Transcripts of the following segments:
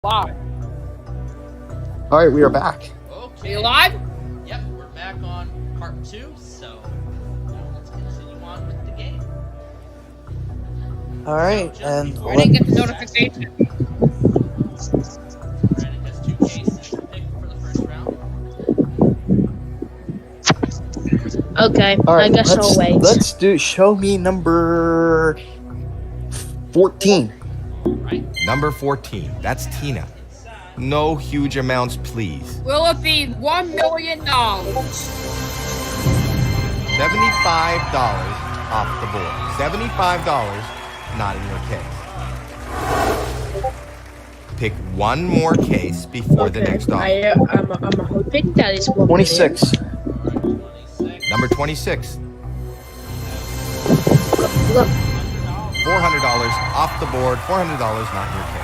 Live. All right, we are back. Okay. Are you live? Yep, we're back on part 2, so let's continue on with the game. All right, and I didn't get the notification. Brandon has 2 cases to pick for the first round. Okay, all right, I guess I'll wait. Let's do show me number 14. Right. Number 14, that's Tina. No huge amounts, please. Will it be $1 million? $75 off the board. $75 not in your case. Pick one more case before the next offer. I'm hoping that it's 1 26. Number 26. Look, $400 off the board. $400 not in your case.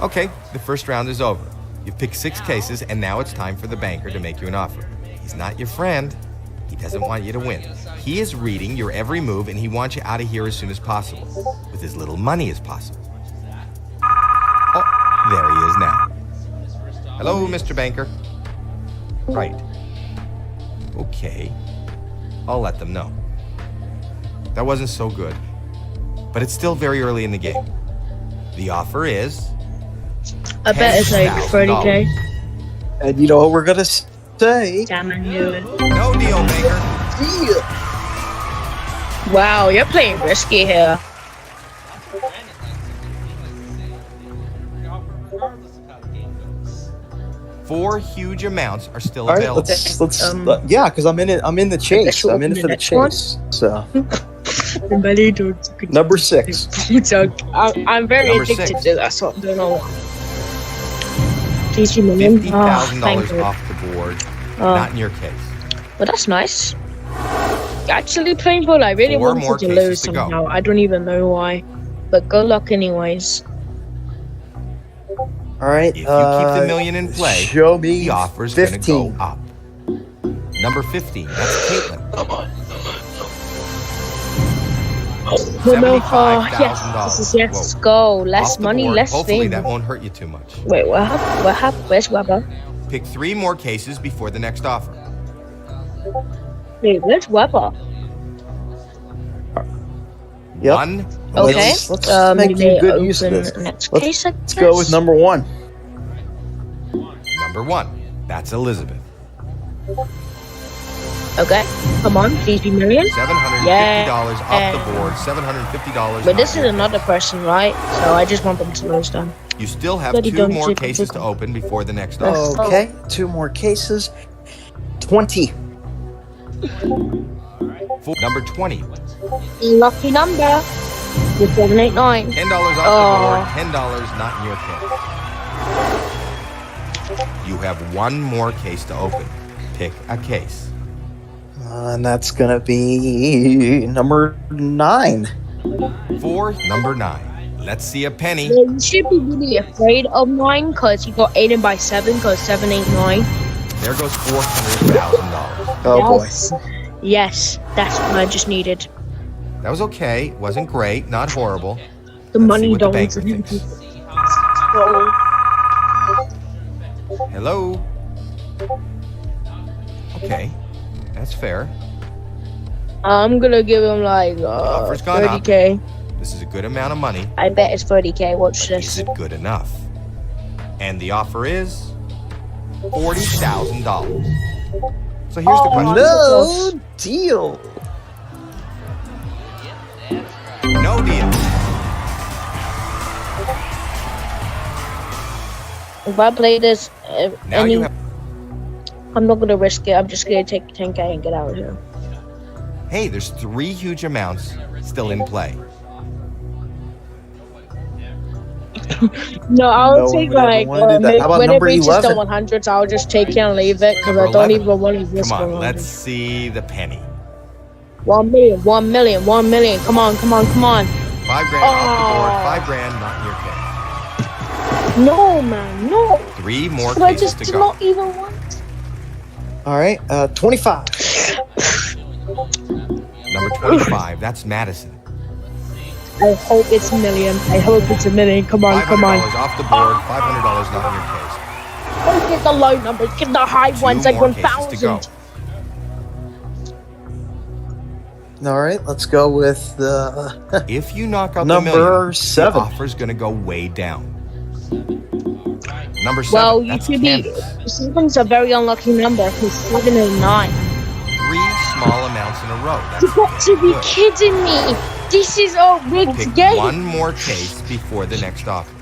Okay, the first round is over. You've picked 6 cases, and now it's time for the banker to make you an offer. He's not your friend. He doesn't want you to win. He is reading your every move, and he wants you out of here as soon as possible, with as little money as possible. Oh, there he is now. Hello, Mr. Banker. Right. Okay. I'll let them know. That wasn't so good, but it's still very early in the game. The offer is... I bet it's like 30K. And you know what we're gonna say? Damn, I knew it. No deal, Banker. Wow, you're playing risky here. Regardless of how the game goes. 4 huge amounts are still All right, available. let's yeah, because I'm in it. I'm in the chase. I'm in it for the chase. So number 6. I'm very Number addicted 6. to that, so I don't know what. $50,000. $50,000 off the board, not in your case. Well, that's nice. Actually, Plainfield, I really 4 more wanted to cases lose to go. somehow. I don't even know why. But good luck anyways. All right. If you keep the million in play, show me the offer's going to 15. go up. Number 15, that's Caitlin. $75,000. Yes, this is let's go. Less Off the money, board. less Hopefully fame. that won't hurt you too much. Wait, what happened? What happened? Where's Weber? Pick 3 more cases before the next offer. Wait, where's Weber? Yep. 1 Okay. Let's make good use of this. Next Let's- case, I Let's go with guess. number 1. Number 1, that's Elizabeth. Okay, come on, please be million. $750 off the board. $750. But this not is your another person, right? So I just want them to lose them. case. You still have Bloody 2 don't more chicken cases to chicken. open before the next offer. Oh. Okay, 2 more cases. 20. Number 20, Lucky number. With 789. $10 off the board. $10 not in your case. You have 1 more case to open. Pick a case. And that's gonna be number 9. For number 9, let's see a penny. Yeah, you should be really afraid of 9 because you got 8 by 7 because 789. There goes $400,000. Oh boy. Yes, that's what I just needed. That was okay. Wasn't great. Not horrible. The Let's see money what the don't. banker thinks. Hello. Okay, that's fair. I'm gonna give him like offer's gone up. 30K. This is a good amount of money. I bet it's 30K. Watch But is this. it good enough? And the offer is $40,000. So here's the question. No deal. No deal. If I play this, Now you have. I'm not gonna risk it. I'm just gonna take 10K and get out of here. Hey, there's 3 huge amounts still in play. No, I'll No take one would ever like wanna do that. How about when it number reaches 11? the 100s, I'll just take it and leave it because Number I don't 11. even want to risk Come on, 100. let's see the penny. 1 million, 1 million, 1 million. Come on, come on, come on. $5,000 off the board. $5,000 not in your case. No, man, no. 3 more But I cases just to did go. not even want. All right, 25. Number 25, that's Madison. I hope it's a million. I hope it's a million. Come on, come on. $500 off the board. $500 not in your case. Don't get the low numbers. Get the high ones like 1,000. All right, let's go with the If you knock out Number the million, 7. the offer's going to go way down. Number 7. Well, you that's could be. Candace. 7's a very unlucky number because 7 and 9. 3 small amounts in a row. That's You got to be good. kidding me. This is a rigged Pick game. one more case before the next offer.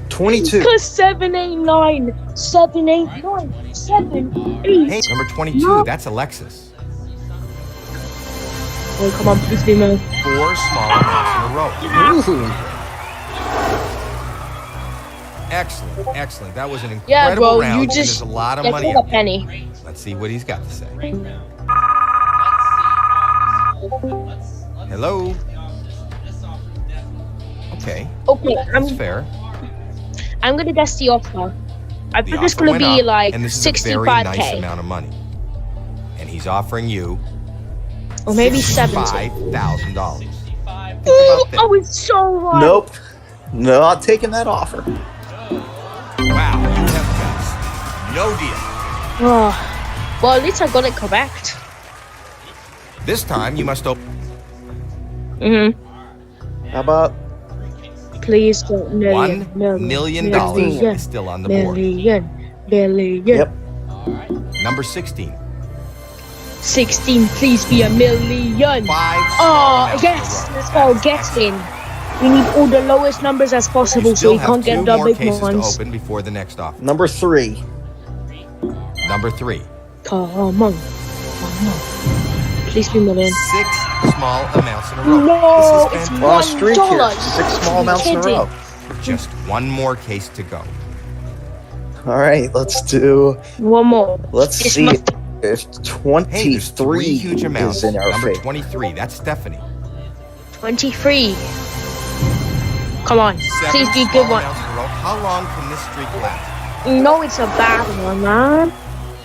22. Because 7, 8, 9. 7, 8, 9. 7, 8. Hey, number 22. No. That's Alexis. Oh, come on, please be more. 4 small amounts in a row. Ooh. Excellent, excellent. That was an Yeah, incredible bro, round. you And just there's a lot of get money. a penny. Let's see what he's got to say. Hello. Okay, Okay, that's fair. I'm gonna guess the offer. I The think it's offer gonna went be up, like and this is a very 65k nice amount of money. And he's offering you or maybe 70. $5,000. Ooh, about that. oh, it's so right. Nope. Not taking that offer. Wow, you have guts. No deal. Oh, well, at least I got it correct. This time you must open How about Please don't $1 million. million. Is still on the board. Million. Yep. Number 16. 16, please be a million. 5 Oh, amounts yes, in a row. let's go, get in. We need all the lowest numbers as You possible so still we have can't 2 get the more big cases ones. to open before the next offer. number 3. Number 3. Come on. Please be million. 6 small amounts in a row. No, This it's is We're on a streak here. $1. 6 small amounts in a row. just one more case to go. All right, let's do. One more. Let's This see must- if Hey, there's 3 23 huge amounts. is in our Number favor. 23, that's Stephanie. 23. Come on. 7 Please be a small good one. amounts in a row. How long can this streak last? No, it's a bad one, man.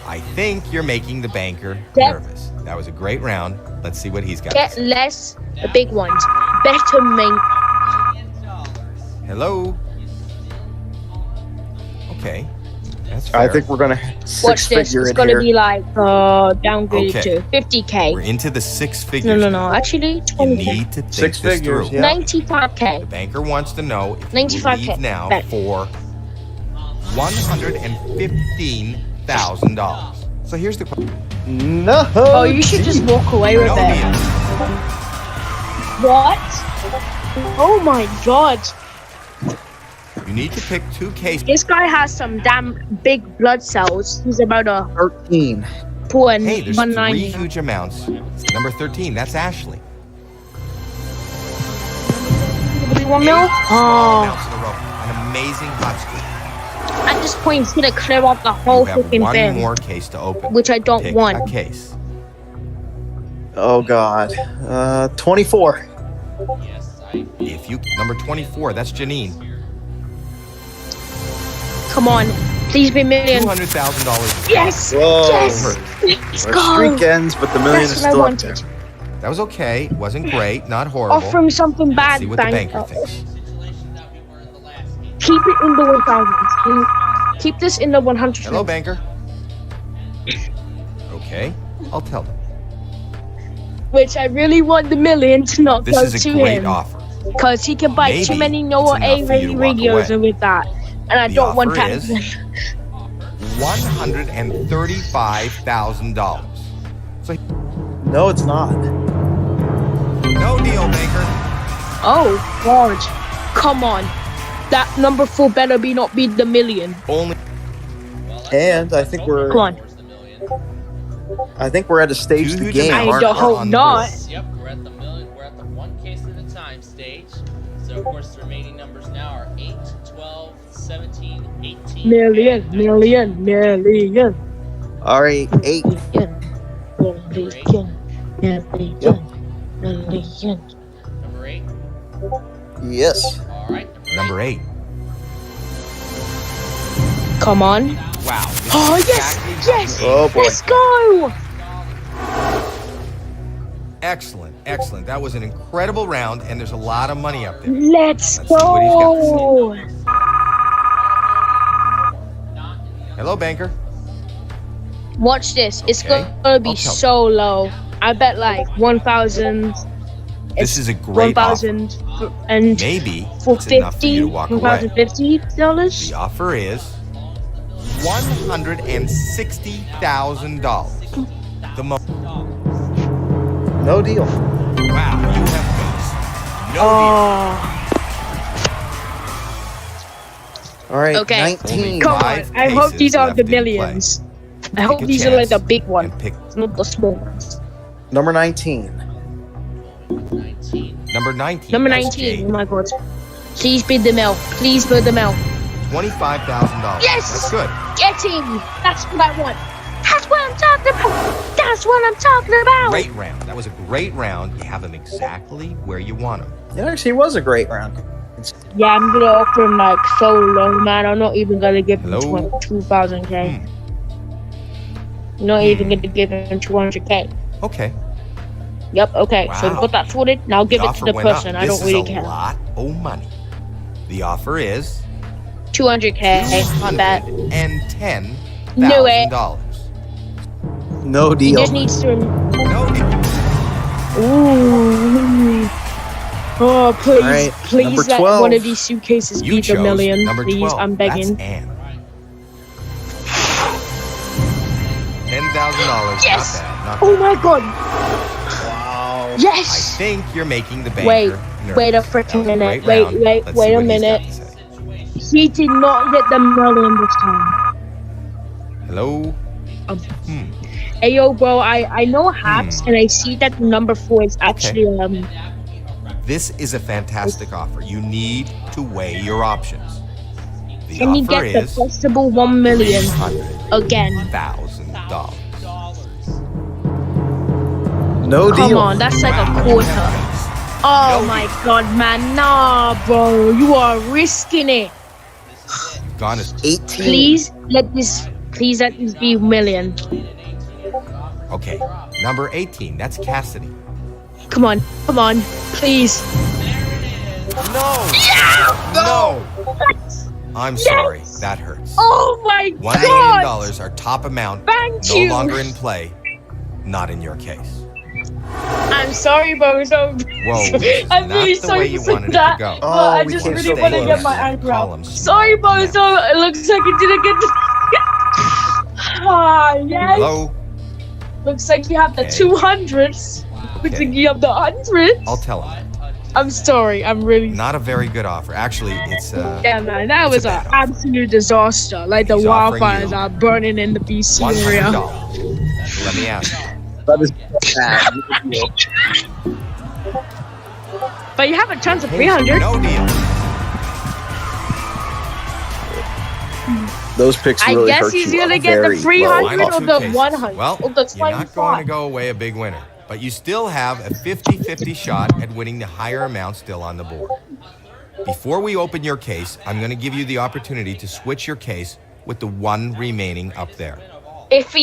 I think you're making the banker Get- nervous. That was a great round. Let's see what he's got. Get to say. less, the big ones. Better make. Hello. Okay, that's fair. I think we're gonna Watch this. figure It's it gonna here. be like downgraded Okay. to 50k. We're into the 6 No, figures. no, now. no. Actually, You 20k. need to think 6 this figures, through. yeah. 95k. The banker wants to know if you 95K. leave now Bet. for $115,000. So here's the question. No. Oh, you should just walk away with No it. deal. What? Oh my god. You need to pick 2 cases. This guy has some damn big blood cells. He's about a 13. poor and Hey, there's 190. 3 huge amounts. Number 13, that's Ashley. 1 mil? 8 small Oh. amounts in a row. An amazing hot streak. At this point, he's gonna clear up the whole You have freaking 1 thing. more case to open. Which I don't Pick want. a case. Oh God. 24. If you number 24, that's Janine. Come on. Please be million. $200,000. Yes! Whoa. Yes! Let's Our go! streak ends, but the million That's is what I still up wanted. there. That was okay. Wasn't great. Not horrible. Offer him something Let's bad, see what the bank. banker thinks. Keep it in the 1,000s. Keep this in the 100s. Hello, banker. Okay, I'll tell them. Which I really want the million to not This go is a to great him. offer. Because he can buy Maybe too many it's Noah enough A for you to walk radios away. with that. And I The don't want offer that. is $135,000. So No, it's not. no deal, banker. Oh, God. Come on. That number 4 better be not be the million. Only And I think we're. Come on. I think we're at a stage of the Huge game. amounts I aren't don't we? are hope on the not. board. Yep, we're at the million. We're at the 1 case at a time stage. So of course the remaining numbers now are 8, 12, 17, 18. Million. All right, 8. Number 8. Yes. All right. Number 8. Come on. Wow. this Oh, is yes. exactly Yes. Oh boy. Let's go. Excellent, excellent. That was an incredible round, and there's a lot of money up there. Let's see what he's got to say. go. Hello, banker. Watch this. It's Okay. gonna be I'll tell so low. I bet like 1,000. This is a great offer. 1,000 and Maybe for it's enough for you to 50, walk away. $1,050. The offer is $160,000. The most. No deal. Wow, you have guts. No Oh, All right. Okay. 19. come on. Five I hope cases these are left the in play. millions. I Take hope a these are like the chance big ones, and pick not the small ones. Number 19. number 19. Number That's 19. Jade. Oh my god. Please bid them out. Please bid them out. $25,000. Yes! That's good. Get him. That's what I want. That's what I'm talking about. That's what I'm talking about. Great round. That was a great round. You have them exactly where you want them. It actually was a great round. Yeah, I'm gonna offer him like so low, man. I'm not even gonna give him Hello? 2,000K. Not even gonna give him 200K. Okay. Yep. Okay. So Wow. put that sorted. Now give The it to offer the went up. person. I This don't really is a care. lot of money. The offer is 200K. Bet. $210,000. Knew it. No He deal. just needs to. No deal. Ooh. Oh, please, Alright, please number let 12. one of these suitcases You be the chose million. number Please, 12. I'm begging. That's Ann. $10,000. Yes! Not bad. Not Oh bad. my god. Wow. I Yes. think you're making the banker Wait, nervous. wait a That was freaking great minute. round. Wait Let's a see what he's minute. got to say. He did not get the million this time. Hello? Hey yo, bro, I know Habs and I see that the number 4 is actually This is a fantastic offer. You need to weigh your options. The can you offer get the is possible 1 million again? $300,000. No deal. Come on, that's like a quarter. Oh my god, man, nah, bro, you are risking it. Gone is 18. Please let this be a million. okay. Number 18. That's Cassidy. Come on, please. No. No. I'm sorry. That hurts. Oh my $1 million, god! our top amount, Thank no you. longer in play. Not in your case. I'm sorry, bro. So Whoa, I'm not really the sorry way you for wanted it that. to go. But Oh, I we just came really so want to close. get my anger Call out. him small. Sorry, Bozo. It looks like you didn't get the. Yes. Hello? Looks like you have the Okay. 200s. Looks like you have the 100s. I'll tell him. I'm sorry. I'm really. Not a very good offer. Actually, it's Yeah, man. That it's was a an bad offer. absolute disaster. Like the He's offering wildfires you are burning in the BC area. $100. Let me ask you. That is bad. No deal. But you have a chance of 300. No deal. Those picks I really guess hurt he's you gonna up get the very 300 low. or Two the cases. 100 Well, or the you're not going to 25. go away a big winner, but you still have a 50-50 shot at winning the higher amount still on the board. Before we open your case, I'm going to give you the opportunity to switch your case with the one remaining up there. If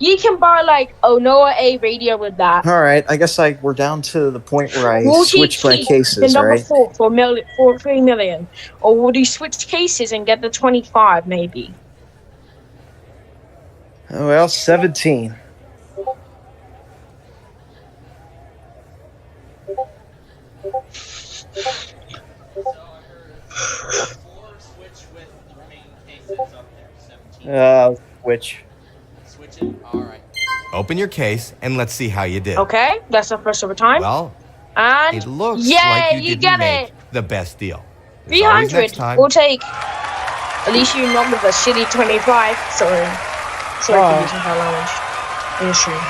you can buy like a Noah A radio with that. All right, I guess we're down to the point where I Would he switch my keep cases, the number right? 4 for 3 million, or would he switch cases and get the 25 maybe? Oh, well, 17. Switch with the remaining cases up there. 17. Which? Switch it. All right. Open your case and let's see how you did. Okay, that's the first of a time. Well, And it looks yeah, like you you didn't get make it. the best deal. There's always 300. next time. We'll take. At least you're not with a shitty 25. Sorry for using that language. In stream.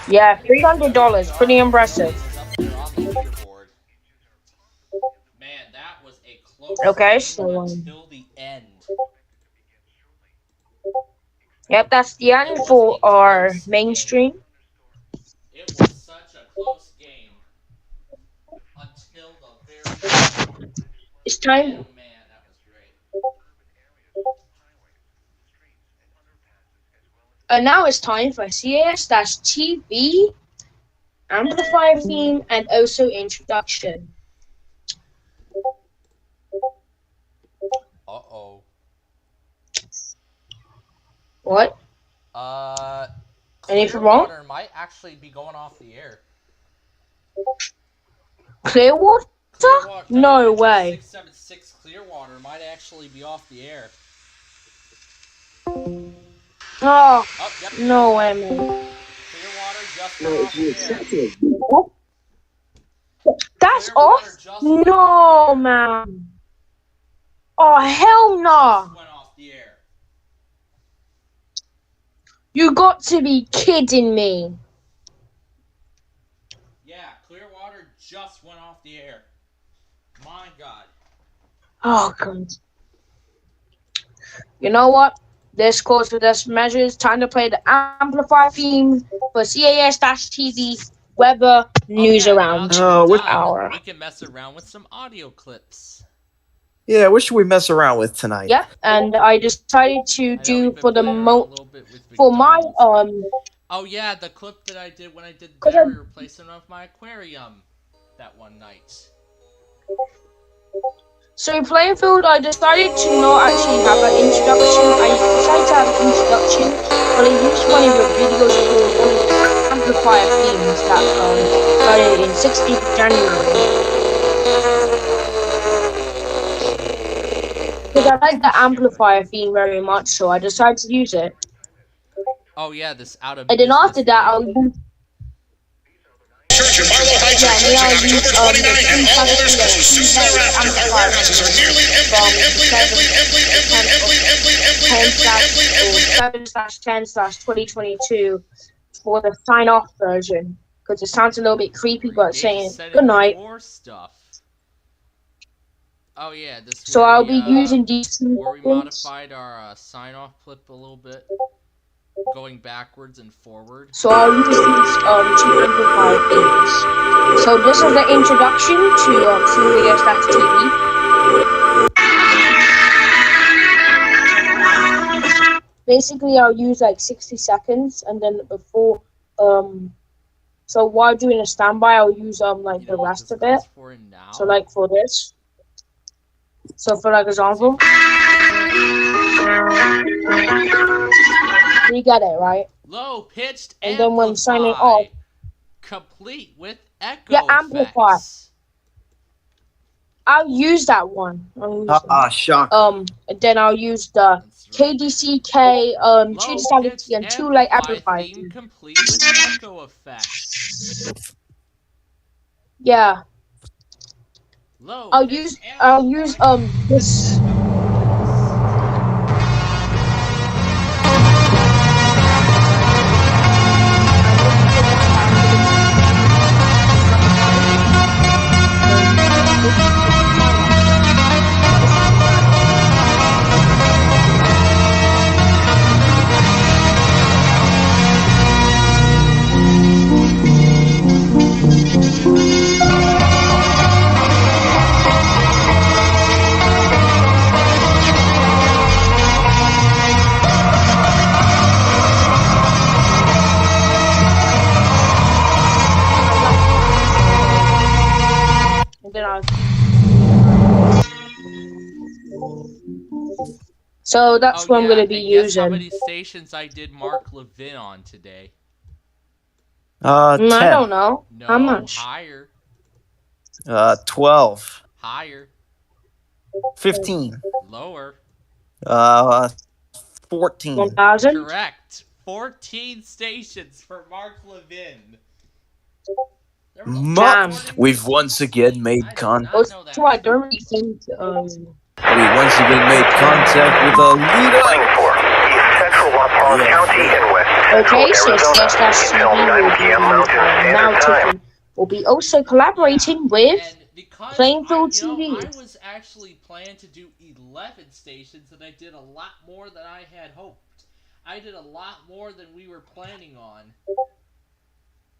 Yeah, $300. Pretty impressive. Up there on the leaderboard. Man, that was a close Okay, game so, until the end. Yep, that's the end for our mainstream. It was such a close game until the very It's time. end. Man, that was great. And now it's time for CAS-TV, amplifier theme, and also introduction. Uh-oh. What? Anything wrong? Clearwater might actually be going off the air. Clearwater? No way. 676 Clearwater might actually be off the air. Oh, Oh, yep. no way, man. Clearwater just went off the air. That's Clearwater off? just went No, man. Oh, hell no. Just went off the air. You got to be kidding me. Yeah, Clearwater just went off the air. My God. Oh, God. You know what? This calls for this measures. Time to play the amplifier theme for CAS-TV weather news around what- hour. We can mess around with some audio clips. Yeah, what should we mess around with tonight? Yep, and I decided to I know do we've been for the playing around a mo little bit with for my McDonald's. Oh yeah, the clip that I did when I did the 'Cause I- battery replacement of my aquarium that one night. So Plainfield, I decided to not actually have an introduction. I decided to have an introduction, but I used one of your videos called one of the amplifier themes that started in 16th of January. Because I like the amplifier theme very much, so I decided to use it. Oh yeah, this out of And then business after that, I'll thing. use Church and Marlow Heights are closing on October 29, and all other schools soon thereafter. Our warehouses are nearly empty. 7/10/2022 for the sign-off version, because it sounds a little bit creepy, but They saying said it good night. more stuff. Oh yeah, this. So where I'll we, be using these two where we things. modified our sign-off clip a little bit, going backwards and forward. So I'll use these two amplifier themes. So this is the introduction to CAS-TV. Basically, I'll use like 60 seconds, and then before, so while doing a standby, I'll use like You the know what rest this of it. calls for now? So like for this. So for like example, you get it, right? Low pitched And then when signing off, complete with echo yeah, amplify. effects. I'll use that one. Shock. And then I'll use the KDCK, two statics and two light amplifiers. Theme complete with echo effects. Yeah, Low I'll pitched use this. So that's what I'm going to be and guess using. how many stations I did Mark Levin on today? 10. I don't know. No, How much? higher. 12. Higher. 15. Lower. 14. 1,000? Correct. 14 stations for Mark Levin. Damn. We've once again made I did contact. not know that. So I don't really think, We once again made contact with a leader. Central County and West. okay, so CAS-TV will be also collaborating with And because Plainfield I TV. was actually planning to do 11 stations, and I did a lot more than I had hoped. I did a lot more than we were planning on.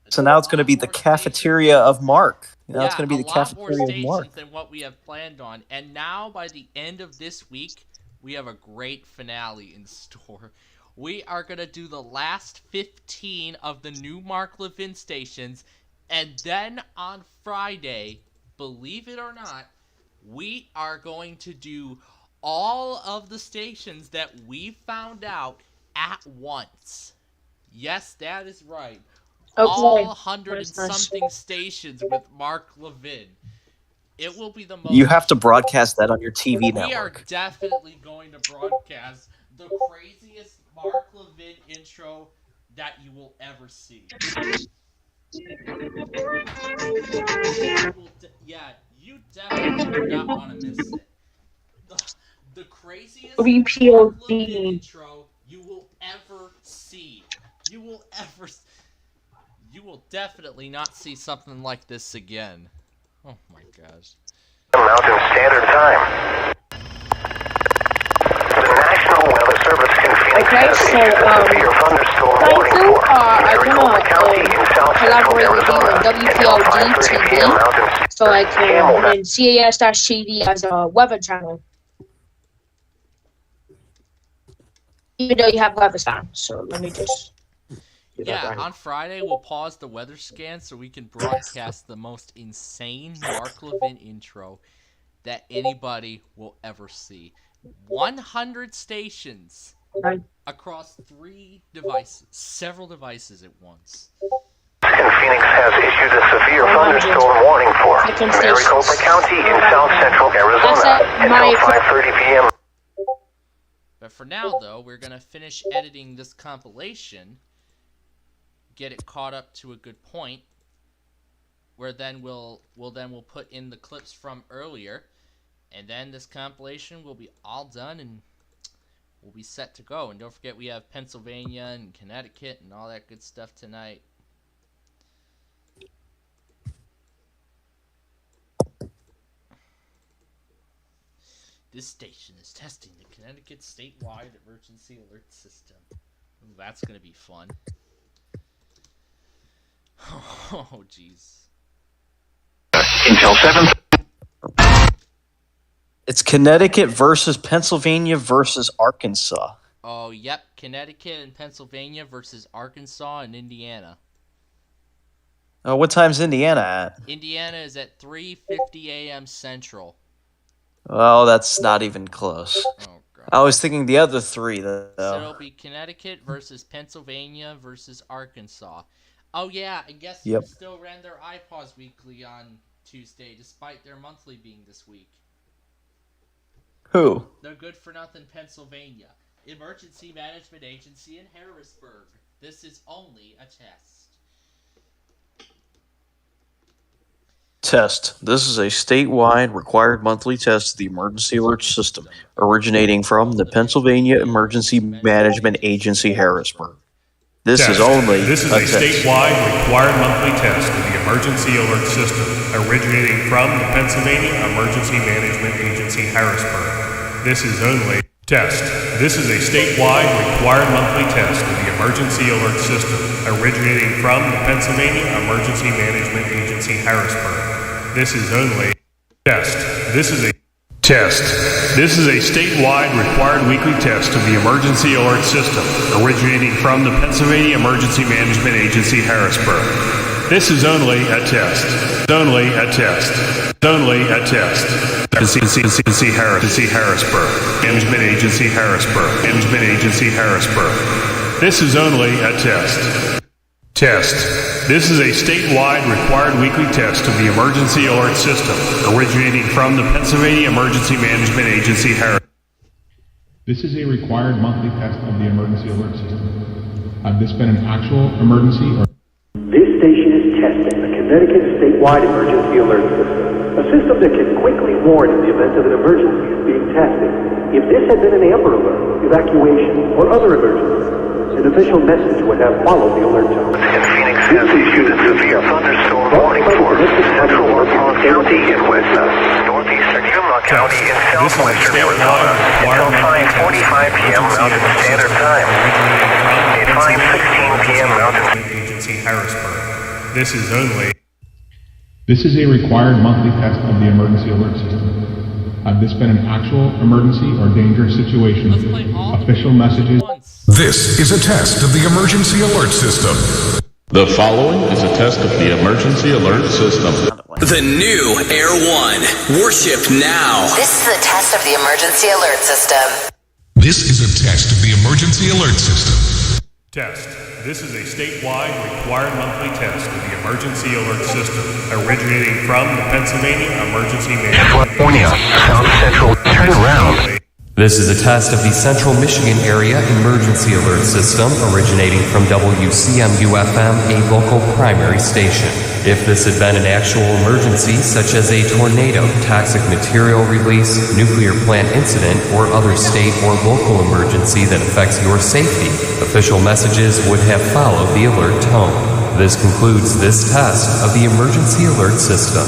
So now it's going to be the cafeteria of Mark. Now it's going to be the a lot more cafeteria of Mark. stations than what we have planned on. And now, by the end of this week, we have a great finale in store. we are going to do the last 15 of the new Mark Levin stations, and then on Friday, believe it or not, we are going to do all of the stations that we found out at once. Yes, that is right. Okay. All 100 and That's nice. something stations with Mark Levin. It will be the most... You have to broadcast that on your TV We are network. definitely going to broadcast the craziest Mark Levin intro that you will ever see. You definitely do not want to miss it. The craziest Mark Levin intro you will ever see. You will definitely not see something like this again. Oh my gosh. Mountain Standard Time. The National Weather Service in Phoenix has issued a severe thunderstorm warning for Maricopa County in south central Arizona at 5:30 p.m. Mountain So I can put in CAS-TV as a weather channel. Even though you have weather sound. So let me just... Yeah, on Friday we'll pause the weather scan so we can broadcast the most insane Mark Levin intro that anybody will ever see. 100 stations across 3 devices, several devices at once. And Phoenix has issued a severe thunderstorm warning for Maricopa County in south central Arizona until 5:30 p.m. But for now, though, we're going to finish editing this compilation, get it caught up to a good point, where then we'll put in the clips from earlier, and then this compilation will be all done and we'll be set to go. And don't forget, we have Pennsylvania and Connecticut and all that good stuff tonight. This station is testing the Connecticut statewide emergency alert system. Ooh, that's gonna be fun. Oh, jeez. Until 7. It's Connecticut versus Pennsylvania versus Arkansas. Oh, yep. Connecticut and Pennsylvania versus Arkansas and Indiana. What time's Indiana at? Indiana is at 3:50 a.m. Central. Oh, that's not even close. Oh, God. I was thinking the other 3, though. So it'll be Connecticut versus Pennsylvania versus Arkansas. Oh, yeah, I guess you still ran their iPause weekly on Tuesday, despite their monthly being this week. Who? They're good for nothing, Pennsylvania. Emergency Management Agency in Harrisburg. This is only a test. Test. This is a statewide required monthly test of the emergency alert system, originating from the Pennsylvania Emergency Management Agency, Harrisburg. This is only This is a statewide required monthly test of the emergency alert system, originating from the Pennsylvania Emergency Management Agency, Harrisburg. This is only test. This is a statewide required monthly test of the emergency alert system, originating from the Pennsylvania Emergency Management Agency, Harrisburg. This is only test. This is a test. This is a statewide required weekly test of the emergency alert system, originating from the Pennsylvania Emergency Management Agency, Harrisburg. This is only a test. Only a test. Only a test. Agency Harrisburg. Management Agency Harrisburg. Management Agency Harrisburg. This is only a test. Test. This is a statewide required weekly test of the emergency alert system, originating from the Pennsylvania Emergency Management Agency, Harrisburg. This is a required monthly test of the emergency alert system. Had this been an actual emergency or... This station is testing the Connecticut statewide emergency alert system, a system that can quickly warn in the event of an emergency is being tested. If this had been an Amber Alert, evacuation, or other emergency, an official message would have followed the alert tone. And Phoenix has issued a severe thunderstorm warning for central LaPlante County in northeastern Yuma County in southwestern Arizona until 5:45 p.m. Mountain Standard Time. At 5:16 p.m. Mountain Agency, Harrisburg. This is only. This is a required monthly test of the emergency alert system. Had this been an actual emergency or dangerous situation, Let's play all the official videos at messages... once. This is a test of the emergency alert system. The following is a test of the emergency alert system. The new Air One. Worship now. This is a test of the emergency alert system. This is a test of the emergency alert system. Test. This is a statewide required monthly test of the emergency alert system, originating from the Pennsylvania Emergency Management California, South Central, turn around. This is a test of the Central Michigan Area Emergency Alert System originating from WCMU-FM, a local primary station. If this had been an actual emergency, such as a tornado, toxic material release, nuclear plant incident, or other state or local emergency that affects your safety, official messages would have followed the alert tone. This concludes this test of the Emergency Alert System.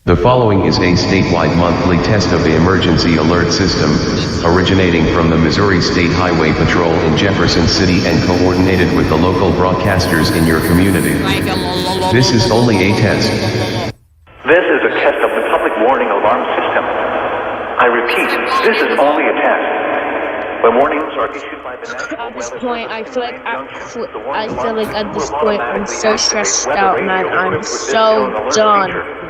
The following is a statewide monthly test of the emergency alert system, originating from the Missouri State Highway Patrol in Jefferson City and coordinated with the local broadcasters in your community. This is only a test. This is a test of the public warning alarm system. I repeat, this is only a test. When warnings are issued by the National At this Weather point, I feel like Service, at this point I'm so stressed out, man. I'm so done.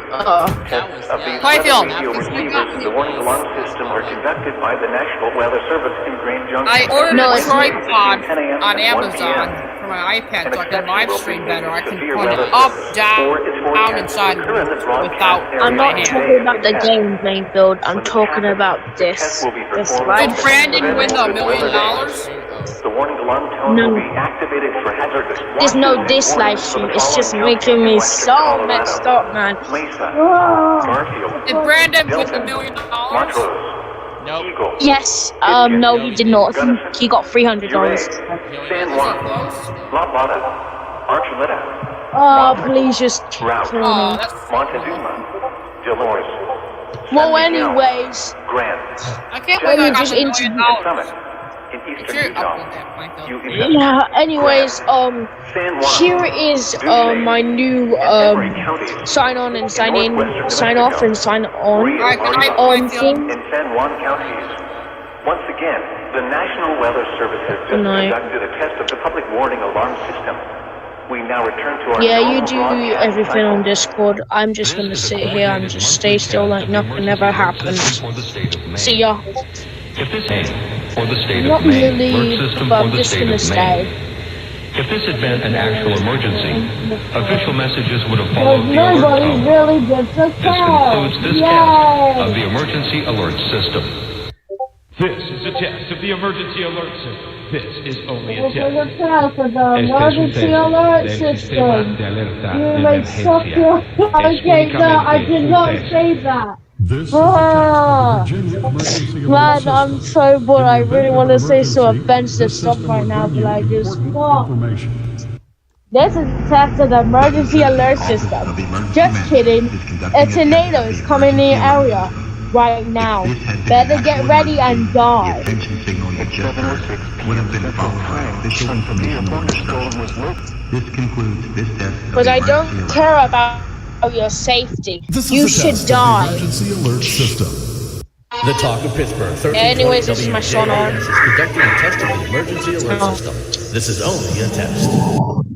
Tests of these Fifield. radio receivers in the warning alarm system are conducted by the National Weather Service in Grand Junction. I ordered No, a it's- tripod 10 a.m. on and 1 Amazon p.m. for my iPad An so I can exception live will stream be better. I can severe point it weather up, service, down, or it's out, forecast and sideways to occur in the broadcast without area I'm not my hand. talking about the test. game playing build. I'm When it talking happens, about the this. test will be This performed live. Did Brandon win the $1 million? The warning alarm tone No. will be activated for hazardous There's no watches this and live warnings for stream. the It's just following making counties me in western so Colorado. messed up, man. Mesa, Garfield, Did Brandon win the $1 Delton, million? Montrose, Nope. Eagle, Yes. No, he did not. He got $300. San Juan, La Plata, Archuleta, Oh, please just Route, kill Oh, me. that's Montezuma, Dolores, Well, San Miguel, anyways, Grant, I can't Let believe me I got just $1 introduce- million. and Summit in If eastern you're Utah. up with that, Plainfield. yeah. Anyways, San Juan, here is my new Emory counties, sign on and sign in, northwestern sign New off Mexico. and sign on Alright, good night, on Plainfield. thing. in San Juan counties. Once again, the National Weather Service has just Good night. conducted a test of the public warning alarm system. We now return to our Yeah, you normal do broadcast everything cycle. on Discord. I'm just gonna sit here and just stay still like nothing ever happened. See ya. For the state Not of Maine, really, alert system but for I'm the just state gonna of stay. Maine. If this had been an actual emergency, official messages would have But followed the alert nobody tone. really gets a This concludes this test of the emergency alert system. This is a test of the emergency alert system. This is only a This is a test. test of the emergency alert system. You may suck your... Okay, no, I did not say that. Man, I'm so bored. I really want to say some offensive stuff right now, but I just can't. This is a test of the emergency alert system. Just kidding. A tornado is coming in the area right now. Better get ready and die. This concludes this test. Because I don't care about your safety. You should die. Emergency alert system. The Talk of Pittsburgh. 1320 Anyways, this is my son on. WJAS is conducting a test of the emergency alert system. This is only a test.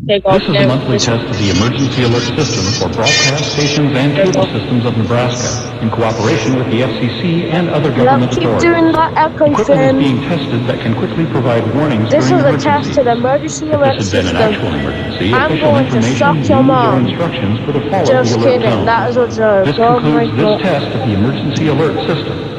This is a monthly test of the emergency alert system for broadcast stations and cable systems of Nebraska in cooperation with the FCC and other government Keep authorities. doing that echo Equipment thing. is being tested that can quickly provide warnings This is during a emergencies. test to the emergency alert If this had been an actual system. emergency, I'm official going to information, suck your news, or mom. instructions would have followed Just the alert kidding. tone. That is a joke. This Oh my concludes this god. test of the emergency alert system.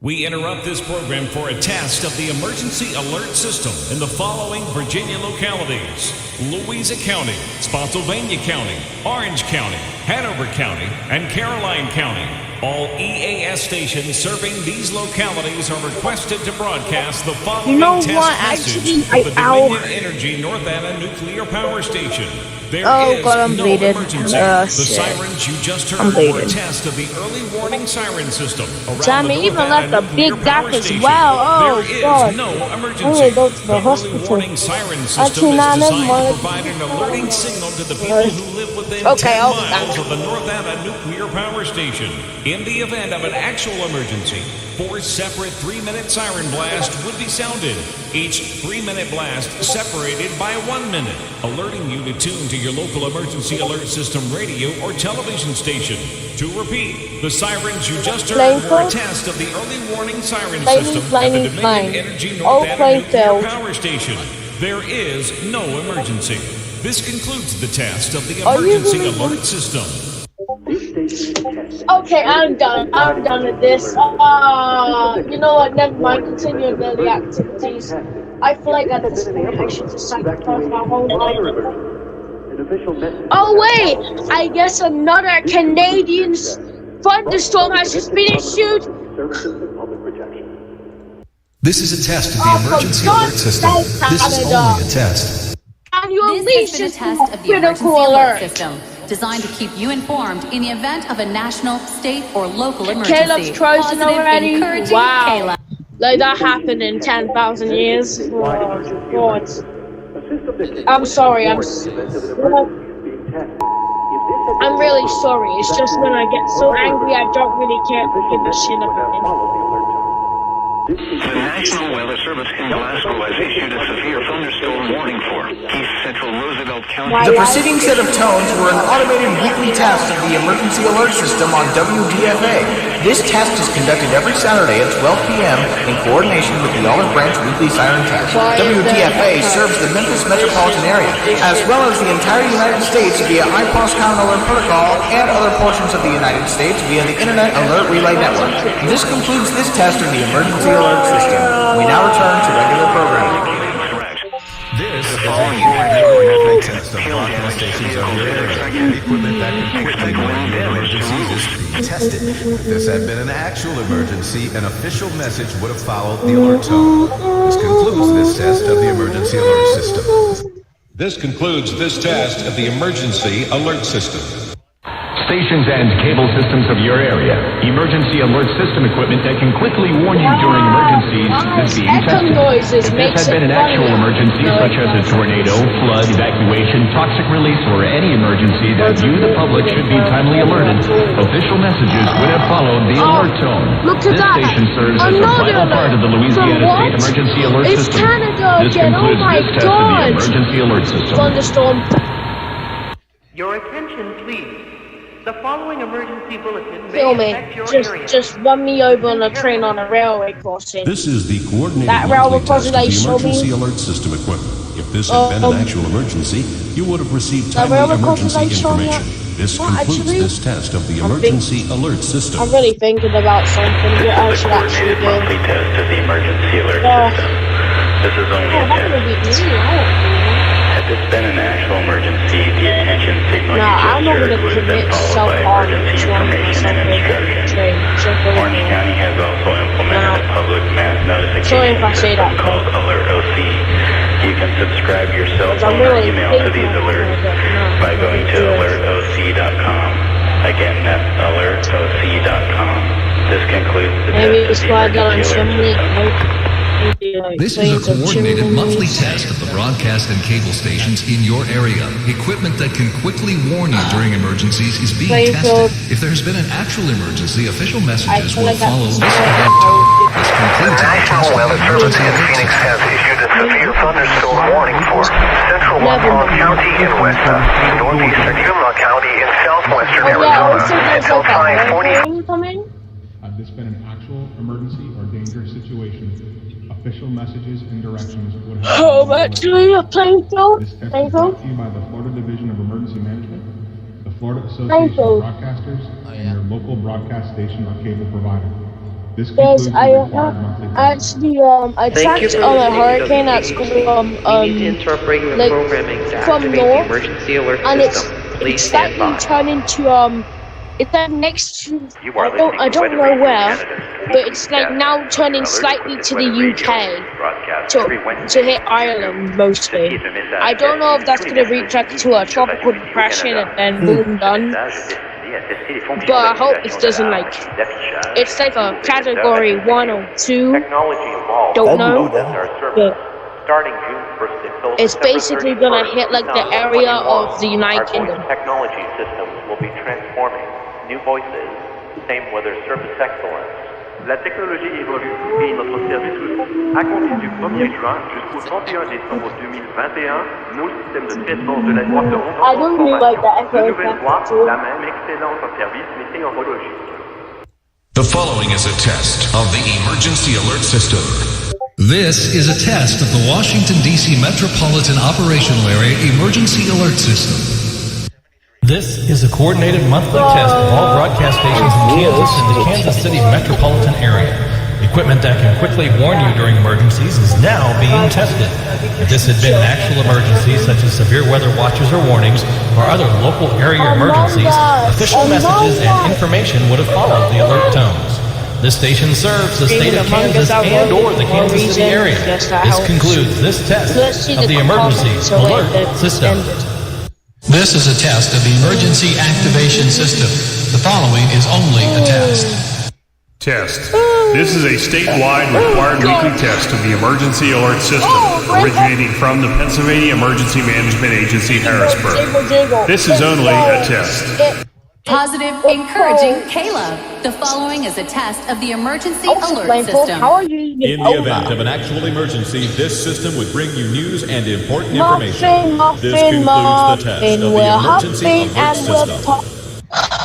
We interrupt this program for a test of the emergency alert system in the following Virginia localities: Louisa County, Spotsylvania County, Orange County, Hanover County, and Caroline County. All EAS stations serving these localities are requested to broadcast the following test message for the Dominion Energy North Anna Nuclear Power Station. There Oh is god, I'm no bleeding. emergency. The Shit. sirens you just I'm heard were a bleeding. test of the early warning siren system around Damn, the it North even Anna left a Nuclear big gap Power as Station. well. Oh There is god. no I'm emergency. gonna go to the early hospital. warning siren system Actually, is nah, never designed to mind. provide an alerting signal to the people who live within within 10 miles of the North Anna Nuclear Power Station. In the event of an actual emergency, 4 separate 3-minute siren blasts would be sounded, each 3-minute blast separated by 1 minute, alerting you to tune to your local emergency alert system radio or television station. To repeat, the sirens you just heard were a test of the early warning siren system at the Dominion Energy North Anna Nuclear Power Station. There is no emergency. This concludes the test of the emergency alert system. Okay, I'm done. I'm done with this. You know what? Never mind. Continue with the activities. I feel like at this point I should just sacrifice my whole life. Oh wait! I guess another Canadian thunderstorm has just been issued. This is a test of the emergency alert system. This is only a test. And you This has been a test of the emergency alert system, designed to keep you informed in the event of a national, state, or local emergency. Caleb's closing Positive, already? encouraging Wow. Caleb. Like that happened in 10,000 years. Oh, God. I'm sorry. I'm really sorry. It's just when I get so angry, I don't really care to give a shit about it. The National Weather Service in Glasgow has issued a severe thunderstorm warning for East Central Roosevelt County. The preceding set of tones were an automated weekly test of the emergency alert system on WDFA. This test is conducted every Saturday at 12 p.m. in coordination with the Olive Branch Weekly Siren Test. WDFA serves the Memphis metropolitan area, as well as the entire United States via IPOS Counter Alert Protocol and other portions of the United States via the Internet Alert Relay Network. This concludes this test of the emergency alert system. We now return to regular programming. This is a monthly test of broadcast stations of your area. The equipment that can quickly warn you of emergencies is being tested. If this had been an actual emergency, an official message would have followed the alert tone. This concludes this test of the emergency alert system. This concludes this test of the emergency alert system. Stations and cable systems of your area. Emergency alert system equipment that can quickly warn you during emergencies is being tested. If this had been an actual emergency, such as a tornado, flood, evacuation, toxic release, or any emergency that you, the public, should be timely alerted, official messages would have followed the alert tone. This station serves as a vital part of the Louisiana State Emergency Alert System. This concludes this test of the emergency alert system. Thunderstorm. Your attention, please. The following emergency bulletin may Kill me. affect your area. Just run me over on a train on a railway crossing. This is the coordinated That railway monthly test of crossing they the showed emergency me. alert system equipment. If this had been an actual emergency, you would have received That timely railway crossing emergency they showed me. information. This What, concludes actually? this test of the I'm emergency alert system. I'm really thinking about something that I should actually do. Monthly test of the emergency alert system. This is only a That's test. gonna be easy. Had this been an actual emergency, the attention signal you I'm just not heard gonna would have been commit followed by self-harm emergency to information and instruction. Orange County has also implemented a public mass Sorry if I notification say that. system called Alert OC. You can subscribe your cell I'm phone or really email to these alerts by going to alertoc.com. Again, that's alertoc.com. This concludes the Maybe it's test of the why I got on emergency so alert many. This is a coordinated monthly test of the broadcast and cable stations in your area. Equipment that can quickly warn you during emergencies is being tested. If there's been an actual emergency, official messages will follow this alert tone. This concludes The National Weather Service in Phoenix has issued a severe thunderstorm warning for central Monmouth County in West, northeast Secuma County in southwestern Arizona until 5:40. Had this been an actual emergency or dangerous situation, official messages and directions would have... Oh, actually, a Plainfield. This test is brought to you by the Florida Division of Emergency Management, the Florida Association of Broadcasters, and your local broadcast station or cable provider. This concludes the required monthly test. I tracked on a hurricane that's from north, and it's slightly turning to it's like next to I don't know where, but it's like now turning slightly to the UK to hit Ireland mostly. I don't know if that's gonna reach like to a tropical depression and then boom done. But I hope it doesn't it's like a category 1 or 2. Don't know. But Starting June 1st until it's basically gonna hit like the area of the United Kingdom. Our voice technology systems will be transforming. New voices, same weather service excellence. La technologie évolue et notre service aussi. À compter du 1er juin jusqu'au 31 décembre 2021, nos systèmes de traitement de la nuit seront en transformation. De nouvelles voix, la même excellence en service météorologique. The following is a test of the emergency alert system. This is a test of the Washington, D.C. Metropolitan Operational Area Emergency Alert System. This is a coordinated monthly test of all broadcast stations in Kansas and the Kansas City metropolitan area. Equipment that can quickly warn you during emergencies is now being tested. If this had been an actual emergency, such as severe weather watches or warnings, or other local area emergencies, official messages and information would have followed the alert tones. This station serves the state of Kansas and or the Kansas City area. This concludes this test of the emergency alert system. This is a test of the emergency activation system. The following is only a test. Test. This is a statewide required weekly test of the emergency alert system, originating from the Pennsylvania Emergency Management Agency, Harrisburg. This is only a test. Positive, encouraging Caleb. The following is a test of the emergency alert system. In the event of an actual emergency, this system would bring you news and important information. This concludes the test of the emergency alert system.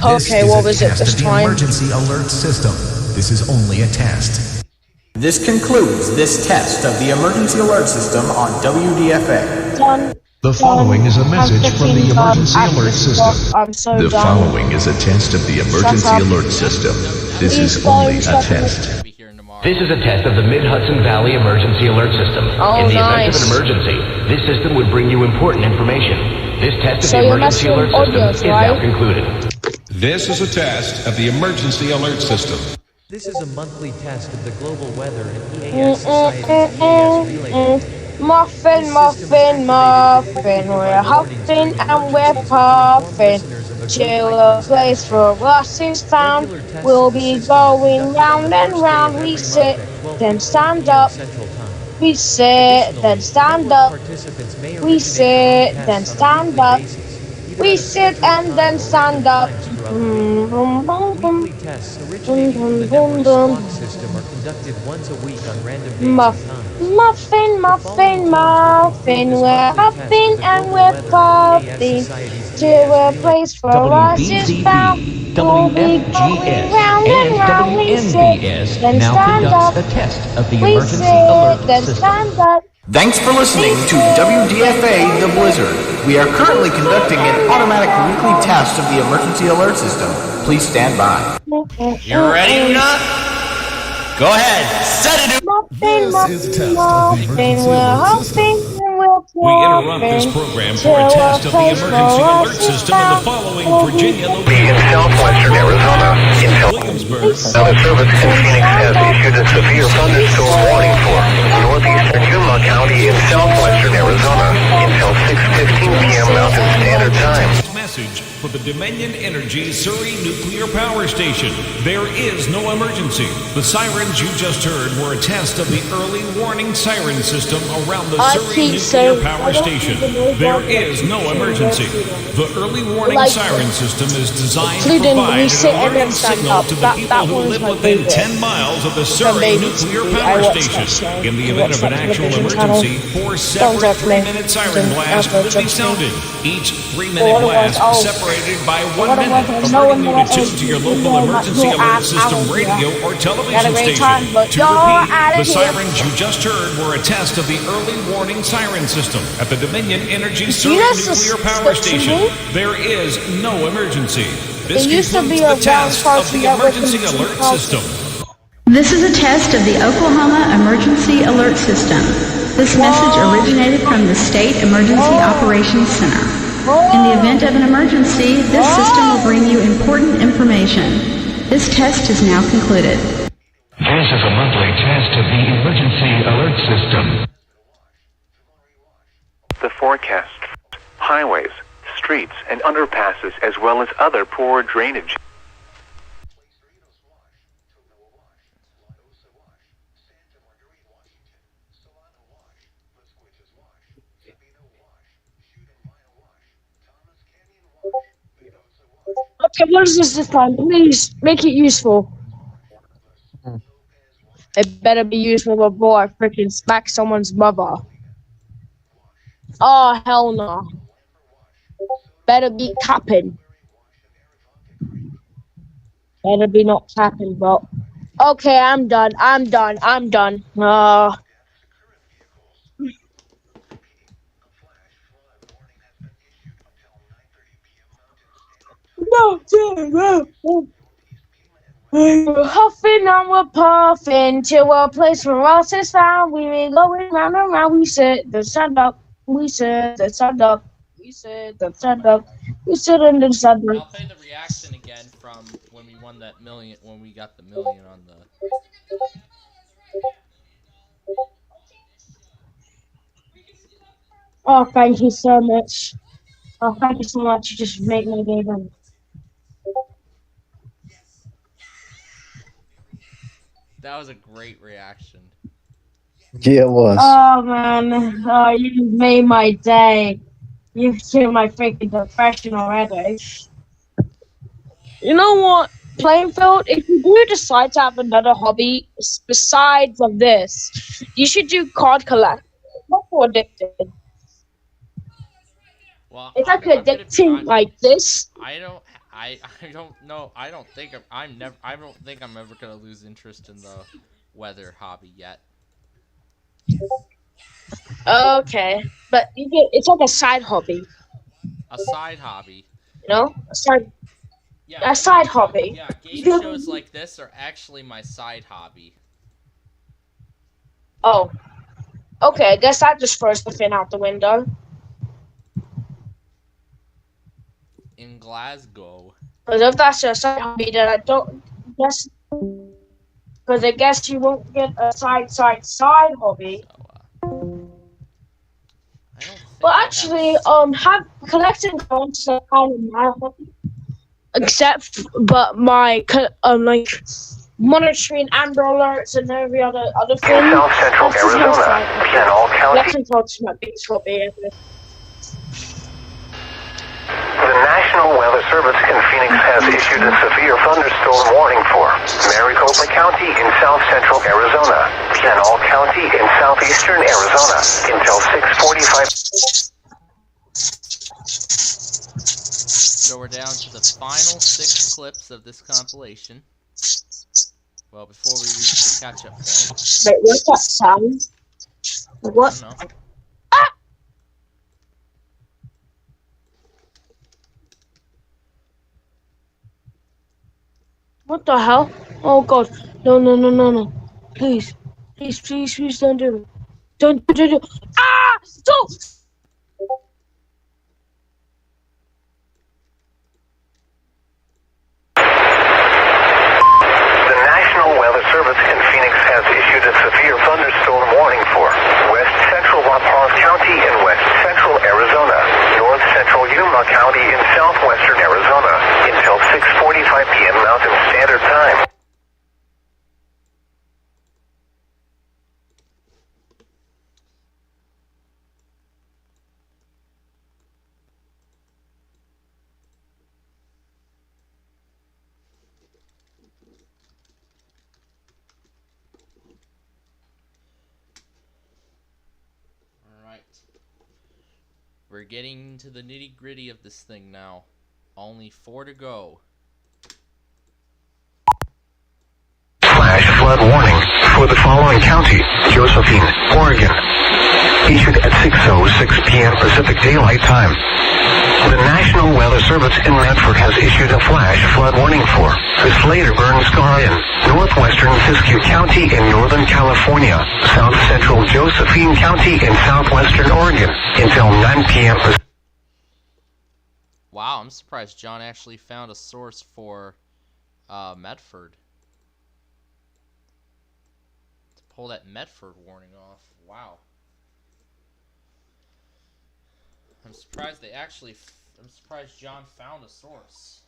Okay, what was it this time? Emergency alert system. This is only a test. This concludes this test of the emergency alert system on WDFA. The following is a message from the emergency alert system. The following is a test of the emergency alert system. This is only a test. This is a test of the Mid-Hudson Valley Emergency Alert System. In the event of an emergency, this system would bring you important information. This test of the emergency alert system is now concluded. This is a test of the emergency alert system. This is a monthly test of the global weather and EAS Society's EAS relay. Muffin, muffin, muffin, we're huffing and we're puffing to a place for us in town. We'll be going round and round. We sit, then stand up. We sit, then stand up. We sit, then stand up. We sit and then stand up. Weekly tests originating from the network's clock system are conducted once a week on random days and times. Muffin, muffin, muffin, we're huffing and we're puffing to a place for us is found. We'll be going round and round. We sit, then stand up. We sit, then stand up. Thanks for listening to WDFA The Blizzard. We are currently conducting an automatic weekly test of the emergency alert system. Please stand by. You ready, Nut? Go ahead, set it. This is a test of the emergency alert system. We interrupt this program for a test of the emergency alert system in the following Virginia locations. In southwestern Arizona, Williamsburg. Now the service in Phoenix has issued a severe thunderstorm warning for northeastern Yuma County in southwestern Arizona until 6:15 p.m. Mountain Standard Time. Message for the Dominion Energy Cerri Nuclear Power Station. There is no emergency. The sirens you just heard were a test of the early warning siren system around the Cerri Nuclear Power Station. There is no emergency. The early warning siren system is designed to provide an alarming signal to the people who live within 10 miles of the Cerri Nuclear Power Station. In the event of an actual emergency, 4 separate 3-minute siren blasts will be sounded. Each 3-minute blast separated by 1 minute, alerting you to tune to your local emergency alert system radio or television station. To repeat, the sirens you just heard were a test of the early warning siren system at the Dominion Energy Cerri Nuclear Power Station. There is no emergency. This concludes the test of the emergency alert system. This is a test of the Oklahoma Emergency Alert System. This message originated from the State Emergency Operations Center. In the event of an emergency, this system will bring you important information. This test is now concluded. This is a monthly test of the emergency alert system. The forecast, highways, streets, and underpasses, as well as other poor drainage. Okay, what is this time? Please make it useful. It better be useful before I freaking smack someone's mother. Oh, hell no. Better be capping. Better be not capping, but... Okay, I'm done. We're huffing and we're puffing till a place for us is found. We been going round and round. We said the sun up. We said the sun up. We said the sun up. We said in the sun I'll up. play the reaction again from when we won that million, when we got the million on the... Oh, thank you so much. Oh, thank you so much. You just made my day done. That was a great reaction. Yeah, it was. Oh, man. Oh, you made my day. You've killed my freaking depression already. You know what, Plainfield? If you do decide to have another hobby besides of this, you should do card collecting. It's not so addicting. Well, It's like addicting like this. I don't know. I don't think I'm ever gonna lose interest in the weather hobby yet. Okay, but it's like a side hobby. A side hobby. You know, a side hobby. Yeah, game shows like this are actually my side hobby. Oh, okay. I guess that just throws the fin out the window. In Glasgow. Because if that's your side hobby, then I don't guess. Because I guess you won't get a side hobby. Well, actually, have collecting cards is kind of my hobby. But my like monitoring amber alerts and every other thing. In South Central Arizona, Pinal County. Collecting cards is my biggest hobby. The National Weather Service in Phoenix has issued a severe thunderstorm warning for Maricopa County in South Central Arizona, Pinal County in southeastern Arizona until 6:45. So we're down to the final 6 clips of this compilation. Well, before we reach the catch-up point. Wait, what's that sound? What? I don't know. What the hell? Oh god. No. Please, don't do it. Don't do it. Ah! Stop! The National Weather Service in Phoenix has issued a severe thunderstorm warning for West Central La Paz County in West Central Arizona, North Central Yuma County in southwestern Arizona until 6:45 p.m. Mountain Standard Time. We're getting to the nitty-gritty of this thing now. Only 4 to go. Flash flood warning for the following county: Josephine, Oregon. Issued at 6:06 p.m. Pacific Daylight Time. The National Weather Service in Medford has issued a flash flood warning for the Slaterburn Scar in northwestern Siskiyou County in Northern California, south central Josephine County in southwestern Oregon until 9 p.m. Wow, I'm surprised John actually found a source for Medford. To pull that Medford warning off. Wow. I'm surprised I'm surprised John found a source.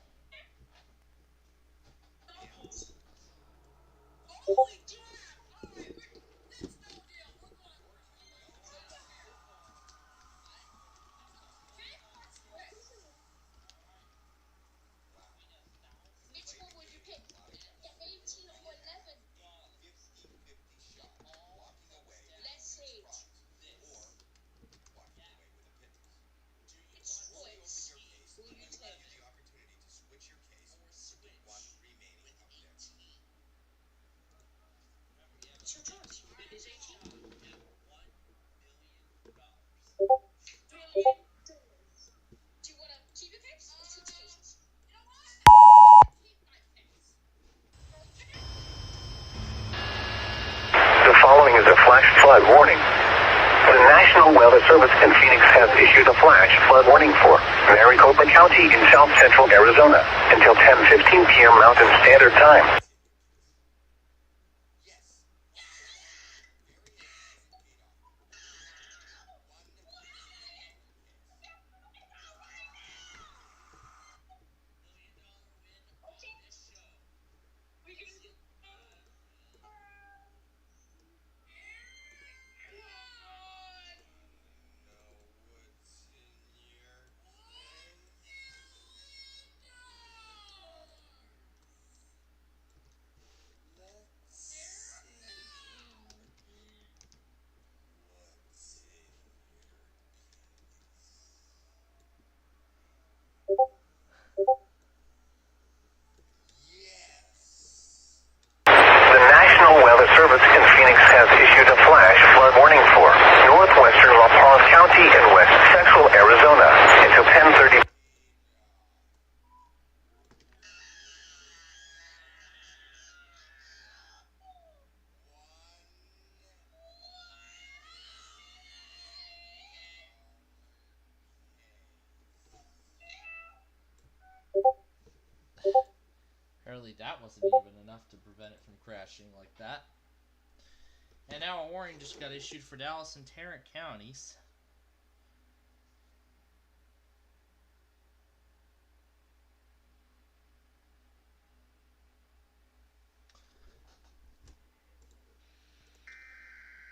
flood warning. The National Weather Service in Phoenix has issued a flash flood warning for Maricopa County in south central Arizona until 10:15 p.m. Mountain Standard Time. Service in Phoenix has issued a flash flood warning for northwestern La Paz County and west central Arizona until 10:30. Apparently that wasn't even enough to prevent it from crashing like that. And now a warning just got issued for Dallas and Tarrant counties.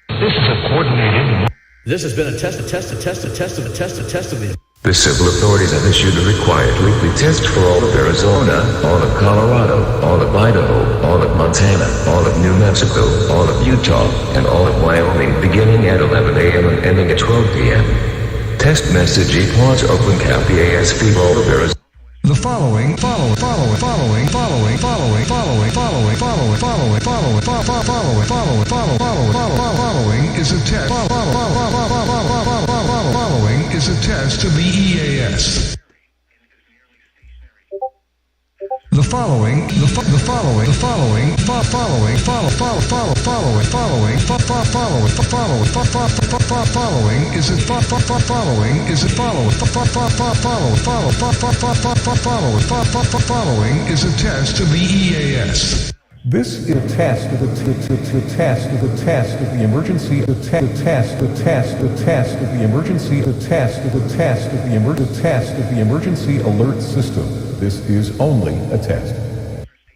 This is a coordinated. This has been a test of the. The civil authorities have issued a required weekly test for all of Arizona, all of Colorado, all of Idaho, all of Montana, all of New Mexico, all of Utah, and all of Wyoming beginning at 11 a.m. and ending at 12 p.m. Test message equals Oakland County EAS feed all of Arizona. The following is a test of the EAS. The following is a test of the EAS. This is a test of the emergency alert system. This is only a test.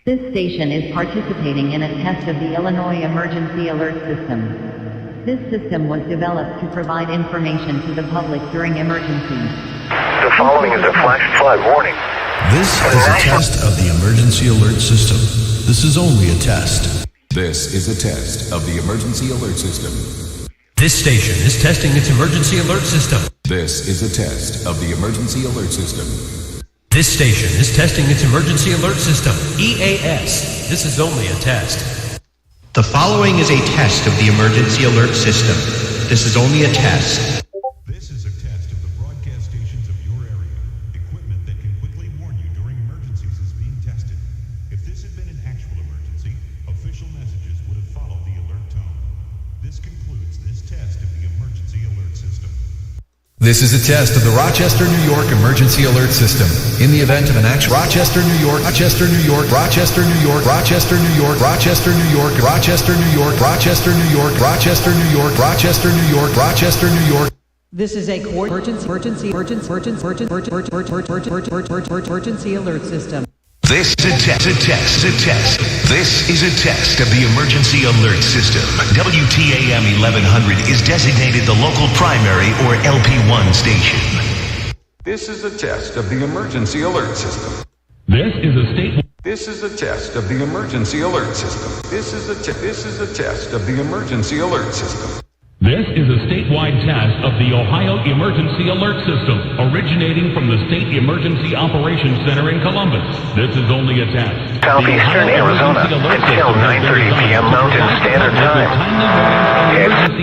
This station is participating in a test of the Illinois Emergency Alert System. This system was developed to provide information to the public during emergencies. The following is a flash flood warning. This is a test of the emergency alert system. This is only a test. This is a test of the emergency alert system. This station is testing its emergency alert system. This is a test of the emergency alert system. This station is testing its emergency alert system, EAS. This is only a test. The following is a test of the emergency alert system. This is only a test. This is a test of the broadcast stations of your area. Equipment that can quickly warn you during emergencies is being tested. If this had been an actual emergency, official messages would have followed the alert tone. This concludes this test of the emergency alert system. This is a test of the Rochester, New York Emergency Alert System. In the event of an actual Rochester, New York, Rochester, New York, Rochester, New York, Rochester, New York, Rochester, New York, Rochester, New York, Rochester, New York, Rochester, New York, Rochester, New York, Rochester, New York. This is a emergency alert system. This is a test. This is a test of the emergency alert system. WTAM 1100 is designated the local primary or LP1 station. This is a test of the emergency alert system. This is a state. This is a test of the emergency alert system. This is a test of the emergency alert system. This is a statewide test of the Ohio Emergency Alert System, originating from the State Emergency Operations Center in Columbus. This is only a test. Southeastern Arizona until 9:30 p.m. Mountain Standard Time.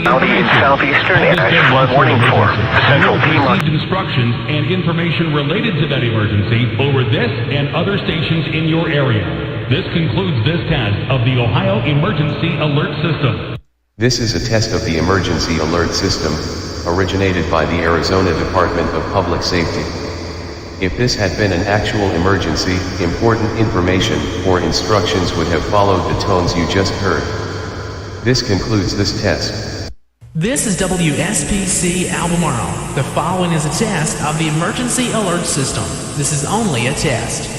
County Southeastern EAS flood warning for Central Piedmont. Instructions and information related to that emergency over this and other stations in your area. This concludes this test of the Ohio Emergency Alert System. This is a test of the emergency alert system, originated by the Arizona Department of Public Safety. If this had been an actual emergency, important information or instructions would have followed the tones you just heard. This concludes this test. This is WSPC Albemarle. The following is a test of the emergency alert system. This is only a test.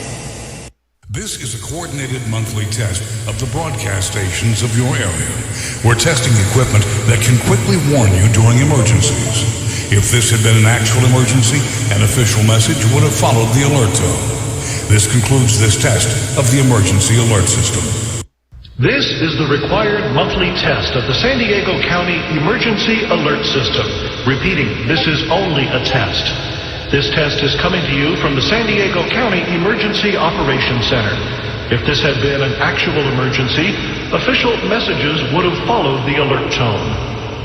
This is a coordinated monthly test of the broadcast stations of your area. We're testing equipment that can quickly warn you during emergencies. If this had been an actual emergency, an official message would have followed the alert tone. This concludes this test of the emergency alert system. This is the required monthly test of the San Diego County Emergency Alert System. Repeating, this is only a test. This test is coming to you from the San Diego County Emergency Operations Center. If this had been an actual emergency, official messages would have followed the alert tone.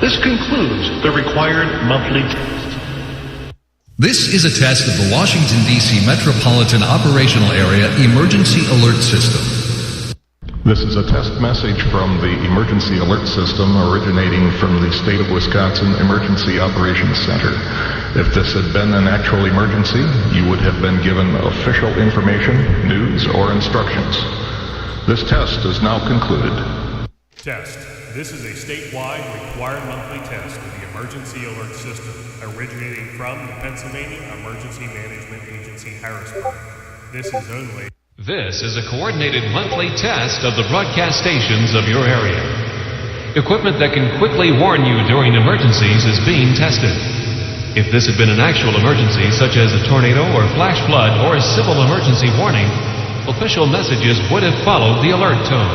This concludes the required monthly test. This is a test of the Washington, D.C. Metropolitan Operational Area Emergency Alert System. This is a test message from the Emergency Alert System originating from the State of Wisconsin Emergency Operations Center. If this had been an actual emergency, you would have been given official information, news, or instructions. This test is now concluded. Test. This is a statewide required monthly test of the Emergency Alert System originating from the Pennsylvania Emergency Management Agency, Harrisburg. This is only... This is a coordinated monthly test of the broadcast stations of your area. Equipment that can quickly warn you during emergencies is being tested. If this had been an actual emergency, such as a tornado or flash flood or a civil emergency warning, official messages would have followed the alert tone.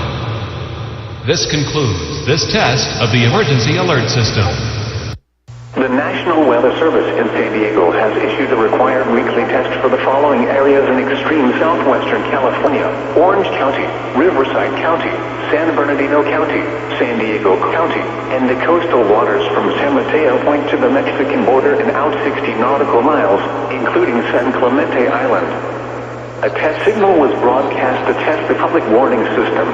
This concludes this test of the emergency alert system. The National Weather Service in San Diego has issued a required weekly test for the following areas in extreme southwestern California: Orange County, Riverside County, San Bernardino County, San Diego County, and the coastal waters from San Mateo Point to the Mexican border and out 60 nautical miles, including San Clemente Island. A test signal was broadcast to test the public warning system.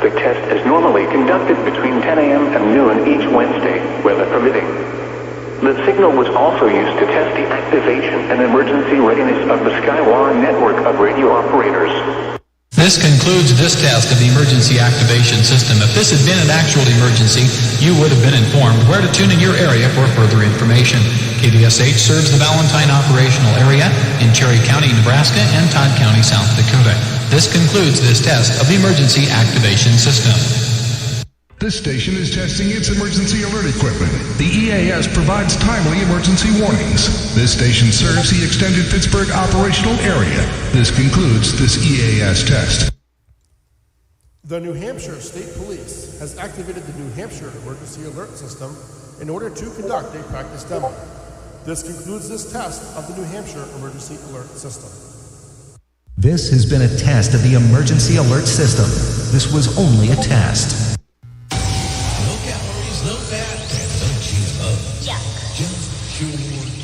The test is normally conducted between 10 a.m. and noon each Wednesday, weather permitting. The signal was also used to test the activation and emergency readiness of the Skywire network of radio operators. This concludes this test of the emergency activation system. If this had been an actual emergency, you would have been informed where to tune in your area for further information. KDSH serves the Valentine operational area in Cerri County, Nebraska, and Todd County, South Dakota. This concludes this test of the emergency activation system. This station is testing its emergency alert equipment. The EAS provides timely emergency warnings. This station serves the extended Pittsburgh operational area. This concludes this EAS test. The New Hampshire State Police has activated the New Hampshire Emergency Alert System in order to conduct a practice demo. This concludes this test of the New Hampshire Emergency Alert System. This has been a test of the emergency alert system. This was only a test. No calories, no fat, and no GMO. Yuck. Just pure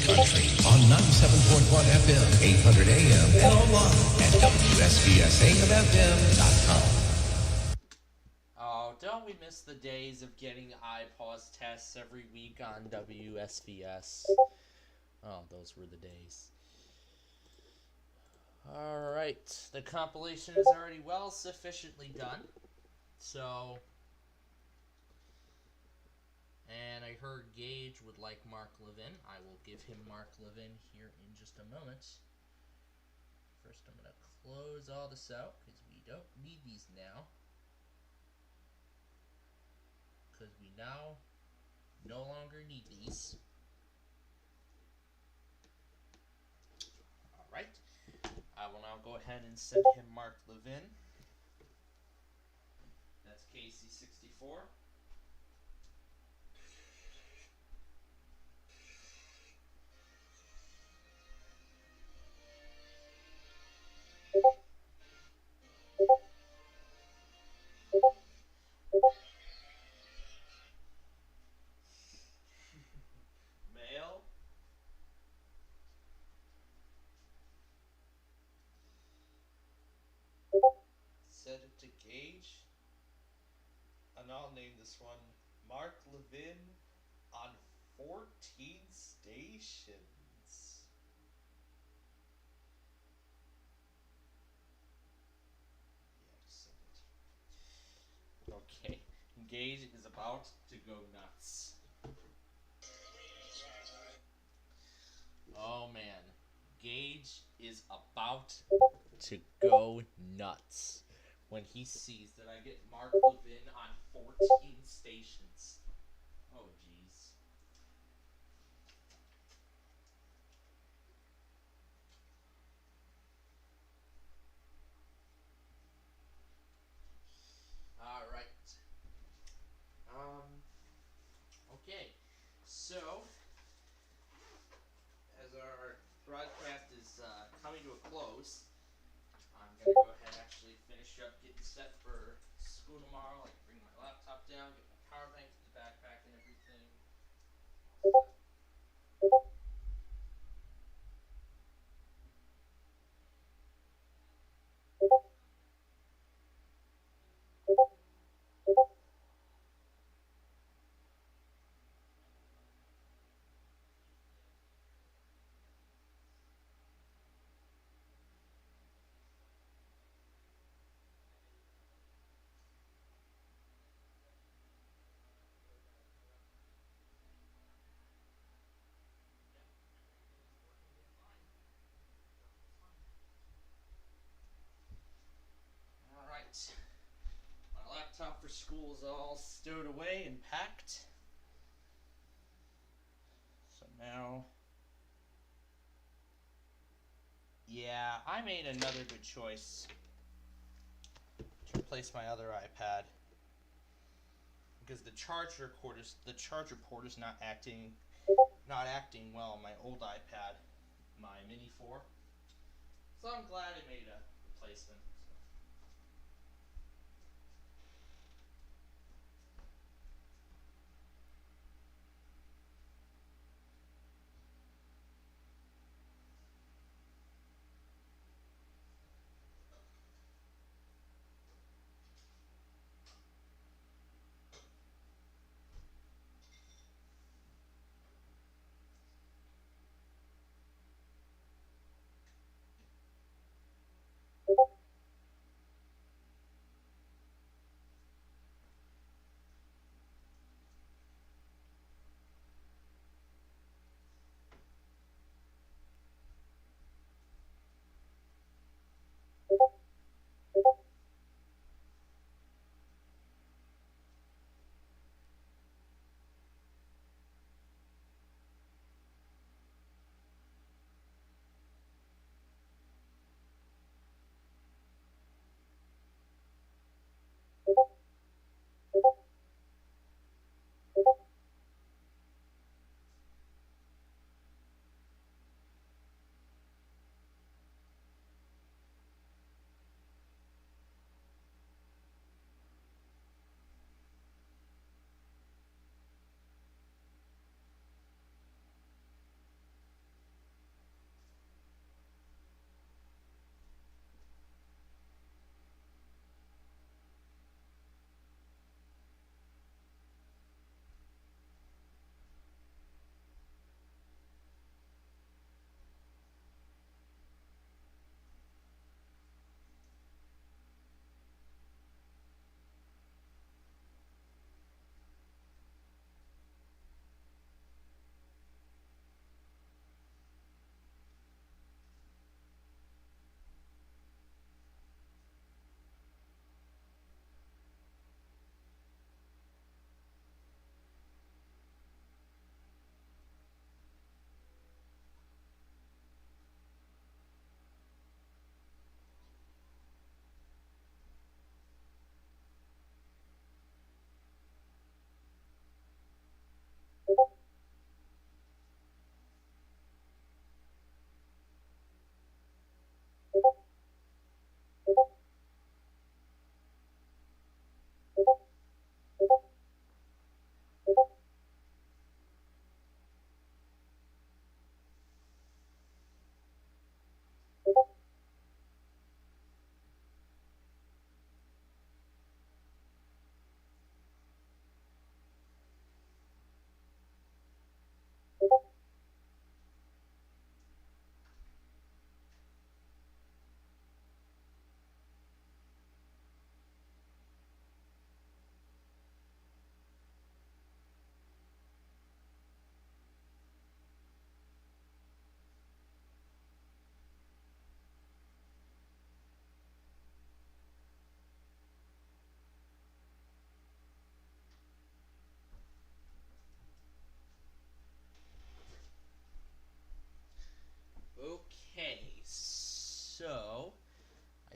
country on 97.1 FM, 800 AM, and online at WSPSALFM.com. Oh, don't we miss the days of getting iPause tests every week on WSPS? Oh, those were the days. Alright, the compilation is already well sufficiently done. So, and I heard Gage would like Mark Levin. I will give him Mark Levin here in just a moment. First, I'm going to close all this out because we don't need these now. Because we now no longer need these. Alright. I will now go ahead and send him Mark Levin. That's KC64. Mail. Set it to Gage, and I'll name this one Mark Levin on 14 stations. Yeah, just send it. Okay. Gage is about to go nuts. Oh man. Gage is about to go nuts when he sees that I get Mark Levin on 14 stations. Oh jeez. Alright. Okay. So, as our broadcast is coming to a close, I'm going to go ahead and actually finish up getting set for school tomorrow. I can bring my laptop down, get my power bank to the backpack and everything. Alright. My laptop for school is all stowed away and packed. So now... Yeah, I made another good choice to replace my other iPad. Because the charger port is not acting well on my old iPad, my Mini 4. So I'm glad I made a replacement.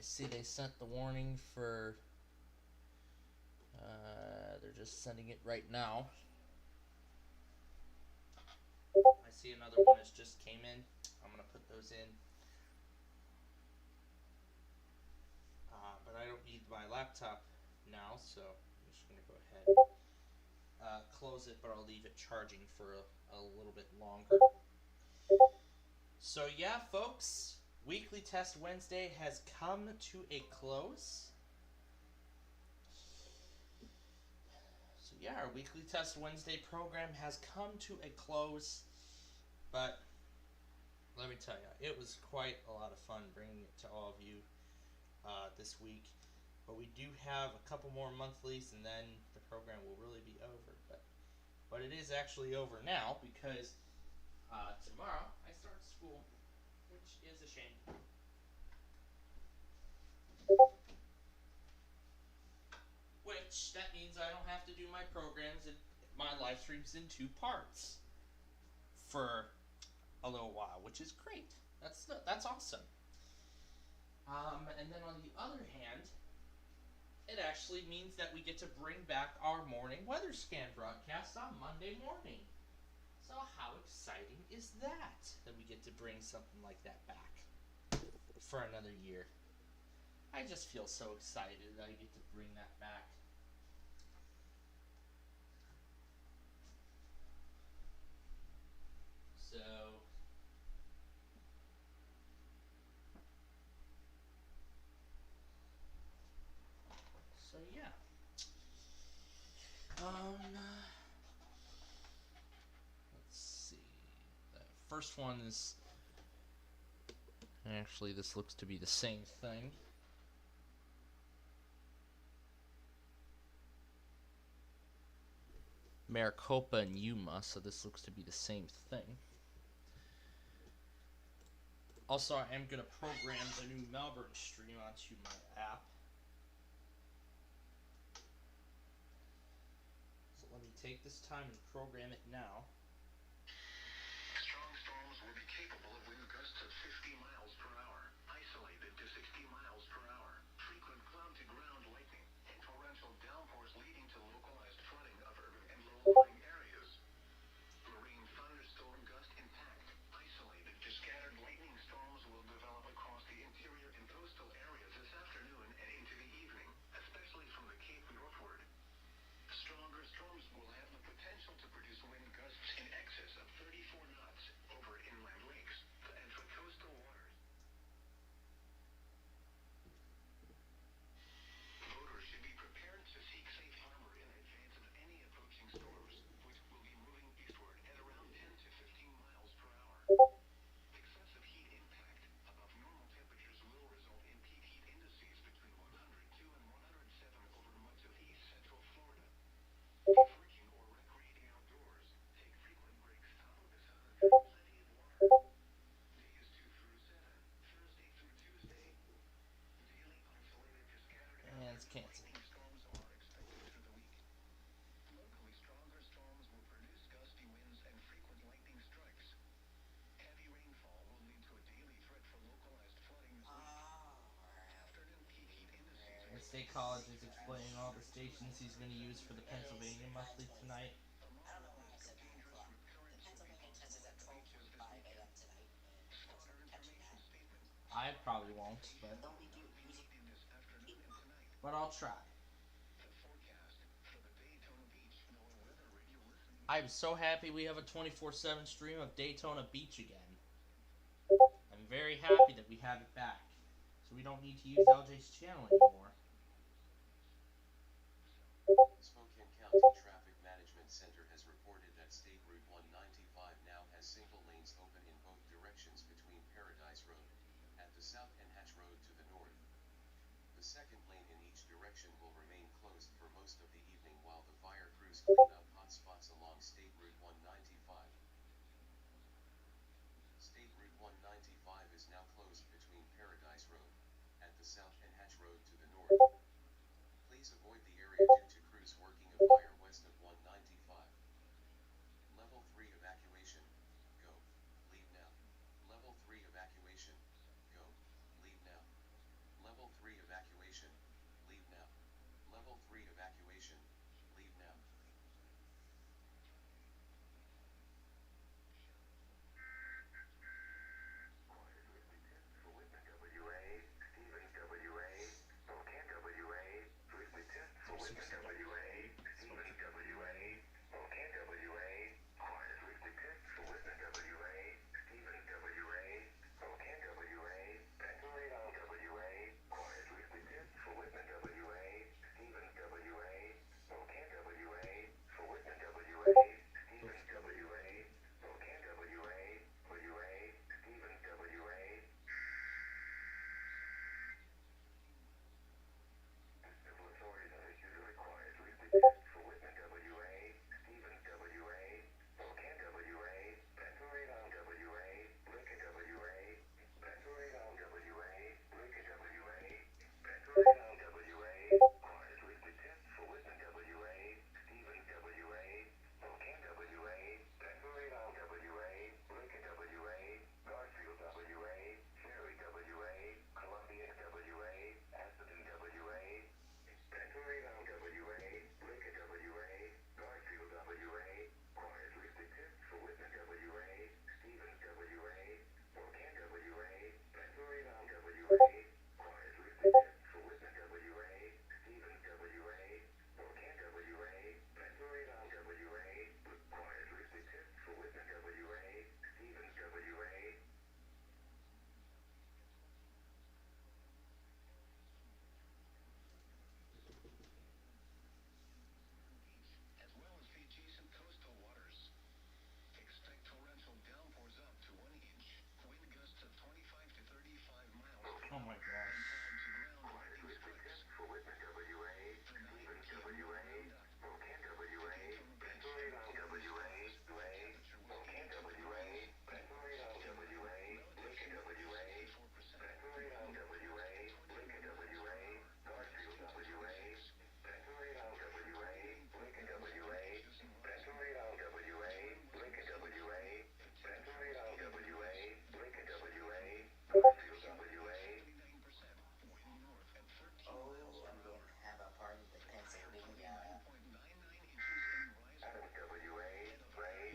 see they sent the warning for, they're just sending it right now. I see another one has just came in. I'm going to put those in. But I don't need my laptop now, so I'm just going to go ahead, close it, but I'll leave it charging for a little bit longer. So yeah, folks, Weekly Test Wednesday has come to a close. So yeah, our Weekly Test Wednesday program has come to a close, but let me tell you, it was quite a lot of fun bringing it to all of you this week. But we do have a couple more monthlies, and then the program will really be over. But it is actually over now, because tomorrow I start school, which is a shame. Which, that means I don't have to do my programs and my live streams in 2 parts for a little while, which is great. That's awesome. And then on the other hand, it actually means that we get to bring back our morning weather scan broadcast on Monday morning. So how exciting is that we get to bring something like that back for another year? I just feel so excited that I get to bring that back. So yeah. Let's see. The first one is, actually this looks to be the same thing. Maricopa and Yuma, so this looks to be the same thing. Also, I am going to program the new Melbourne stream onto my app. So let me take this time and program it now. Strong storms will be capable of wind gusts of 50 miles per hour, isolated to 60 miles per hour, frequent cloud-to-ground lightning, and torrential downpours leading to localized flooding of urban and low-lying areas. Marine thunderstorm gust impact, isolated to scattered lightning storms will develop across the interior and coastal areas this afternoon and into the evening, especially from the Cape northward. Stronger storms will have the potential to produce wind gusts in excess of 34 knots over inland lakes and for coastal waters. Voters should be prepared to seek safe harbor in advance of any approaching storms, which will be moving eastward at around 10 to 15 miles per hour. Excessive heat impact above normal temperatures will result in peak heat indices between 102 and 107 over much of east central Florida. If working or recreating outdoors, take frequent breaks out of the sun and drink plenty of water. Days 2 through 7, Thursday through Tuesday. Daily isolated to scattered And it's canceled. lightning storms are expected through the week. Locally stronger storms will produce gusty winds and frequent lightning strikes. Heavy rainfall will lead to a daily threat for localized flooding this week. Afternoon peak heat indices. And State College is explaining all the stations he's going to use for the Pennsylvania monthly tonight. I don't know why I said Maricopa. The Pennsylvania test is at 12:45 a.m. tonight, and I wasn't catching that. I probably won't, but I'll try. I'm so happy we have a 24/7 stream of Daytona Beach again. I'm very happy that we have it back, so we don't need to use LJ's channel anymore. Spokane County Traffic Management Center has reported that State Route 195 now has single lanes open in both directions between Paradise Road at the south and Hatch Road to the north. The second lane in each direction will remain closed for most of the evening while the fire crews clean up hot spots along State Route 195. State Route 195 is now closed between Paradise Road at the south and Hatch Road to the north. Please avoid the area due to crews working a fire west of 195. Level 3 evacuation. Go. Leave now. Level 3 evacuation. Go. Leave now. Level 3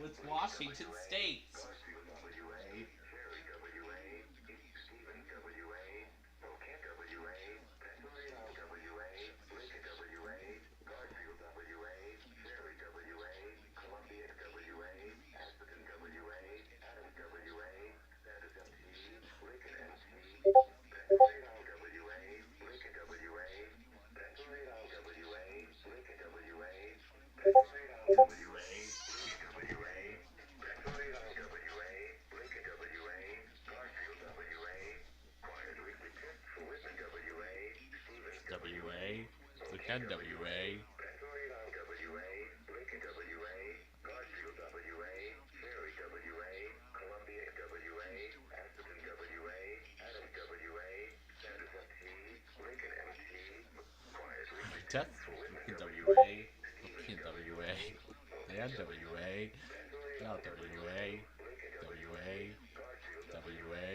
with Washington State. NWA. Death, WA, WA, the NWA, LWA, WA, WA,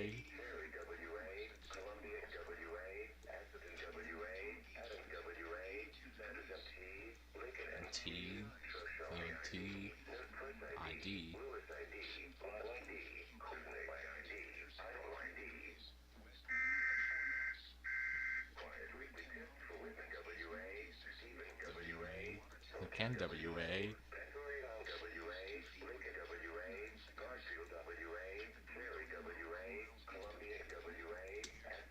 T, T, ID. Can WA.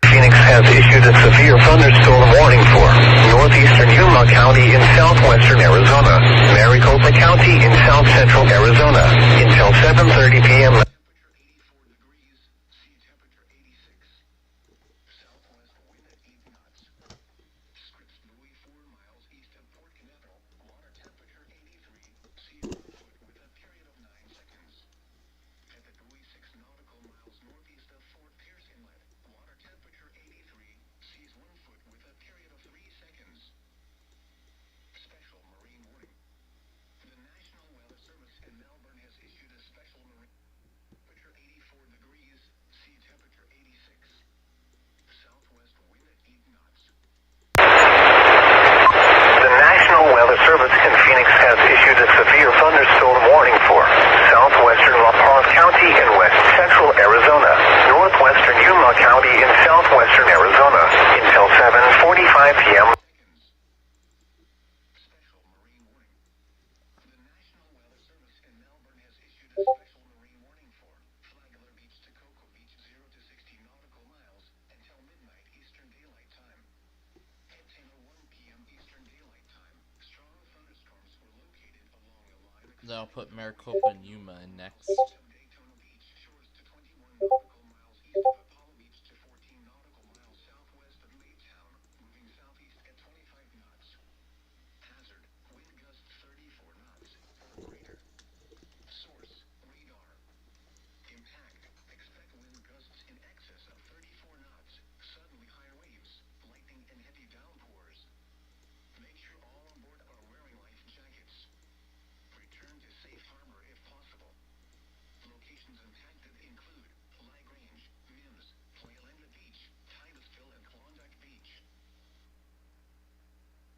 Phoenix has issued a severe thunderstorm warning for northeastern Yuma County in southwestern Arizona, Maricopa County in south central Arizona until 7:30 p.m. Then I'll put Maricopa and Yuma in next.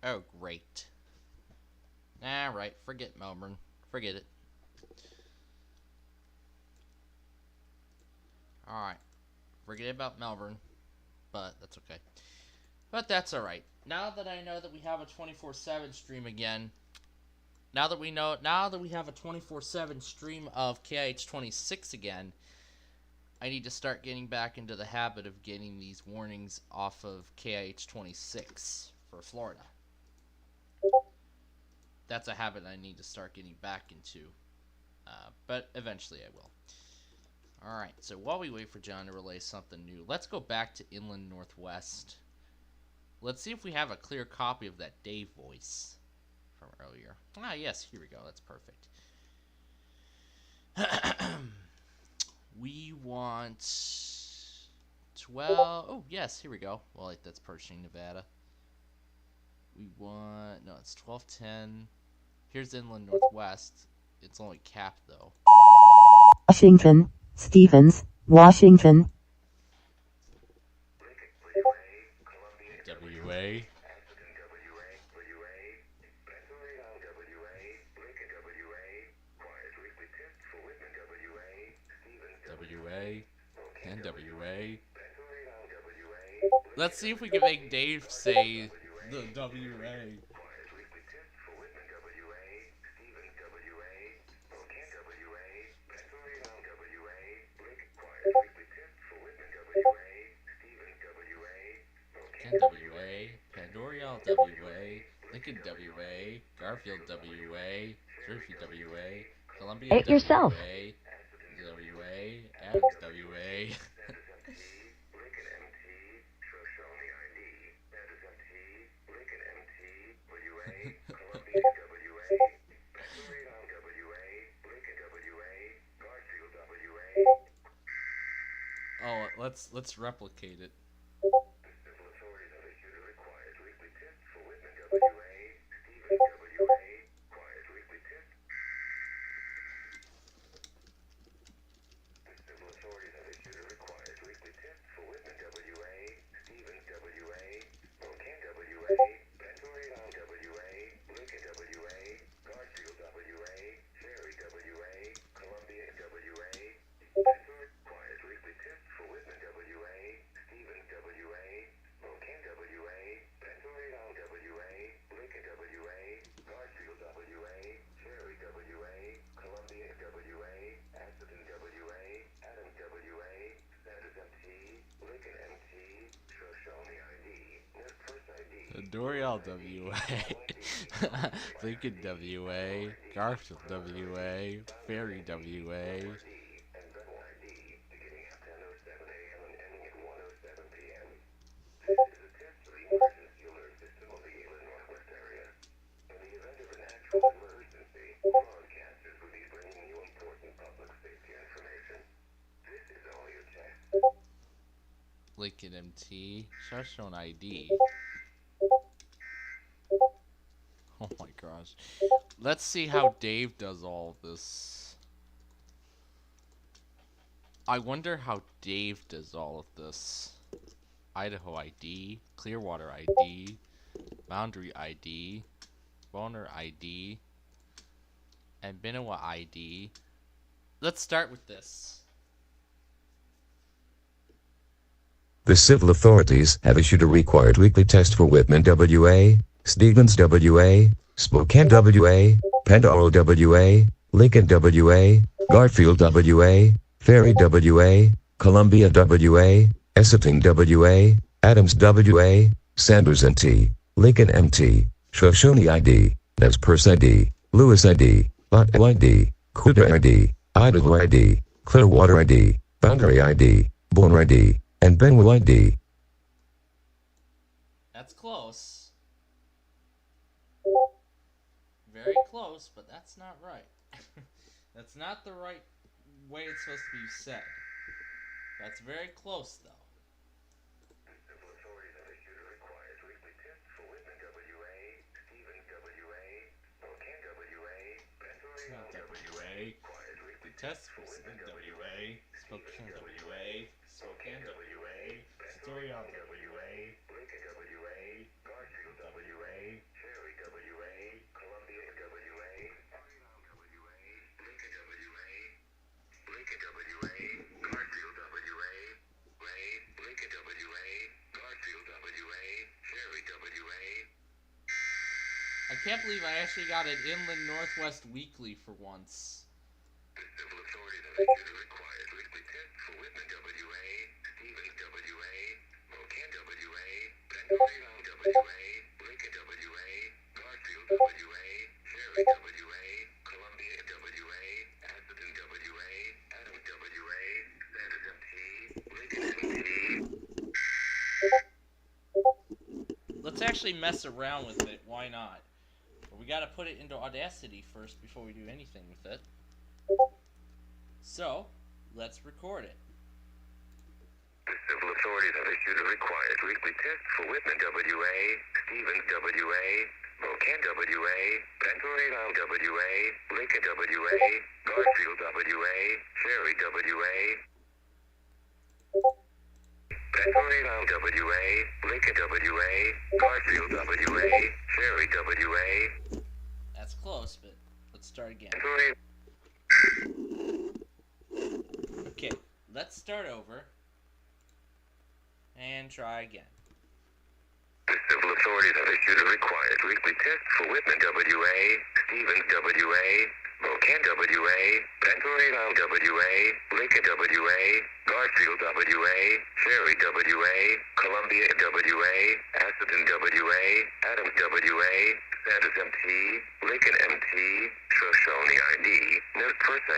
Oh, great. Alright, forget Melbourne. Forget it. Alright. Forget about Melbourne. But that's okay. But that's alright. Now that I know that we have a 24/7 stream again. Now that we have a 24/7 stream of KIH26 again. I need to start getting back into the habit of getting these warnings off of KIH26 for Florida. That's a habit I need to start getting back into. But eventually I will. Alright, so while we wait for John to relay something new, let's go back to Inland Northwest. Let's see if we have a clear copy of that Dave voice from earlier. Ah, yes, here we go. That's perfect. We want 12... Oh, yes, here we go. Well, that's Pershing, Nevada. We want... No, it's 1210. Here's Inland Northwest. It's only capped, though. Washington, Stevens, Washington. WA. NWA. Let's see if we can make Dave say the WA. WA, Pandorial WA, Lincoln WA, Garfield WA, Cerri WA, Columbia It yourself. WA, Adams WA. Oh, let's replicate it. Dorial WA, Lincoln WA, Garfield WA, Ferry WA. Lincoln MT, Shown ID. Oh my gosh. Let's see how Dave does all of this. I wonder how Dave does all of this. Idaho ID, Clearwater ID, Boundary ID, Boner ID, and Benowa ID. Let's start with this. The civil authorities have issued a required weekly test for Whitman WA, Stevens WA, Spokane WA, Pandora WA, Lincoln WA, Garfield WA, Ferry WA, Columbia WA, Essendon WA, Adams WA, Sanders NT, Lincoln MT, Shoshone ID, Nez Perce ID, Lewis ID, Otto ID, Cuda ID, Idaho ID, Clearwater ID, Boundary ID, Boner ID, and Benwell ID. That's close. Very close, but that's not right. That's not the right way it's supposed to be said. That's very close, though. WA, the test for WA, Spokane WA, Spokane WA, Storyall WA, Lincoln WA, Garfield WA, Cerri WA, Columbia WA, Lincoln WA, Lincoln WA, Garfield WA, Lincoln WA, Garfield WA, Cerri WA. I can't believe I actually got an Inland Northwest Weekly for once. The civil authorities have issued a required weekly test for Whitman WA, Stevens WA, Spokane WA, Pennsylvania WA, Lincoln WA, Garfield WA, Cerri WA, Columbia WA, Essendon WA, Adams WA, Sanders MT, Lincoln MT. Let's actually mess around with it. Why not? But we gotta put it into Audacity first before we do anything with it. So, let's record it. The civil authorities have issued a required weekly test for Whitman WA, Stevens WA, Spokane WA, Pennsylvania WA, Lincoln WA, Garfield WA, Cerri WA, Pennsylvania WA, Lincoln WA, Garfield WA, Cerri WA. That's close, but let's start again. Okay, let's start over. And try again. The civil authorities have issued a required weekly test for Whitman WA, Stevens WA, Bocan WA, Pennsylvania WA, Lincoln WA, Garfield WA, Cerri WA, Columbia WA, Atherton WA, Adams WA, Sanders MT, Lincoln MT, Shoshone ID, Nurse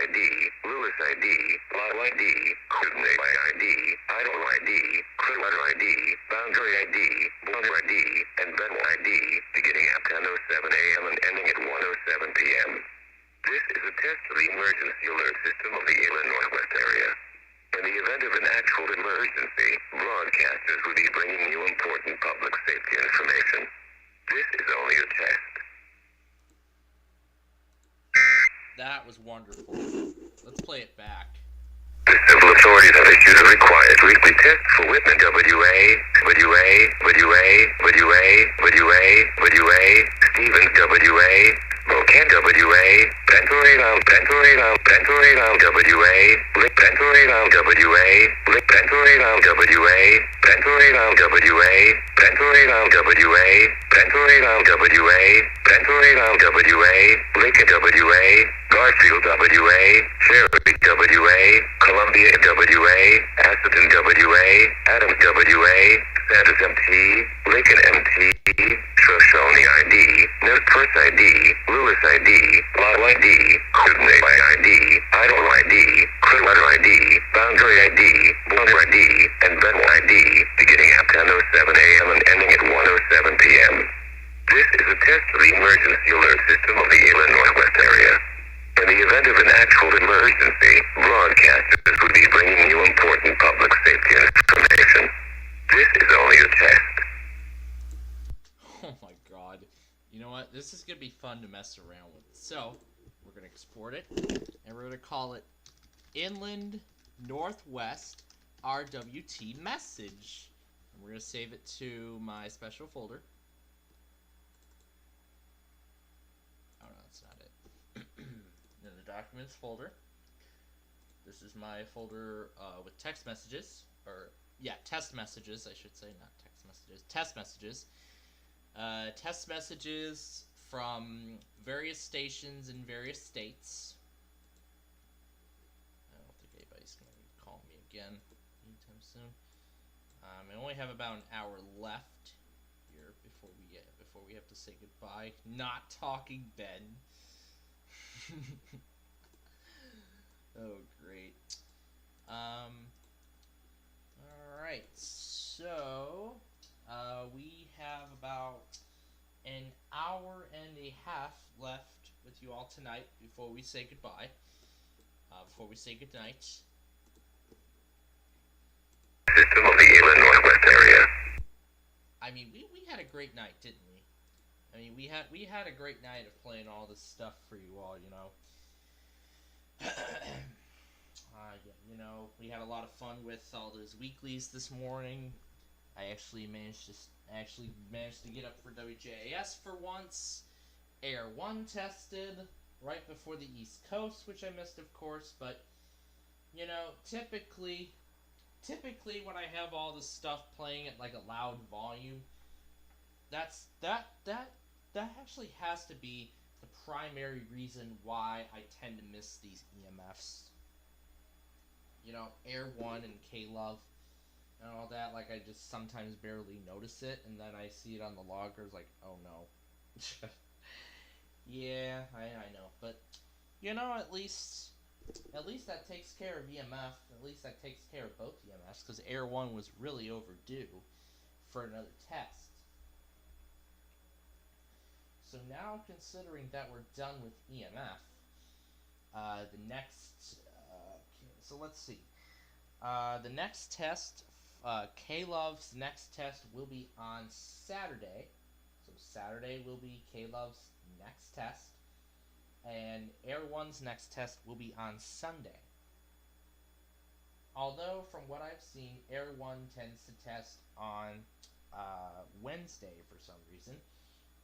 ID, Lewis ID, Law ID, Kootenai ID, Idle ID, Clearwater ID, Boundary ID, Boulder ID, and Benwell ID, beginning at 10:07 a.m. and ending at 1:07 p.m. This is a test of the emergency alert system of the Inland Northwest area. In the event of an actual emergency, broadcasters will be bringing you important public safety information. This is only a test. That was wonderful. Let's play it back. The civil authorities have issued a required weekly test for Whitman WA, Stevens WA, Bocan WA, Pennsylvania WA, Pennsylvania WA, Pennsylvania WA, Pennsylvania WA, Pennsylvania WA, Pennsylvania WA, Pennsylvania WA, Lincoln WA, Garfield WA, Cerri WA, Columbia WA, Atherton WA, Adams WA, Sanders MT, Lincoln MT, Shoshone ID, Nurse ID, Lewis ID, Law ID, Kootenai ID, Idle ID, Clearwater ID, Boundary ID, Boulder ID, and Benwell ID, beginning at 10:07 a.m. and ending at 1:07 p.m. This is a test of the emergency alert system of the Inland Northwest area. In the event of an actual emergency, broadcasters would be bringing you important public safety information. This is only a test. Oh my god. You know what? This is going to be fun to mess around with. So, we're going to export it, and we're going to call it Inland Northwest RWT Message. And we're going to save it to my special folder. Oh no, that's not it. In the Documents folder. This is my folder with text messages, or yeah, test messages, I should say, not text messages. Test messages. Test messages from various stations in various states. I don't think anybody's going to call me again anytime soon. I only have about an hour left here before we have to say goodbye. Not talking Ben. Oh, great. Alright, so we have about an hour and a half left with you all tonight before we say goodbye. Before we say goodnight. System of the Inland Northwest area. I mean, we had a great night, didn't we? I mean, we had a great night of playing all this stuff for you all, you know. Yeah, you know, we had a lot of fun with all those weeklies this morning. I actually managed to get up for WJAS for once. Air 1 tested right before the East Coast, which I missed, of course. But you know, typically when I have all this stuff playing at like a loud volume, that actually has to be the primary reason why I tend to miss these EMFs. You know, Air 1 and K-Love and all that, like, I just sometimes barely notice it, and then I see it on the loggers, like, oh no. Yeah, I know, but, you know, at least that takes care of EMF, at least that takes care of both EMFs, because Air 1 was really overdue for another test. So now, considering that we're done with EMF, the next, so let's see, the next test, K-Love's next test will be on Saturday, so Saturday will be K-Love's next test, and Air 1's next test will be on Sunday. Although, from what I've seen, Air 1 tends to test on Wednesday for some reason.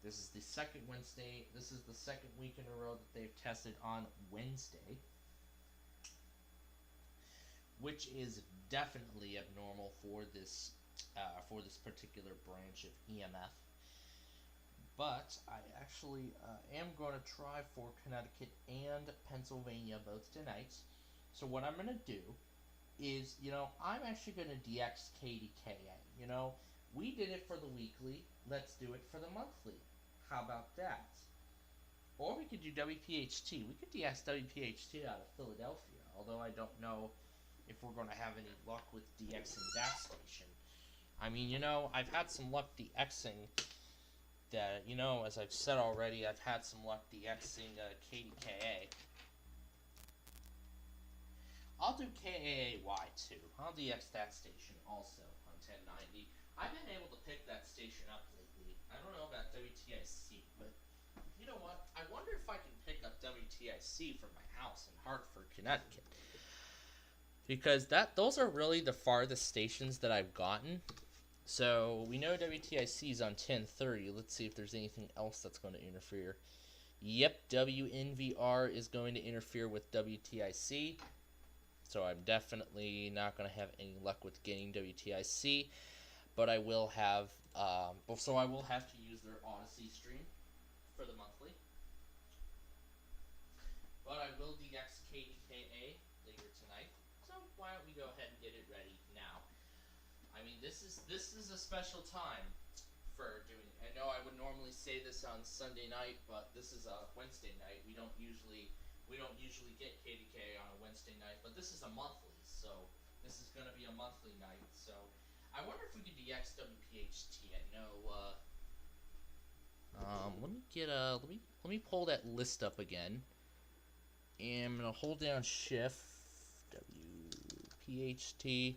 This is the second Wednesday. This is the second week in a row that they've tested on Wednesday, which is definitely abnormal for this for this particular branch of EMF. But I actually am going to try for Connecticut and Pennsylvania both tonight. So what I'm going to do is, I'm actually going to DX KDKA. We did it for the weekly. Let's do it for the monthly. How about that? Or we could do WPHT. We could DX WPHT out of Philadelphia, although I don't know if we're going to have any luck with DXing that station. I mean, I've had some luck DXing that, as I've said already, I've had some luck DXing KDKA. I'll do KAAY too. I'll DX that station also on 1090. I've been able to pick that station up lately. I don't know about WTIC, but you know what? I wonder if I can pick up WTIC from my house in Hartford, Connecticut. Because those are really the farthest stations that I've gotten. So we know WTIC is on 1030. Let's see if there's anything else that's going to interfere. Yep, WNVR is going to interfere with WTIC. So I'm definitely not going to have any luck with getting WTIC. But I will have, so I will have to use their Odyssey stream for the monthly. But I will DX KDKA later tonight. So why don't we go ahead and get it ready now? I mean, this is a special time for doing it. I know I would normally say this on Sunday night, but this is a Wednesday night. We don't usually get KDK on a Wednesday night, but this is a monthly, so this is going to be a monthly night. So I wonder if we could DX WPHT. I know. Let me pull that list up again, and I'm gonna hold down Shift WPHT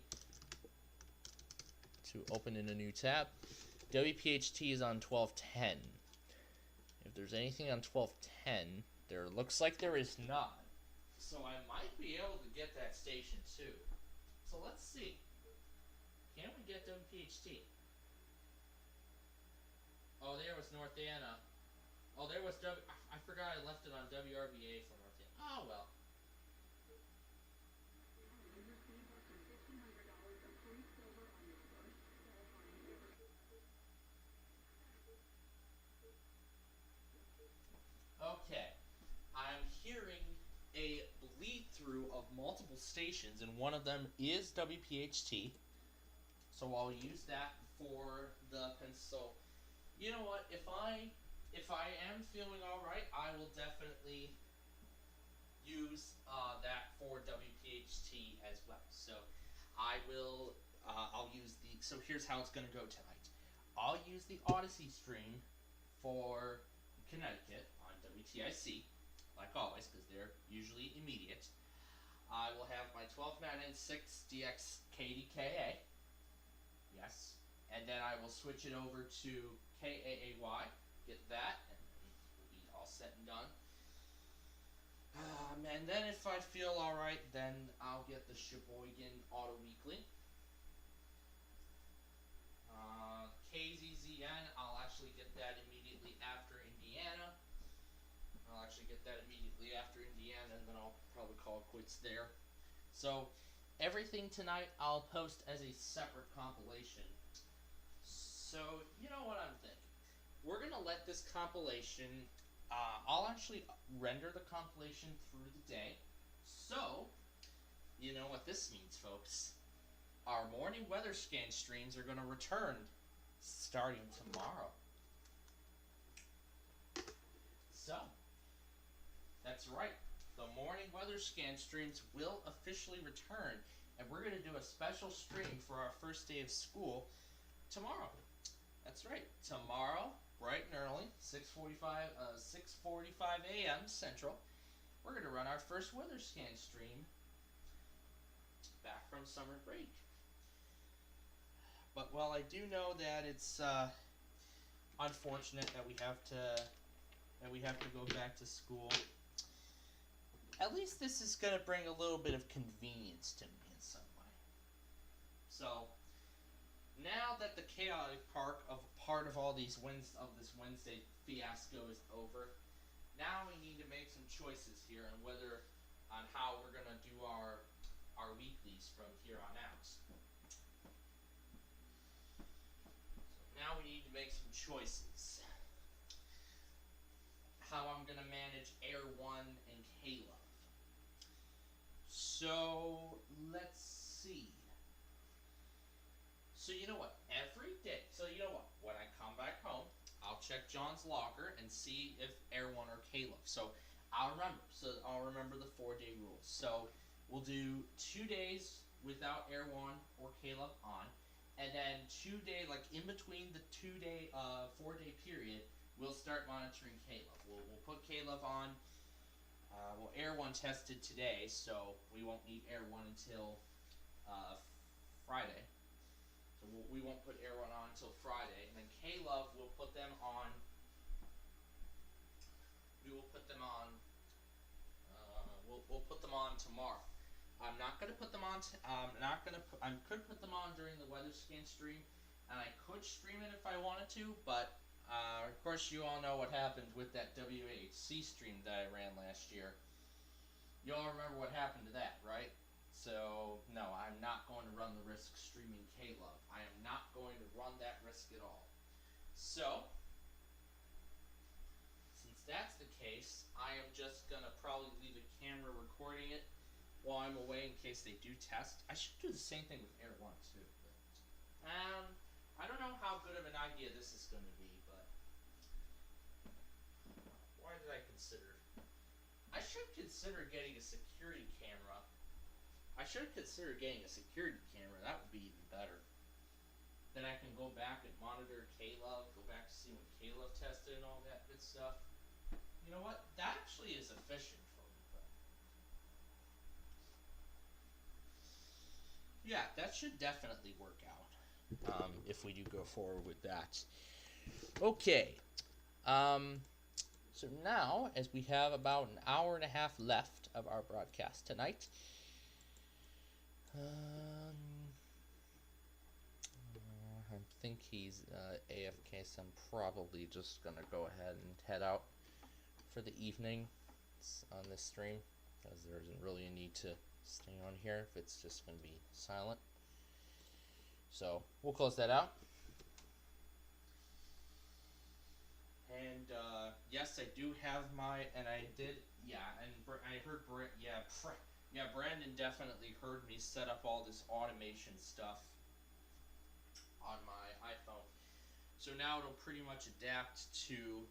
to open in a new tab. WPHT is on 1210. If there's anything on 1210, there looks like there is not. So I might be able to get that station too. So let's see. Can we get WPHT? Oh, there was North Anna. Oh, there was I forgot I left it on WRVA for North Anna. Oh well. Okay, I'm hearing a bleed through of multiple stations, and one of them is WPHT. So I'll use that for the pencil. You know what? If I am feeling all right, I will definitely use that for WPHT as well. So I will. I'll use the. So here's how it's going to go tonight. I'll use the Odyssey stream for Connecticut on WTIC, like always, because they're usually immediate. I will have my 12996 DX KDKA. Yes. And then I will switch it over to KAAY. Get that, and we'll be all set and done. And then if I feel alright, then I'll get the Sheboygan Auto Weekly. KZZN, I'll actually get that immediately after Indiana. And then I'll probably call it quits there. So, everything tonight I'll post as a separate compilation. So, you know what I'm thinking. We're going to let this compilation, I'll actually render the compilation through the day. So, you know what this means, folks. Our morning weather scan streams are going to return starting tomorrow. So, that's right. The morning weather scan streams will officially return, and we're going to do a special stream for our first day of school tomorrow. That's right. Tomorrow, bright and early, 6:45 a.m. Central, we're going to run our first weather scan stream back from summer break. But while I do know that it's unfortunate that we have to go back to school, at least this is going to bring a little bit of convenience to me in some way. So now that the chaotic part of all these this Wednesday fiasco is over, now we need to make some choices here on how we're going to do our weeklies from here on out. now we need to make some choices. How I'm going to manage Air 1 and Caleb. So, let's see. So you know what, every day, so you know what, when I come back home, I'll check John's locker and see if Air 1 or Caleb. So I'll remember the 4-day rules. So we'll do 2 days without Air 1 or Caleb on, and then 2 day, like in between the 2-day, 4-day period, we'll start monitoring Caleb. We'll put Caleb on. Well, Air 1 tested today, so we won't need Air 1 until Friday. So we won't put Air 1 on until Friday. And then Caleb, we'll put them on. We will put them on. We'll put them on tomorrow. I'm not gonna put them on. I could put them on during the weather scan stream, and I could stream it if I wanted to, but. Of course, you all know what happened with that WHC stream that I ran last year. You all remember what happened to that, right? So, no, I'm not going to run the risk streaming Caleb. I am not going to run that risk at all. So, since that's the case, I am just going to probably leave a camera recording it while I'm away in case they do test. I should do the same thing with Air 1 too. But, I don't know how good of an idea this is going to be, but why did I consider? I should consider getting a security camera. I should consider getting a security camera. That would be even better. Then I can go back and monitor Caleb, go back to see when Caleb tested and all that good stuff. You know what? That actually is efficient for me. But yeah, that should definitely work out. If we do go forward with that. Okay. So now, as we have about an hour and a half left of our broadcast tonight, I think he's AFK, so I'm probably just going to go ahead and head out for the evening on this stream, because there isn't really a need to stay on here if it's just going to be silent. So we'll close that out. And yes, I do have my, and I did, yeah, and I heard, Brandon definitely heard me set up all this automation stuff on my iPhone. So now it'll pretty much adapt to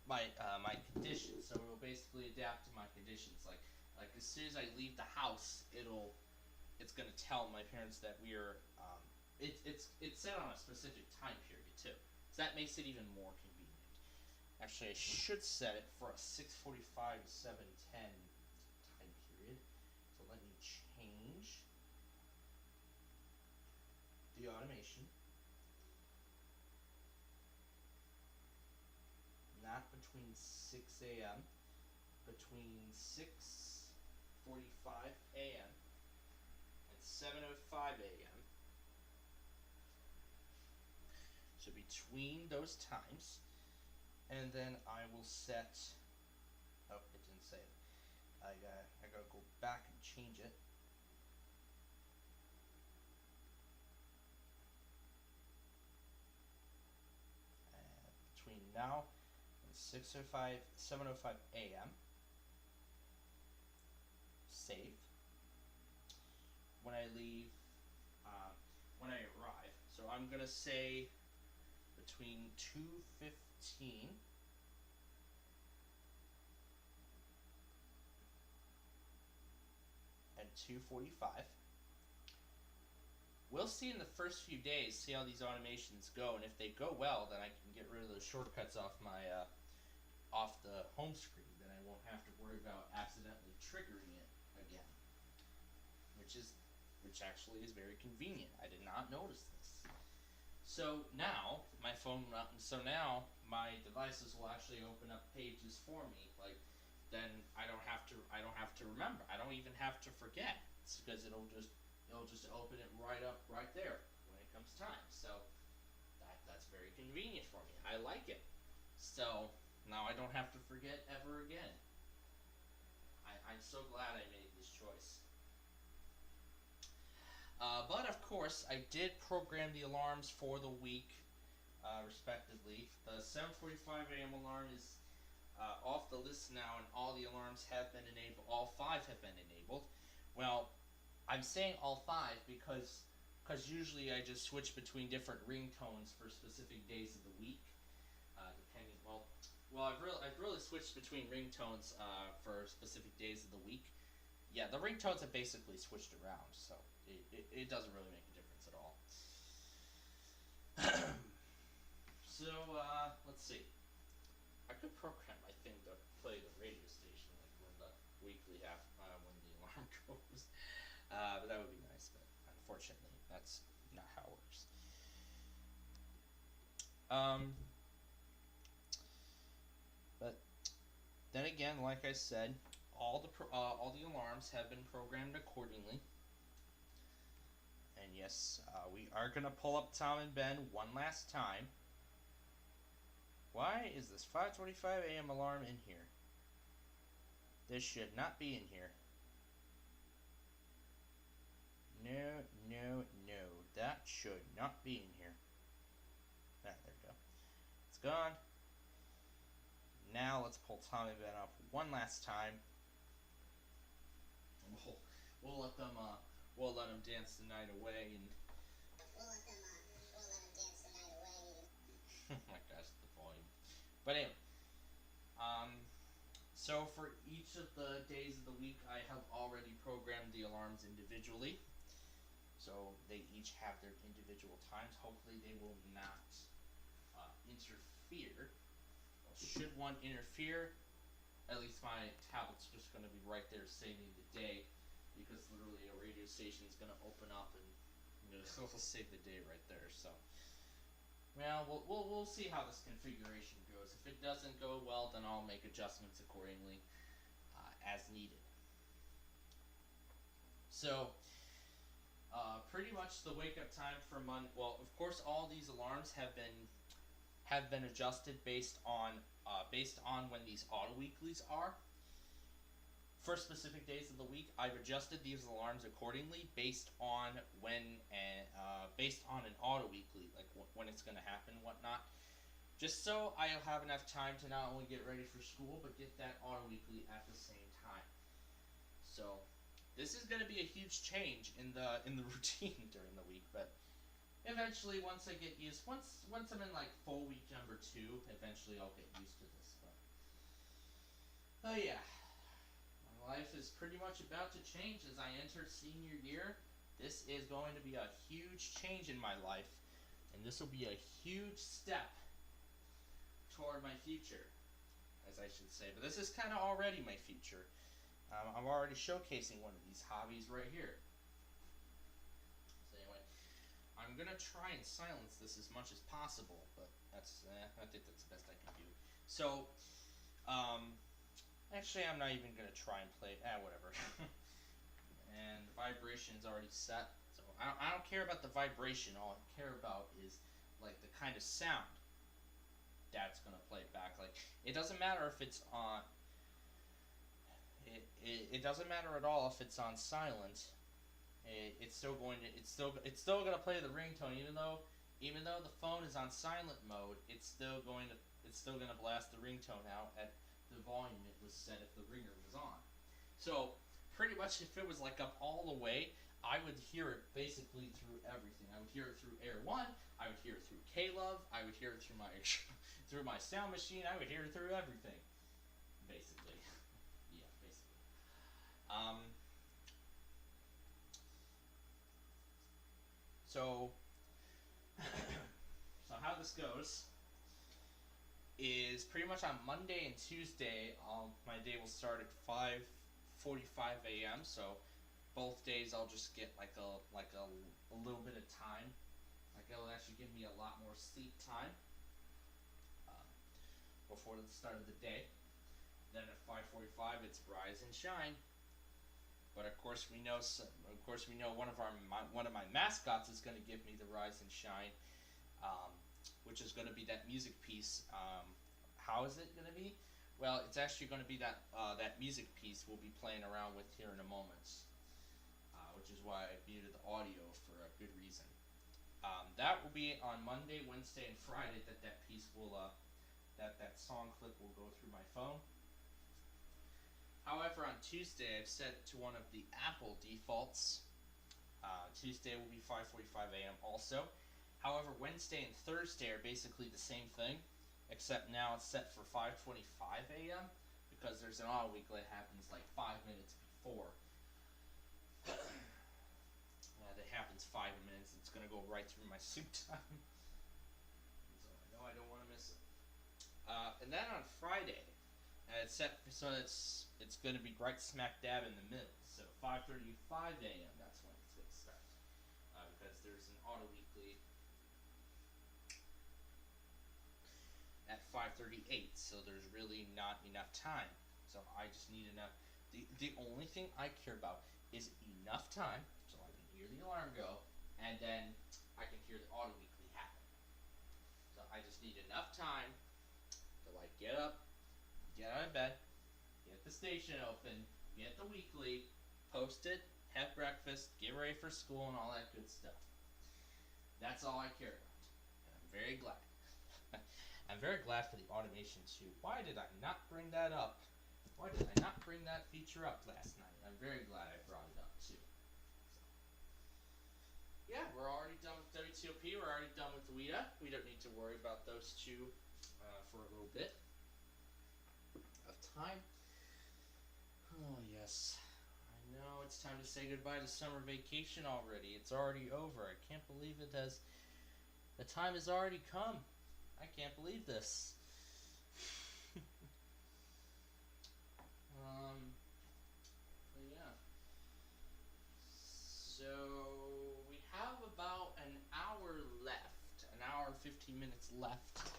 my my conditions. So it'll basically adapt to my conditions. Like as soon as I leave the house, it's gonna tell my parents that we are. It's set on a specific time period too, so that makes it even more convenient. Actually, I should set it for a 6:45 to 7:10 time period. So let me change the automation. Not between 6 a.m. Between 6:45 a.m. and 7:05 a.m. So between those times, and then I will set. Oh, it didn't say it. I gotta go back and change it. Between now and 7:05 a.m. Save. When I leave, when I arrive. So I'm gonna say between 2:15 and 2:45. We'll see in the first few days, see how these automations go, and if they go well, then I can get rid of those shortcuts off my off the home screen. Then I won't have to worry about accidentally triggering it again, which actually is very convenient. I did not notice this. So now my now my devices will actually open up pages for me. Like then I don't have to remember. I don't even have to forget. It's because it'll just open it right up right there when it comes time. So that's very convenient for me. I like it. So now I don't have to forget ever again. I'm so glad I made this choice. But of course, I did program the alarms for the week, respectively. The 7:45 a.m. alarm is off the list now, and all the alarms have been enabled. All 5 have been enabled. Well, I'm saying all 5 because usually I just switch between different ringtones for specific days of the week, depending. Well, I've really switched between ringtones for specific days of the week. Yeah, the ringtones have basically switched around, so it doesn't really make a difference at all. So let's see. I could program my thing to play the radio station like when the weekly when the alarm goes, but that would be nice. But unfortunately, that's not how it works. But then again, like I said, all the alarms have been programmed accordingly. And yes, we are gonna pull up Tom and Ben one last time. Why is this 5:25 a.m. alarm in here? This should not be in here. No, no, no. That should not be in here. Ah, there we go. It's gone. Now let's pull Tom and Ben up one last time. We'll let them dance the night away and. Oh my gosh, the volume. But anyway, so for each of the days of the week, I have already programmed the alarms individually. So they each have their individual times. Hopefully they will not interfere. Well, should one interfere, at least my tablet's just going to be right there saving the day, because literally a radio station is going to open up and it'll save the day right there. So, well, we'll see how this configuration goes. If it doesn't go well, then I'll make adjustments accordingly as needed. So, pretty much the wake up time for Monday. Well, of course, all these alarms have been adjusted based on when these auto weeklies are. For specific days of the week, I've adjusted these alarms accordingly based on based on an auto weekly, like when it's going to happen and whatnot. Just so I'll have enough time to not only get ready for school, but get that auto weekly at the same time. So this is going to be a huge change in the routine during the week, but eventually, once I get used, once I'm in like full week number 2, eventually I'll get used to this. But oh yeah, my life is pretty much about to change as I enter senior year. This is going to be a huge change in my life, and this will be a huge step toward my future, as I should say. But this is kind of already my future. I'm already showcasing one of these hobbies right here. So anyway, I'm gonna try and silence this as much as possible, but that's I think that's the best I can do. So, actually, I'm not even gonna try and play. Whatever. And the vibration's already set, so I don't care about the vibration. All I care about is like the kind of sound that's gonna play back. Like it doesn't matter if it's on. It doesn't matter at all if it's on silent. It's still gonna play the ringtone, even though the phone is on silent mode. It's still gonna blast the ringtone out at the volume it was set if the ringer was on. So pretty much, if it was like up all the way, I would hear it basically through everything. I would hear it through Air 1. I would hear it through K-Love. I would hear it through my sound machine. I would hear it through everything, basically. Yeah, basically. So how this goes is pretty much on Monday and Tuesday, my day will start at 5:45 a.m. So both days I'll just get like a little bit of time. Like it'll actually give me a lot more sleep time before the start of the day. Then at 5:45 it's rise and shine. But of course we know one of my mascots is going to give me the rise and shine, which is going to be that music piece. How is it going to be? Well, it's actually going to be that music piece we'll be playing around with here in a moment, which is why I muted the audio for a good reason. That will be on Monday, Wednesday, and Friday that piece will, that song clip will go through my phone. However, on Tuesday, I've set it to one of the Apple defaults. Tuesday will be 5:45 a.m. also. However, Wednesday and Thursday are basically the same thing, except now it's set for 5:25 a.m. because there's an auto weekly that happens like 5 minutes before. That happens 5 minutes. It's going to go right through my soup time. So I know I don't want to miss it. And then on Friday, it's set so it's going to be right smack dab in the middle. So 5:35 a.m. That's when it's going to start. Because there's an auto weekly at 5:38, so there's really not enough time. So I just need enough. The only thing I care about is enough time so I can hear the alarm go, and then I can hear the auto weekly happen. So I just need enough time to like get up, get out of bed, get the station open, get the weekly, post it, have breakfast, get ready for school, and all that good stuff. That's all I care about. And I'm very glad. I'm very glad for the automation too. Why did I not bring that up? Why did I not bring that feature up last night? I'm very glad I brought it up too. So, yeah, we're already done with WTOP. We're already done with WEA. We don't need to worry about those two for a little bit of time. Oh yes, I know it's time to say goodbye to summer vacation already. It's already over. I can't believe it has. The time has already come. I can't believe this. But yeah. So we have about an hour left, an hour and 15 minutes left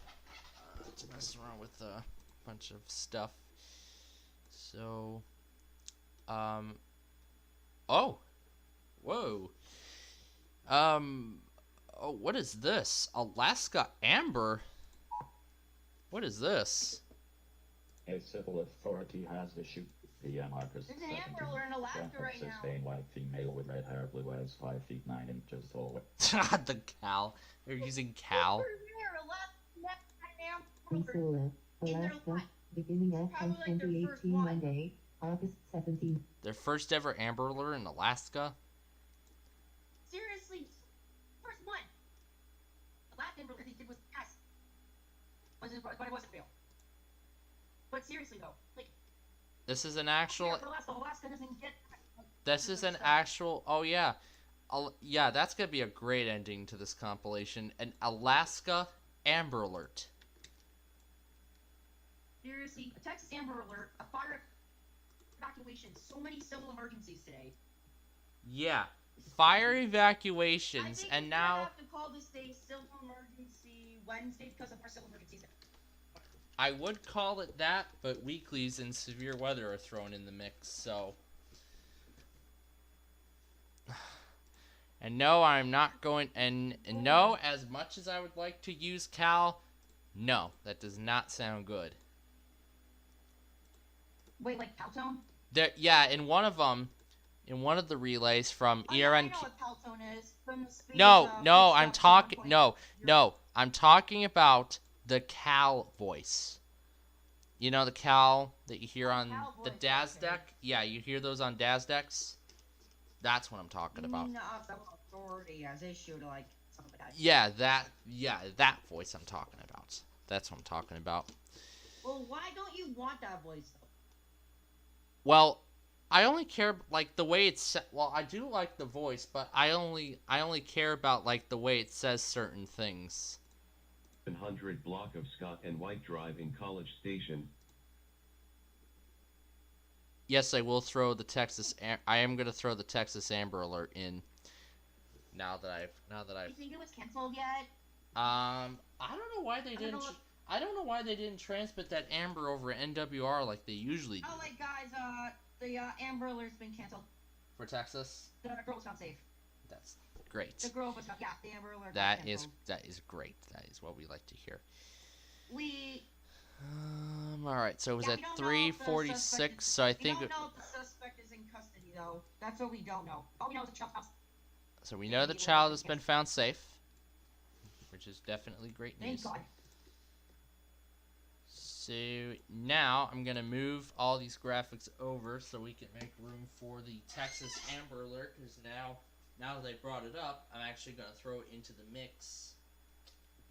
to mess around with a bunch of stuff. So, oh, whoa, oh, what is this? Alaska Amber. What is this? A civil authority has issued the Marcus There's an Amber Alert in Alaska right now. Sustained white female with red hair, blue eyes, 5 feet 9 inches tall. The Cal. They're using Cal. Priscilla, Alaska, beginning of 2018 Monday, August 17th. Their first ever Amber Alert in Alaska? Seriously, first one. The last Amber Alert they did was us. But it wasn't real. But seriously though, like. This is an actual. Alaska doesn't get. This is an actual. Oh yeah, yeah. That's gonna be a great ending to this compilation. An Alaska Amber Alert. Seriously, a Texas Amber Alert, a fire evacuation, so many civil emergencies today. Yeah, fire evacuations, and now. I have to call this day civil emergency Wednesday because of our civil emergencies. I would call it that, but weeklies and severe weather are thrown in the mix, so. And no, I'm not going. And no, as much as I would like to use Cal, no, that does not sound good. Wait, like Caltone? There, yeah, in one of them, in one of the relays from ERN. Yeah, I know what Caltone is. From the space, No, I'm talking. No, I'm talking about the Cal voice. You know the Cal that you hear on the DAS deck? Yeah, you hear those on DAS decks? That's what I'm talking about. You mean the authority as issued, like, something like that. Yeah, that voice I'm talking about. That's what I'm talking about. Well, why don't you want that voice, though? Well, I only care, like, the way it's set. Well, I do like the voice, but I only care about, like, the way it says certain things. 100 block of Scott and White Drive in College Station. Yes, I will throw the Texas. I am going to throw the Texas Amber Alert in. Now that I've. You think it was canceled yet? I don't know why they didn't. I don't know why they didn't transmit that Amber over at NWR like they usually do. Oh, like guys, the Amber Alert's been canceled. For Texas? The girl was not safe. That's great. The girl was not. Yeah, the Amber Alert. That is great. That is what we like to hear. All right. So it was at 3:46. So I think. We don't know if the suspect is in custody though. though. That's what we don't know. All we know is the child's house. So we know the child has been found safe, which is definitely great news. Thank God. So now I'm going to move all these graphics over so we can make room for the Texas Amber Alert, because now that I brought it up, I'm actually going to throw it into the mix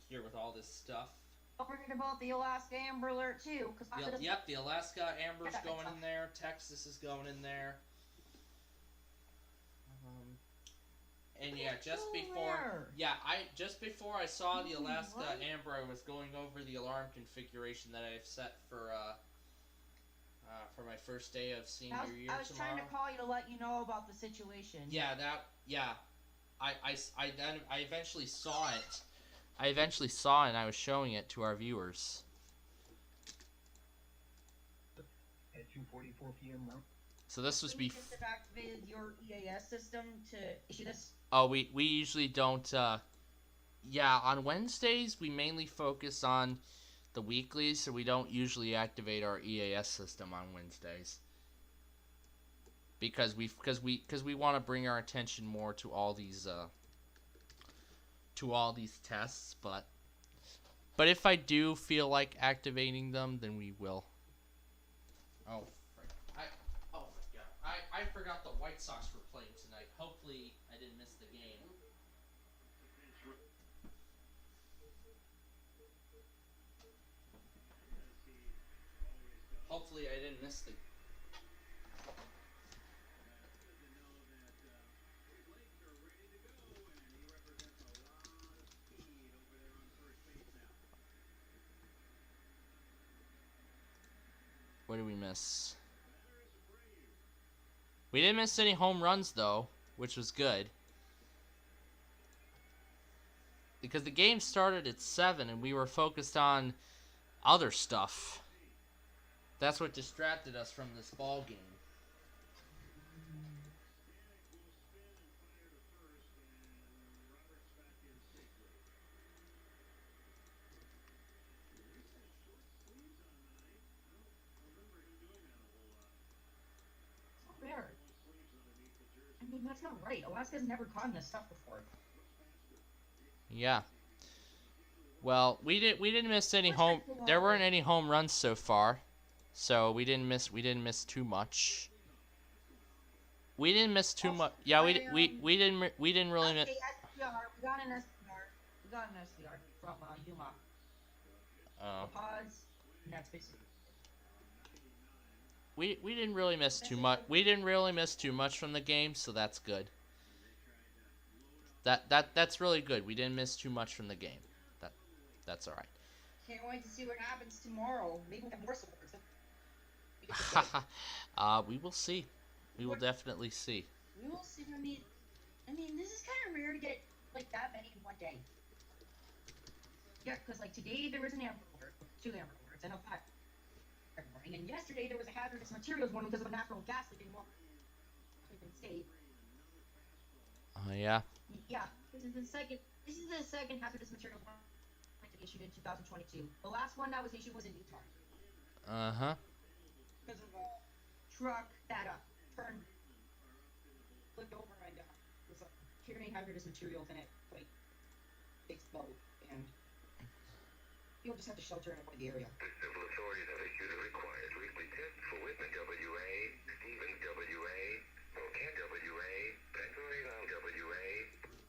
here with all this stuff. Don't forget about the Alaska Amber Alert too. Yep, the Alaska Amber's going in there. Texas is going in there. And yeah, just before I saw the Alaska Amber, I was going over the alarm configuration that I've set for my first day of senior year tomorrow. I was trying to call you to let you know about the situation. I eventually saw it. And I was showing it to our viewers. At 2:44 p.m. now. So this was before. You activated your EAS system to issue this. Oh, we usually don't. On Wednesdays we mainly focus on the weeklies, so we don't usually activate our EAS system on Wednesdays. Because we want to bring our attention more to all these tests, but if I do feel like activating them, then we will. Oh, frick. Oh my God. I forgot the White Sox were playing tonight. Hopefully I didn't miss the game. Hopefully I didn't miss the. What did we miss? We didn't miss any home runs though, which was good. Because the game started at 7 and we were focused on other stuff. That's what distracted us from this ball game. I mean, that's not right. Alaska's never caught this stuff before. Yeah. Well, we didn't miss any home. There weren't any home runs so far, so we didn't miss too much. We didn't miss too much. Yeah, we didn't really miss. We got an SDR from Yuma. Oh. Pods, and that's basically. We didn't really miss too much. We didn't really miss too much from the game, so that's good. That's really good. We didn't miss too much from the game. That's all right. Can't wait to see what happens tomorrow. Maybe we'll have more supporters. We will see. We will definitely see. We will see. I mean, this is kind of rare to get like that many in one day. Yeah, because like today there was an Amber Alert, 2 Amber Alerts, and a 5. And yesterday there was a hazardous materials one because of a natural gas leak in Washington State. Oh yeah. Yeah, this is the second hazardous materials one issued in 2022. The last one that was issued was in Utah. Because of a truck that flipped over and was carrying hazardous materials in it, like explode, and you'll just have to shelter and avoid the area. The civil authorities have issued a required weekly test for Whitman WA, Stevens WA, Spokane WA, Pennsylvania WA.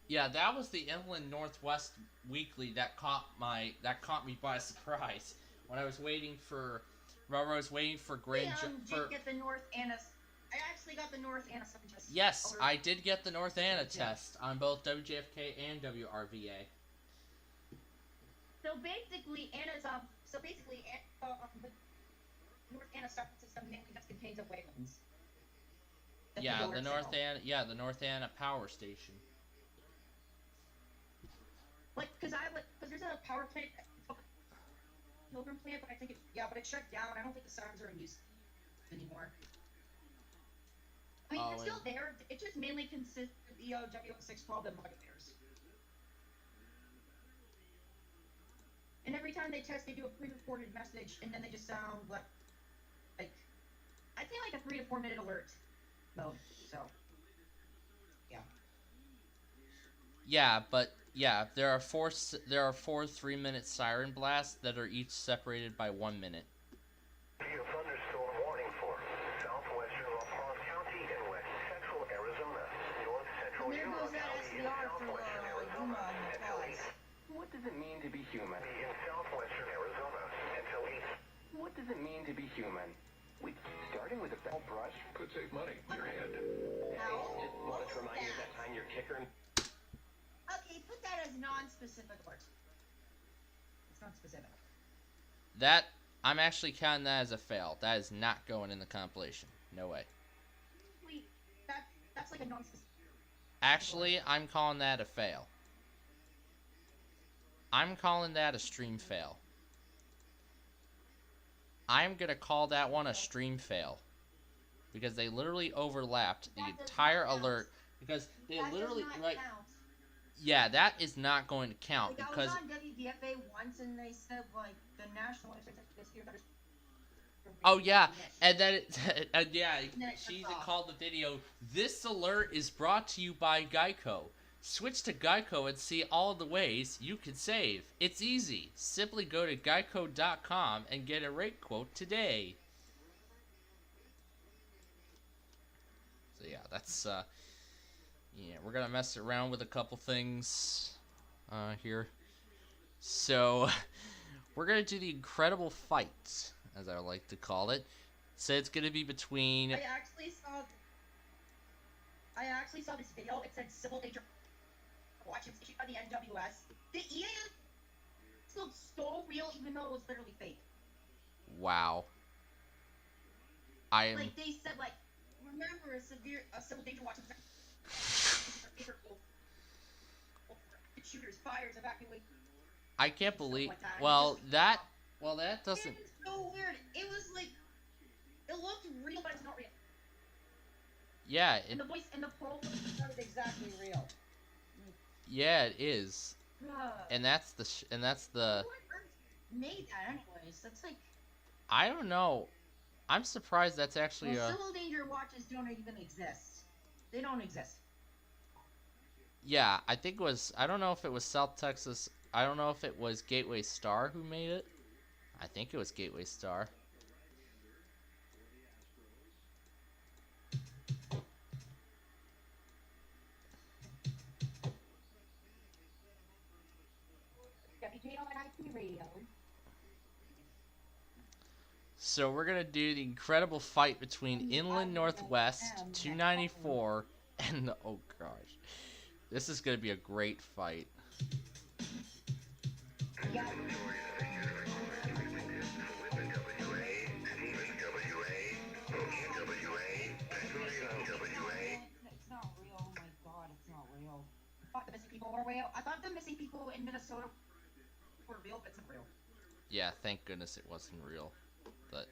Yeah, that was the Inland Northwest Weekly that caught me by surprise when I was waiting for Grand. Did get the North Anna. I actually got the North Anna test. Yes, I did get the North Anna test on both WJFK and WRVA. So basically, the North Anna system mainly just contains a weapons. Yeah, the North Anna power station. Like, because there's a power plant, Pilgrim plant, but I think it's shut down. I don't think the sirens are in use anymore. I mean, it's still there. It just mainly consists of the W612 and Blackberries. And every time they test, they do a pre-recorded message, and then they just sound like I'd say like a 3 to 4 minute alert. mode. So, yeah. Yeah, but yeah, there are four 3-minute siren blasts that are each separated by 1 minute. A thunderstorm warning for southwestern LaFont County and west central Arizona, north central Yuma County in southwestern Arizona until 8. What does it mean to be human? In southwestern Arizona until 8. What does it mean to be human? Starting with a bell brush could save money. Your hand. Just wanted to remind you of that time your kicker. Okay, put that as non-specific alert. It's not specific. That, I'm actually counting that as a fail. That is not going in the compilation. No way. Wait, that's like a non-specific. Actually, I'm calling that a fail. I'm calling that a stream fail. I'm gonna call that one a stream fail. Because they literally overlapped the entire alert. Because they literally, right... Yeah, that is not going to count Like, because... I was on WDFA once and they said, like, the national... Oh, yeah, and then she even called the video, "This alert is brought to you by Geico. Switch to Geico and see all the ways you can save. It's easy. Simply go to geico.com and get a rate quote today." So yeah, that's yeah, we're gonna mess around with a couple things here. So we're gonna do the incredible fight, as I like to call it. So it's gonna be between... I actually saw this video. It said civil danger watching issued by the NWS. The EAS looked so real, even though it was literally fake. Wow. I am... Like, they said, like, remember a civil danger watch shooters, fires, evacuate. I can't believe... Well, that doesn't... It's so weird. It was like... It looked real, but it's not real. Yeah, And the voice and the profile is exactly real. Yeah, it is. And that's the... Who on earth made that anyways? That's like... I don't know. I'm surprised that's actually civil danger watches don't even exist. They don't exist. Yeah, I think it was... I don't know if it was South Texas... I don't know if it was Gateway Star who made it. I think it was Gateway Star. So we're going to do the incredible fight between Inland Northwest 294 and the... Oh gosh. This is going to be a great fight. I thought the missing people in Minnesota were real, but it's not real. Yeah, thank goodness it wasn't real. But...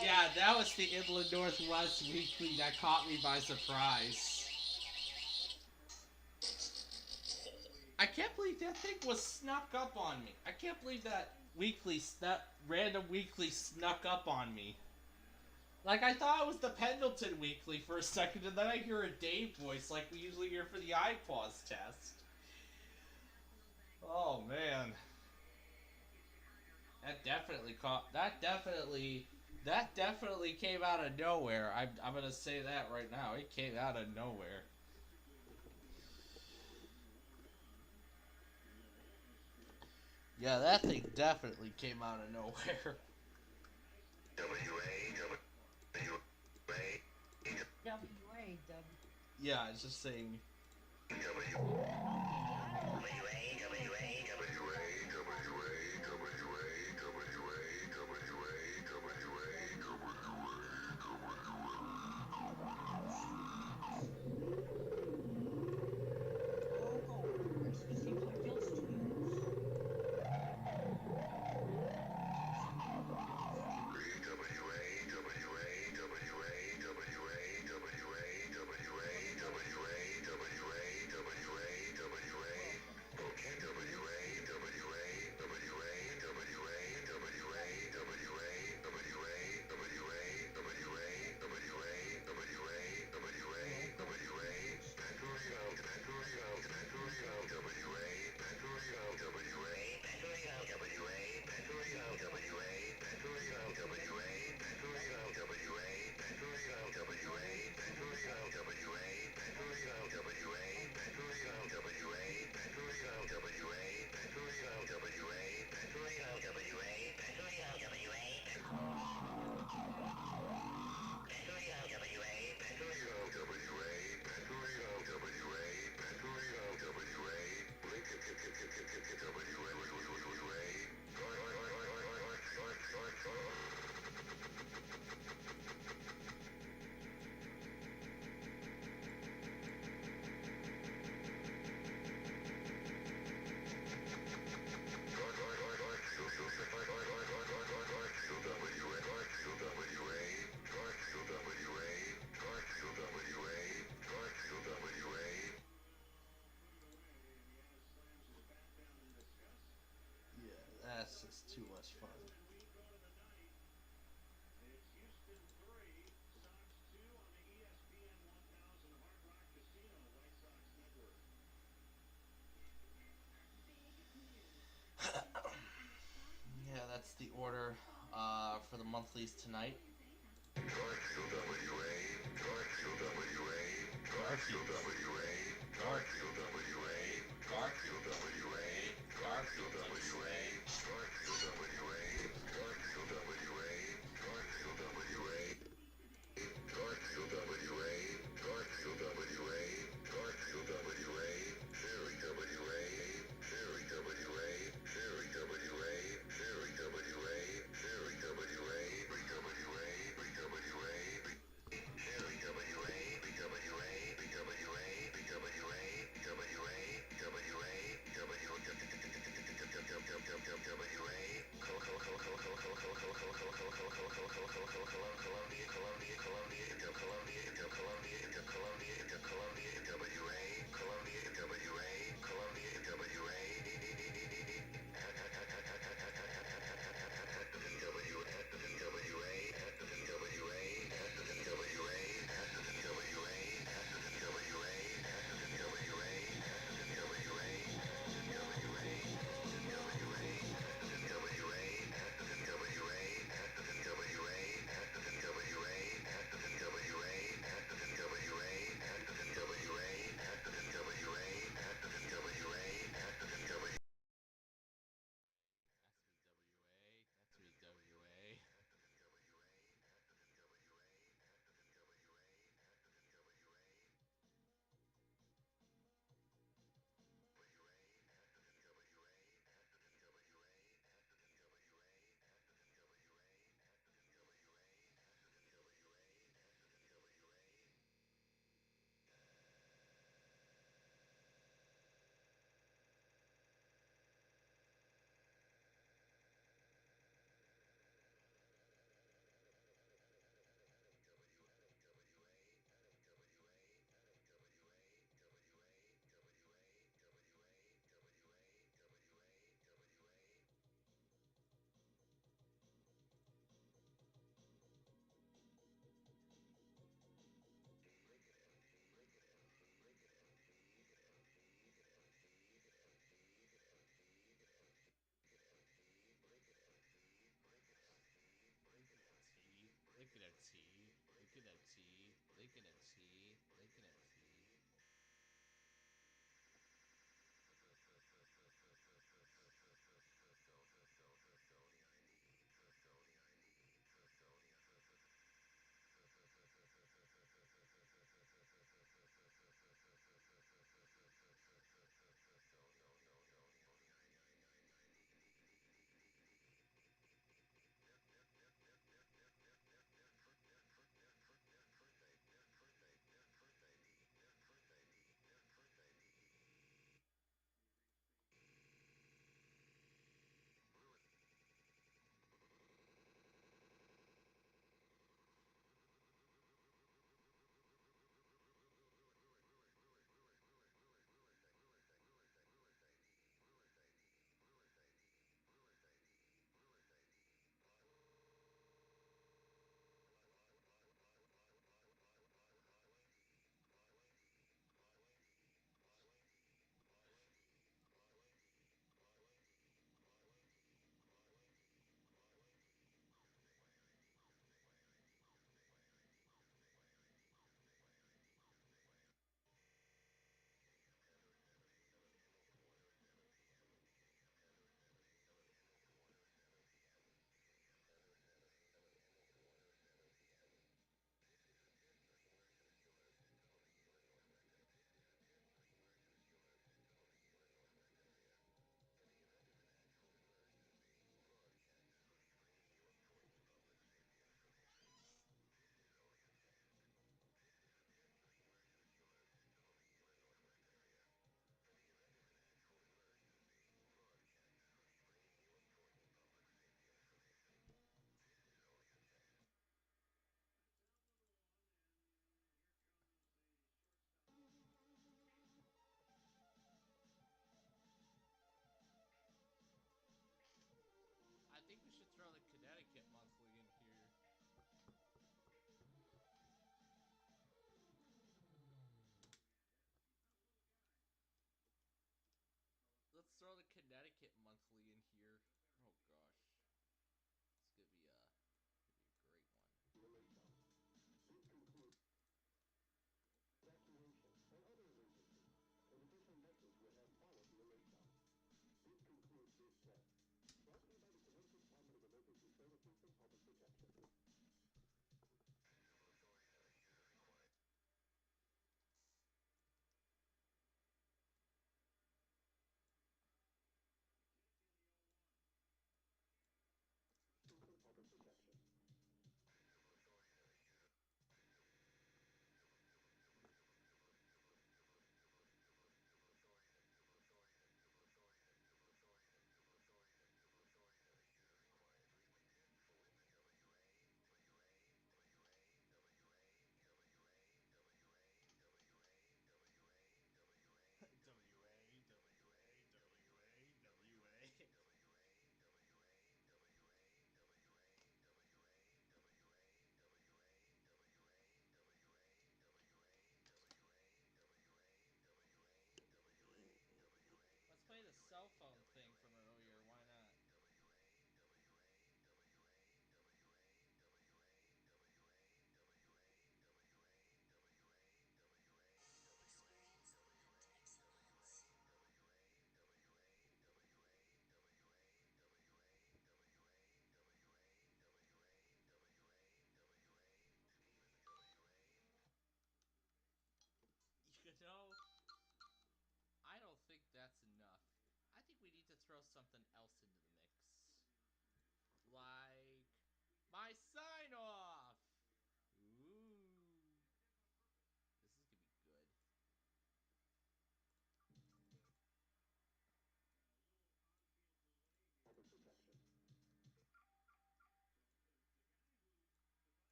Yeah, that was the Inland Northwest Weekly that caught me by surprise. I can't believe that thing was snuck up on me. I can't believe that random weekly snuck up on me. Like, I thought it was the Pendleton Weekly for a second, and then I hear a Dave voice like we usually hear for the iPause test. Oh, man. That definitely came out of nowhere. I'm gonna say that right now. It came out of nowhere. Yeah, that thing definitely came out of nowhere. Yeah, it's just saying. That's just too much fun. Yeah, that's the order for the monthlies tonight.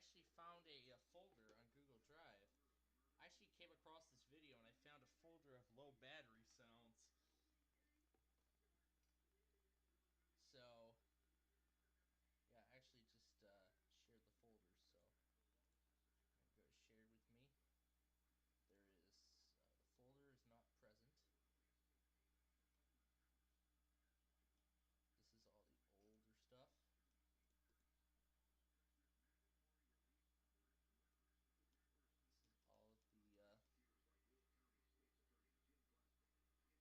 actually found a folder on Google Drive. I actually came across this video and I found a folder of low battery sounds. So, yeah, I actually just shared the folder, so I'm going to go to shared with me. There is, the folder is not present. This is all the older stuff. This is all of the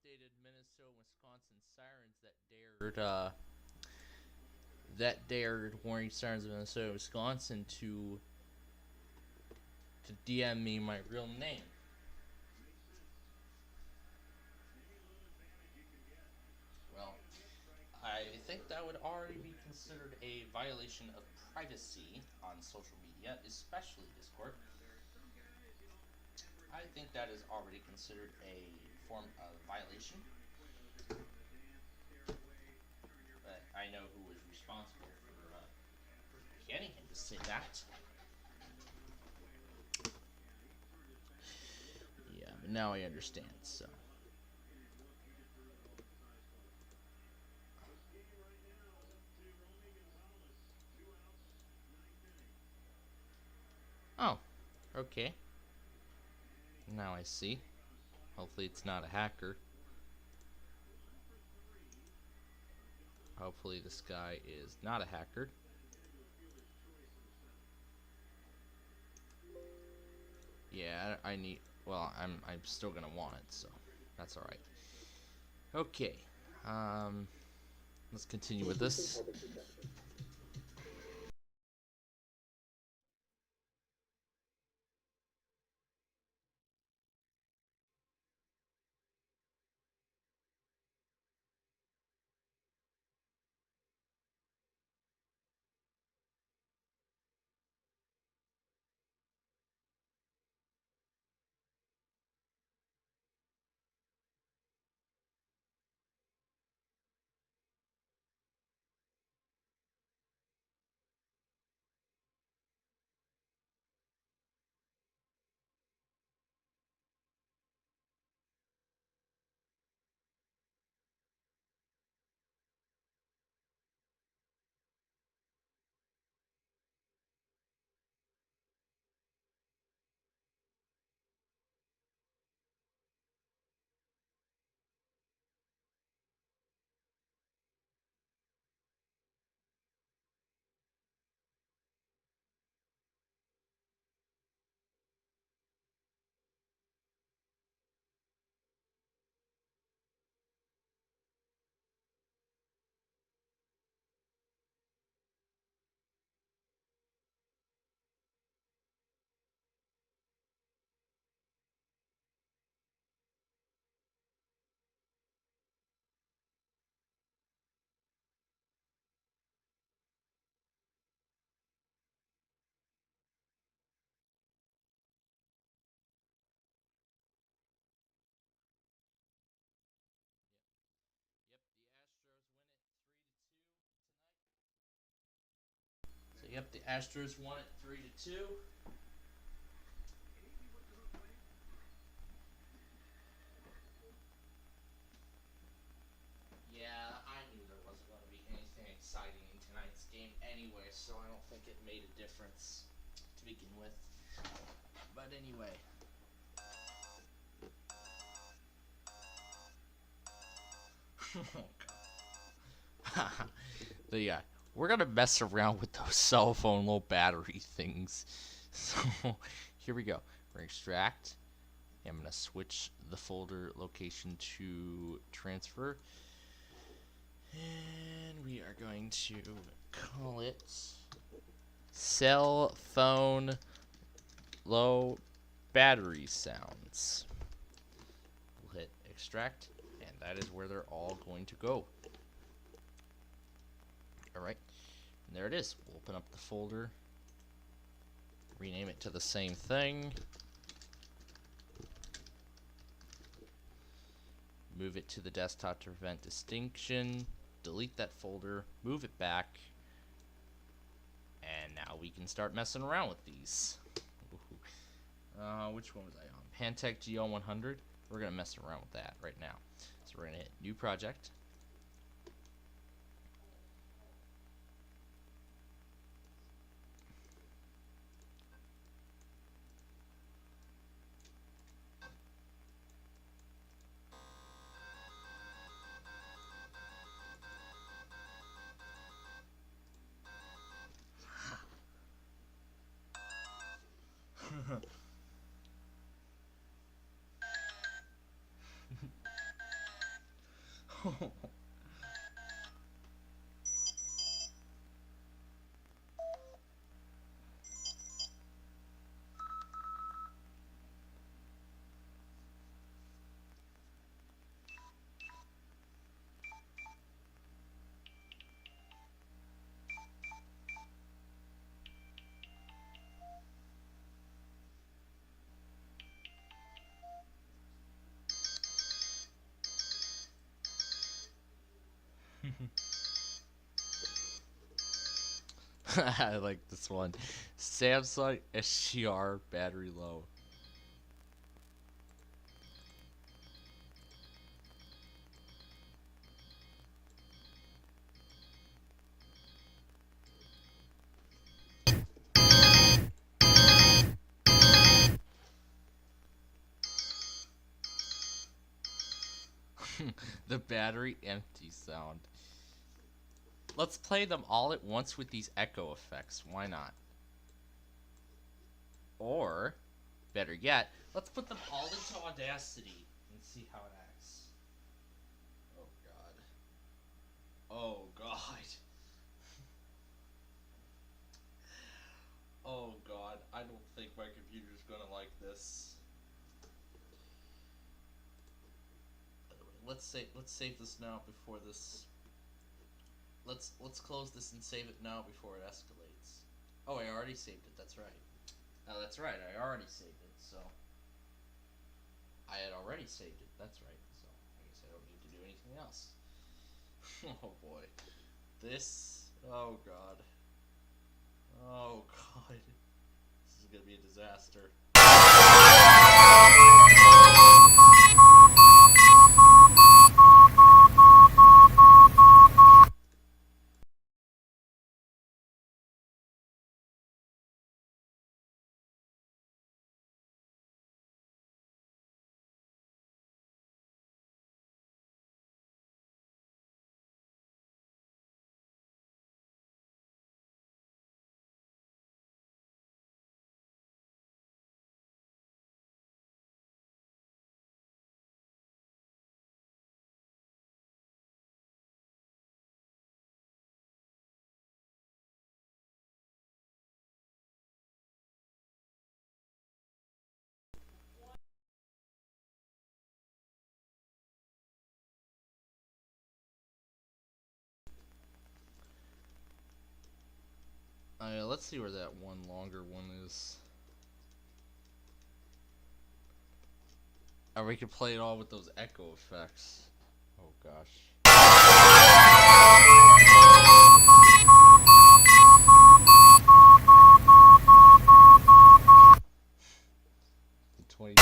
updated Minnesota, Wisconsin sirens that dared warning sirens of Minnesota, Wisconsin to DM me my real name. Well, I think that would already be considered a violation of privacy on social media, especially Discord. I think that is already considered a form of violation. But I know who was responsible for getting him to say that. Yeah, but now I understand, so. Oh, okay. Now I see. Hopefully it's not a hacker. Hopefully this guy is not a hacker. Yeah, I need, well, I'm still gonna want it, so that's alright. Okay. Let's continue with this. Yep, the Astros won it 3-2. Yeah, I knew there wasn't going to be anything exciting in tonight's game anyway, so I don't think it made a difference to begin with. But anyway. But yeah, we're gonna mess around with those cell phone low battery things. So here we go. We're gonna extract. I'm gonna switch the folder location to transfer, and we are going to call it cell phone low battery sounds. We'll hit extract, and that is where they're all going to go. Alright, and there it is. We'll open up the folder, rename it to the same thing, move it to the desktop to prevent distinction, delete that folder, move it back, and now we can start messing around with these. Which one was I on? Pantech GL100. We're going to mess around with that right now. So we're going to hit New Project. I like this one. Samsung SGR battery low. The battery empty sound. Let's play them all at once with these echo effects. Why not? Or, better yet, let's put them all into Audacity and see how it acts. Oh god. Oh god. Oh god. I don't think my computer's gonna like this. Let's save this now before this. Let's close this and save it now before it escalates. Oh, I already saved it. That's right. Oh, that's right. I already saved it. So I had already saved it. That's right. So I guess I don't need to do anything else. Oh boy. This. Oh god. Oh god. This is gonna be a disaster. Let's see where that one longer one is. Or we could play it all with those echo effects. Oh gosh. 20.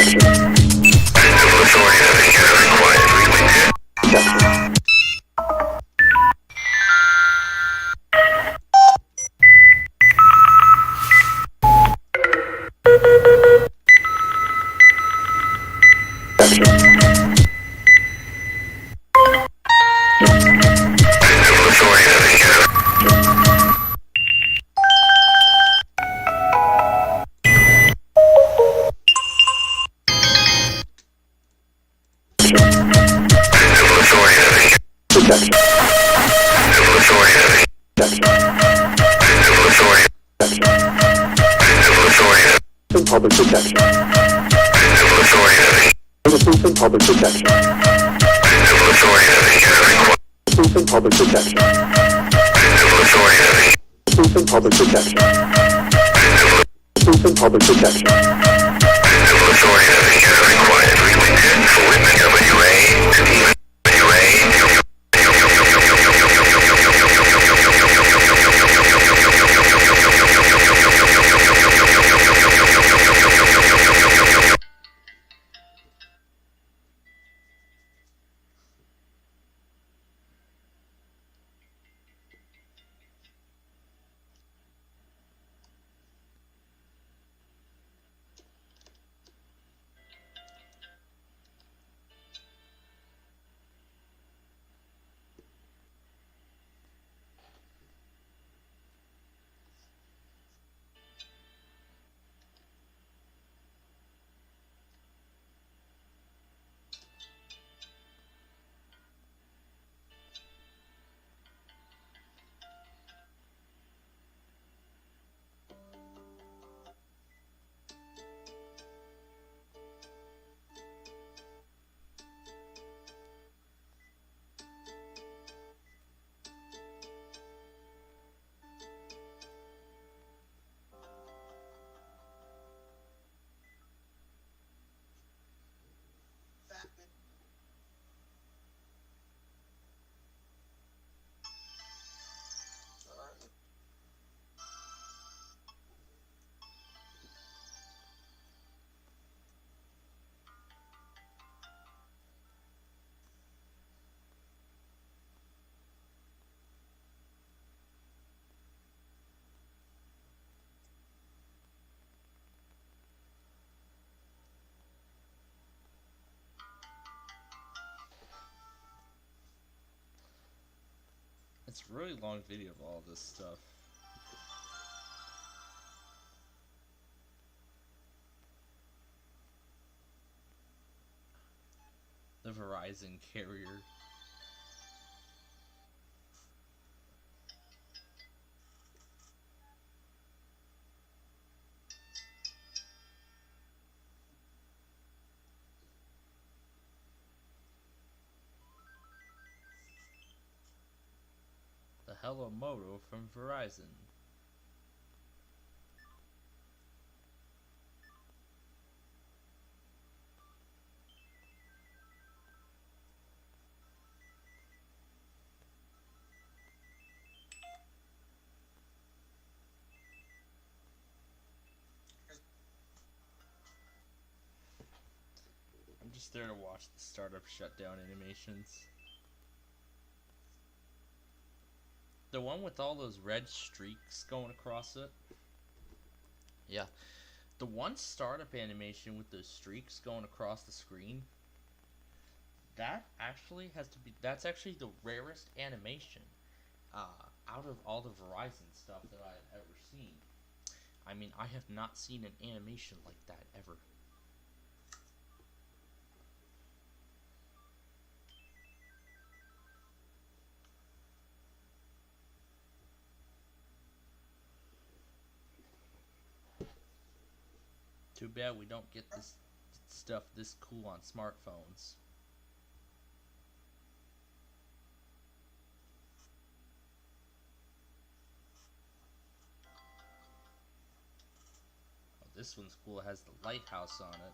protection. Civil authority having required weekly protection. Public protection. Civil authority. Police and public protection. Civil authority. Police and public protection. Civil authority. Police and public protection. Police and public protection. Civil authority required weekly for women WA. It's a really long video of all this stuff. The Verizon carrier. The Hello Moto from Verizon. I'm just there to watch the startup shutdown animations. The one with all those red streaks going across it. Yeah. The one startup animation with those streaks going across the screen. That actually has to be, that's actually the rarest animation out of all the Verizon stuff that I've ever seen. I mean, I have not seen an animation like that ever. Too bad we don't get this stuff this cool on smartphones. Oh, this one's cool. It has the lighthouse on it.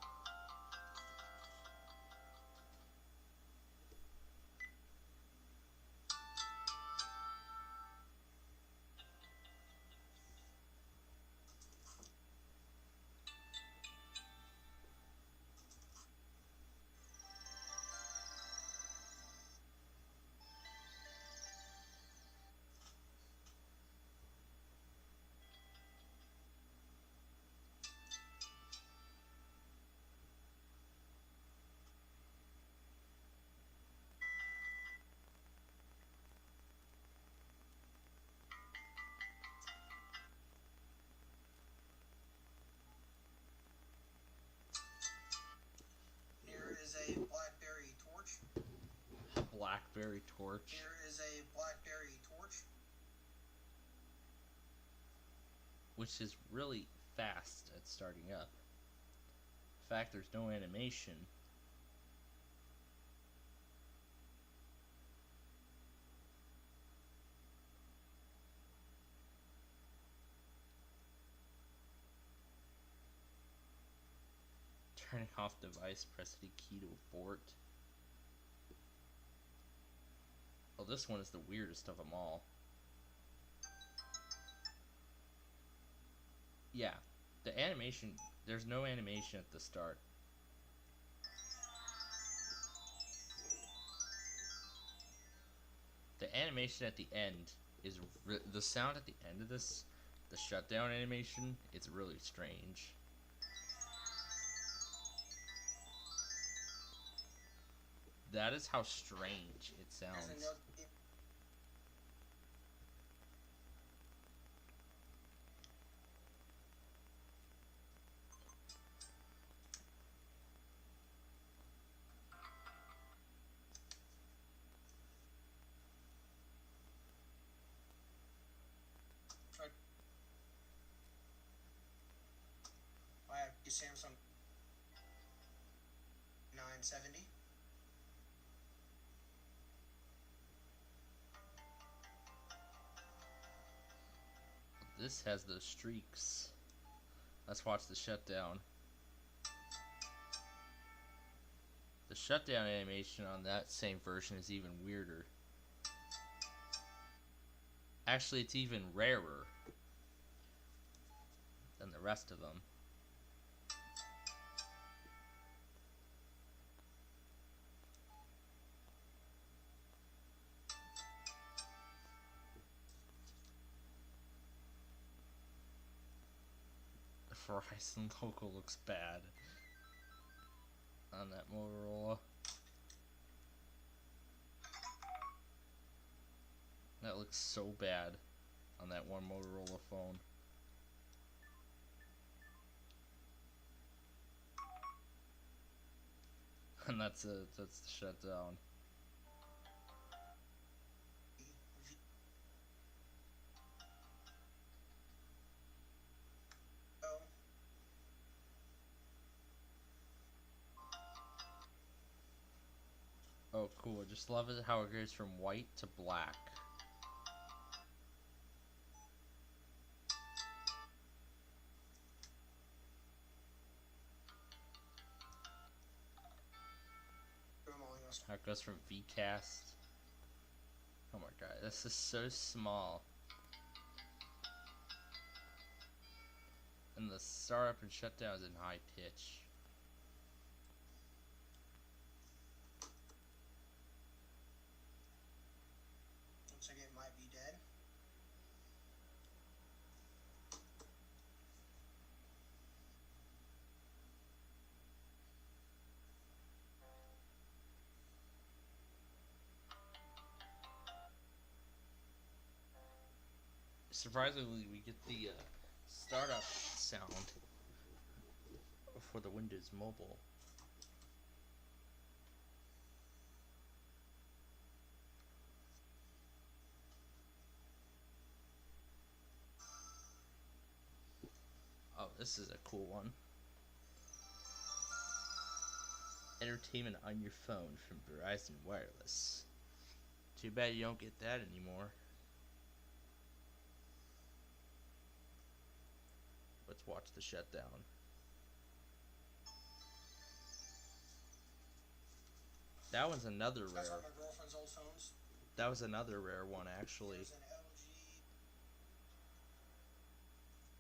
Blackberry Torch. Here is a Blackberry Torch. Which is really fast at starting up. In fact, there's no animation. Turning off device, press the key to abort. Oh, this one is the weirdest of them all. Yeah, the animation, there's no animation at the start. The animation at the end is, the sound at the end of this, the shutdown animation, it's really strange. That is how strange it sounds. I have the Samsung 970. This has those streaks. Let's watch the shutdown. The shutdown animation on that same version is even weirder. Actually, it's even rarer than the rest of them. Verizon logo looks bad on that Motorola. That looks so bad on that one Motorola phone. And that's it, that's the shutdown. Oh, cool. Just love it how it goes from white to black. How it goes from VCast. Oh my god, this is so small. And the startup and shutdown is in high pitch. Looks like it might be dead. Surprisingly, we get the startup sound for the Windows Mobile. Oh, this is a cool one. Entertainment on your phone from Verizon Wireless. Too bad you don't get that anymore. Let's watch the shutdown. That one's another rare. My girlfriend's old phones. That was another rare one, actually.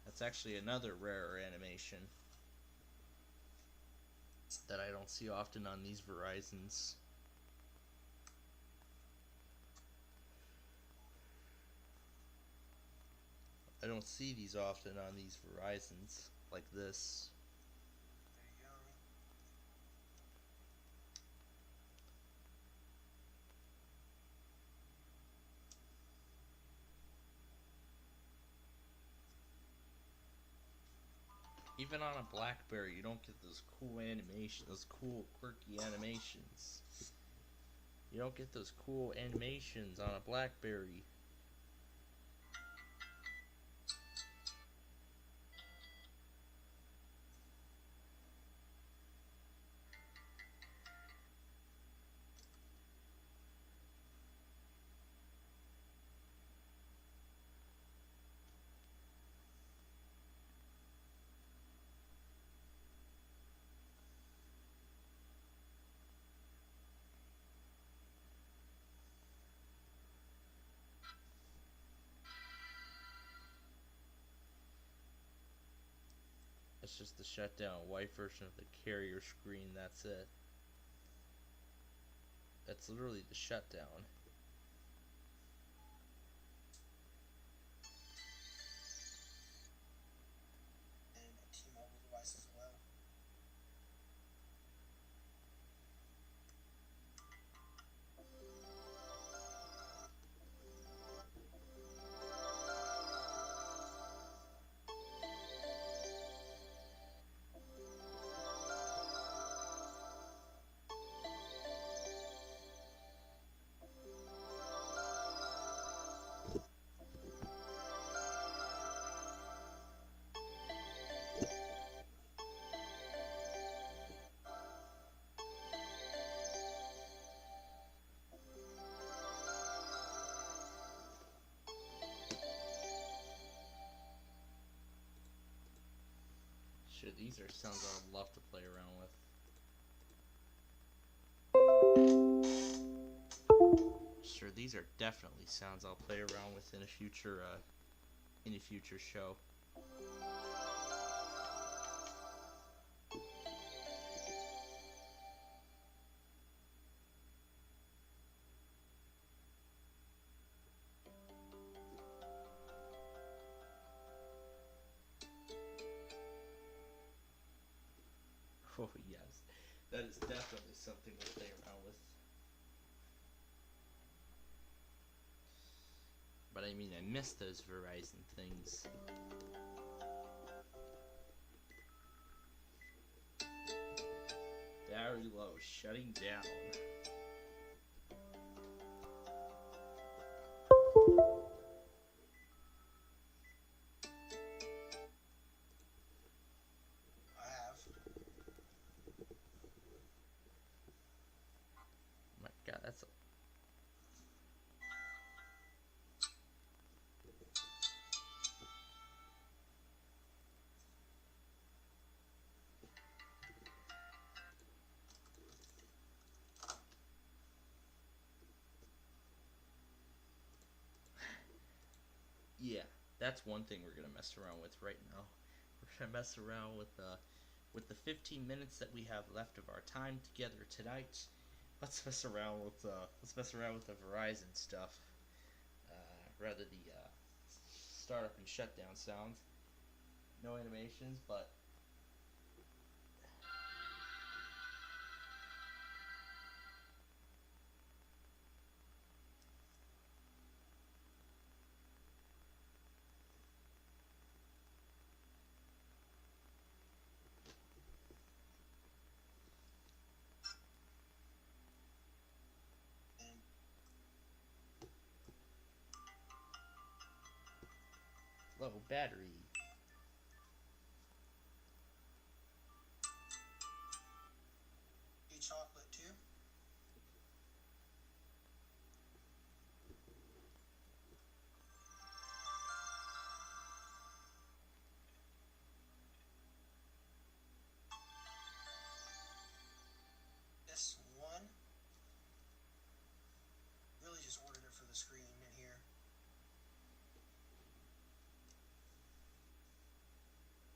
That's actually another rare animation that I don't see often on these Verizons. I don't see these often on these Verizons like this. Even on a Blackberry, you don't get those cool animations, those cool, quirky animations. You don't get those cool animations on a Blackberry. It's just the shutdown white version of the carrier screen, that's it. That's literally the shutdown. And a T-Mobile device as well. Shit, these are sounds I'd love to play around with. Sure, these are definitely sounds I'll play around with in a future show. Oh yes, that is definitely something to play around with. But I mean, I miss those Verizon things. Battery low, shutting down. God, that's a... Yeah, that's one thing we're gonna mess around with right now. We're gonna mess around with the 15 minutes that we have left of our time together tonight. Let's mess around with the Verizon stuff. Rather the startup and shutdown sounds. No animations, but low battery. Chocolate too. This one really just ordered it for the screen in here.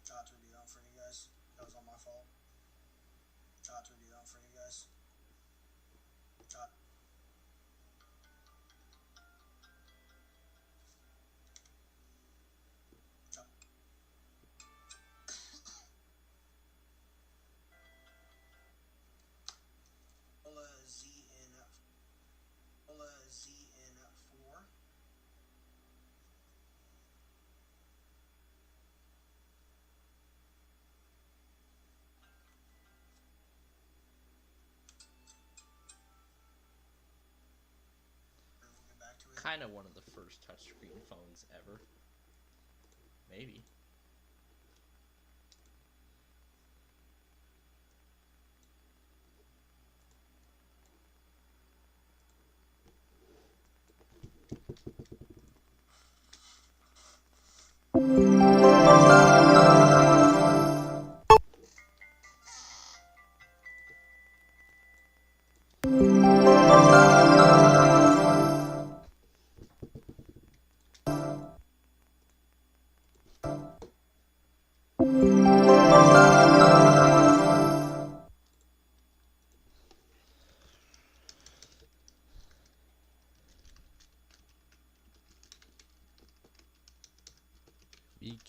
Tried to do that for you guys. That was all my fault. Tried to do that for you guys. Tried. ZN4. kind of one of the first touchscreen phones ever. Maybe.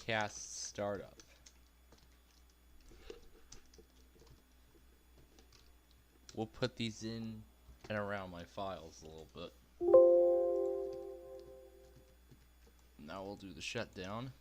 FairfaxCast startup. We'll put these in and around my files a little bit. Now we'll do the shutdown.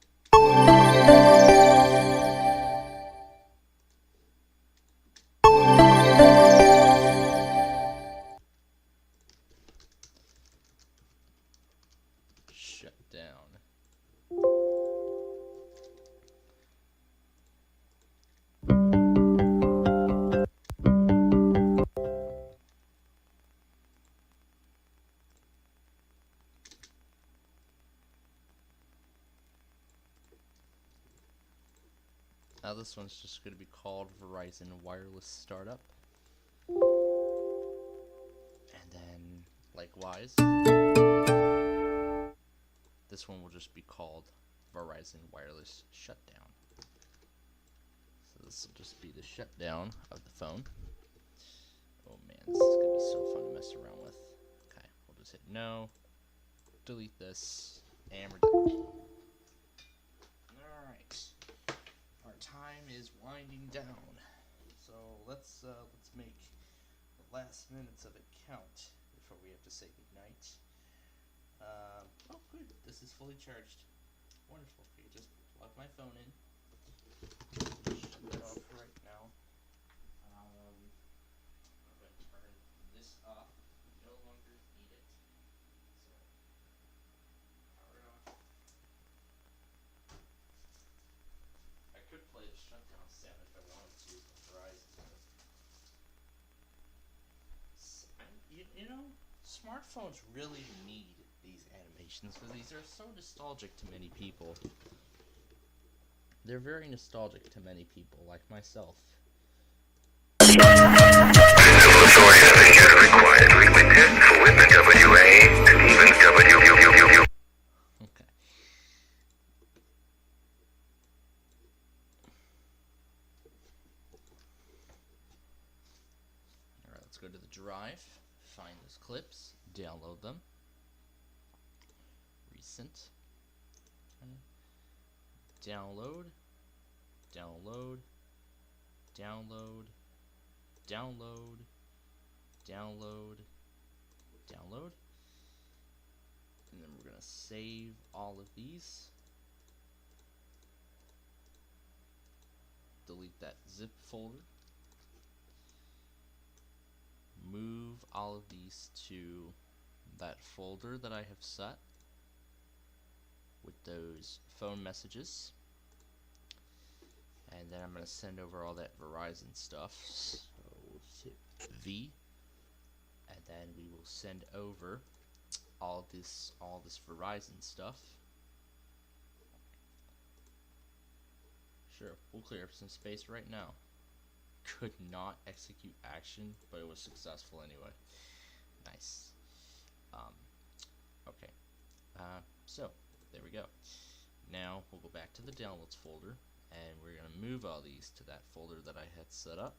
Now this one's just going to be called Verizon Wireless Startup. And then, likewise, this one will just be called Verizon Wireless Shutdown. So this will just be the shutdown of the phone. Oh man, this is going to be so fun to mess around with. Okay, we'll just hit no, delete this, and we're done. Alright. Our time is winding down, so let's make the last minutes of it count before we have to say goodnight. Oh good, this is fully charged. Wonderful. Okay, just plug my phone in. Shut that off right now. I'm going to turn this off. We no longer need it. So, power it off. I could play the shutdown sound if I wanted to from Verizon. You know, smartphones really need these animations because these are so nostalgic to many people. They're very nostalgic to many people, like myself. Required weekly test for Whitman WA and even WUUU. Okay. Alright, let's go to the drive, find those clips, download them. Recent. Okay. Download. Download. Download. Download. Download. Download. And then we're going to save all of these. Delete that zip folder. Move all of these to that folder that I have set with those phone messages. And then I'm going to send over all that Verizon stuff. So hit V. And then we will send over all this Verizon stuff. Sure, we'll clear up some space right now. Could not execute action, but it was successful anyway. Nice. Okay. So, there we go. Now, we'll go back to the downloads folder, and we're going to move all these to that folder that I had set up.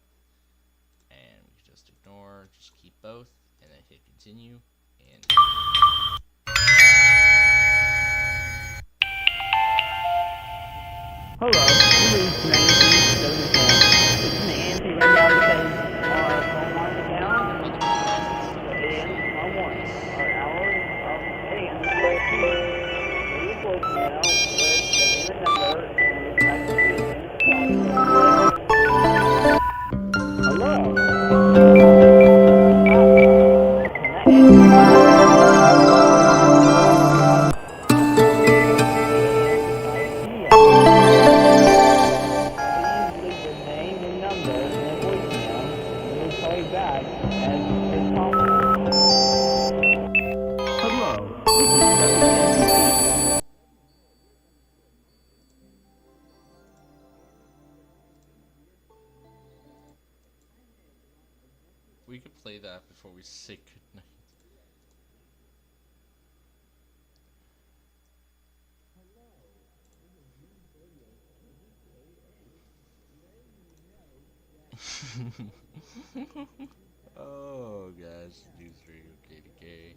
And we can just ignore, just keep both, and then hit continue, and... Hello, this is 1974. It's an Andy right now because our phone line is down. AM tomorrow morning. Our hours of AM is right here. Leave voicemail with the name and number, and we'll get back to you as soon as possible. Hello. That is as possible. Hello, this is WeatherPro. We could play that before we say goodnight. Oh gosh, news radio KDK.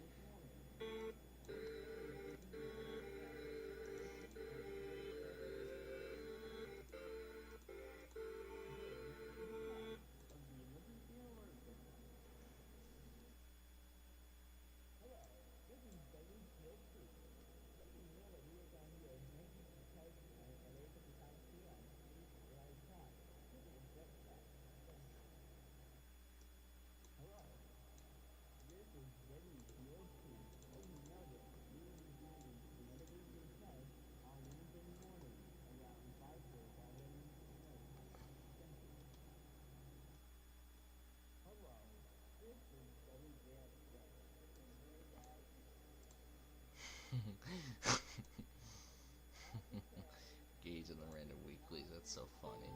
Gauge on the random weeklies, that's so funny.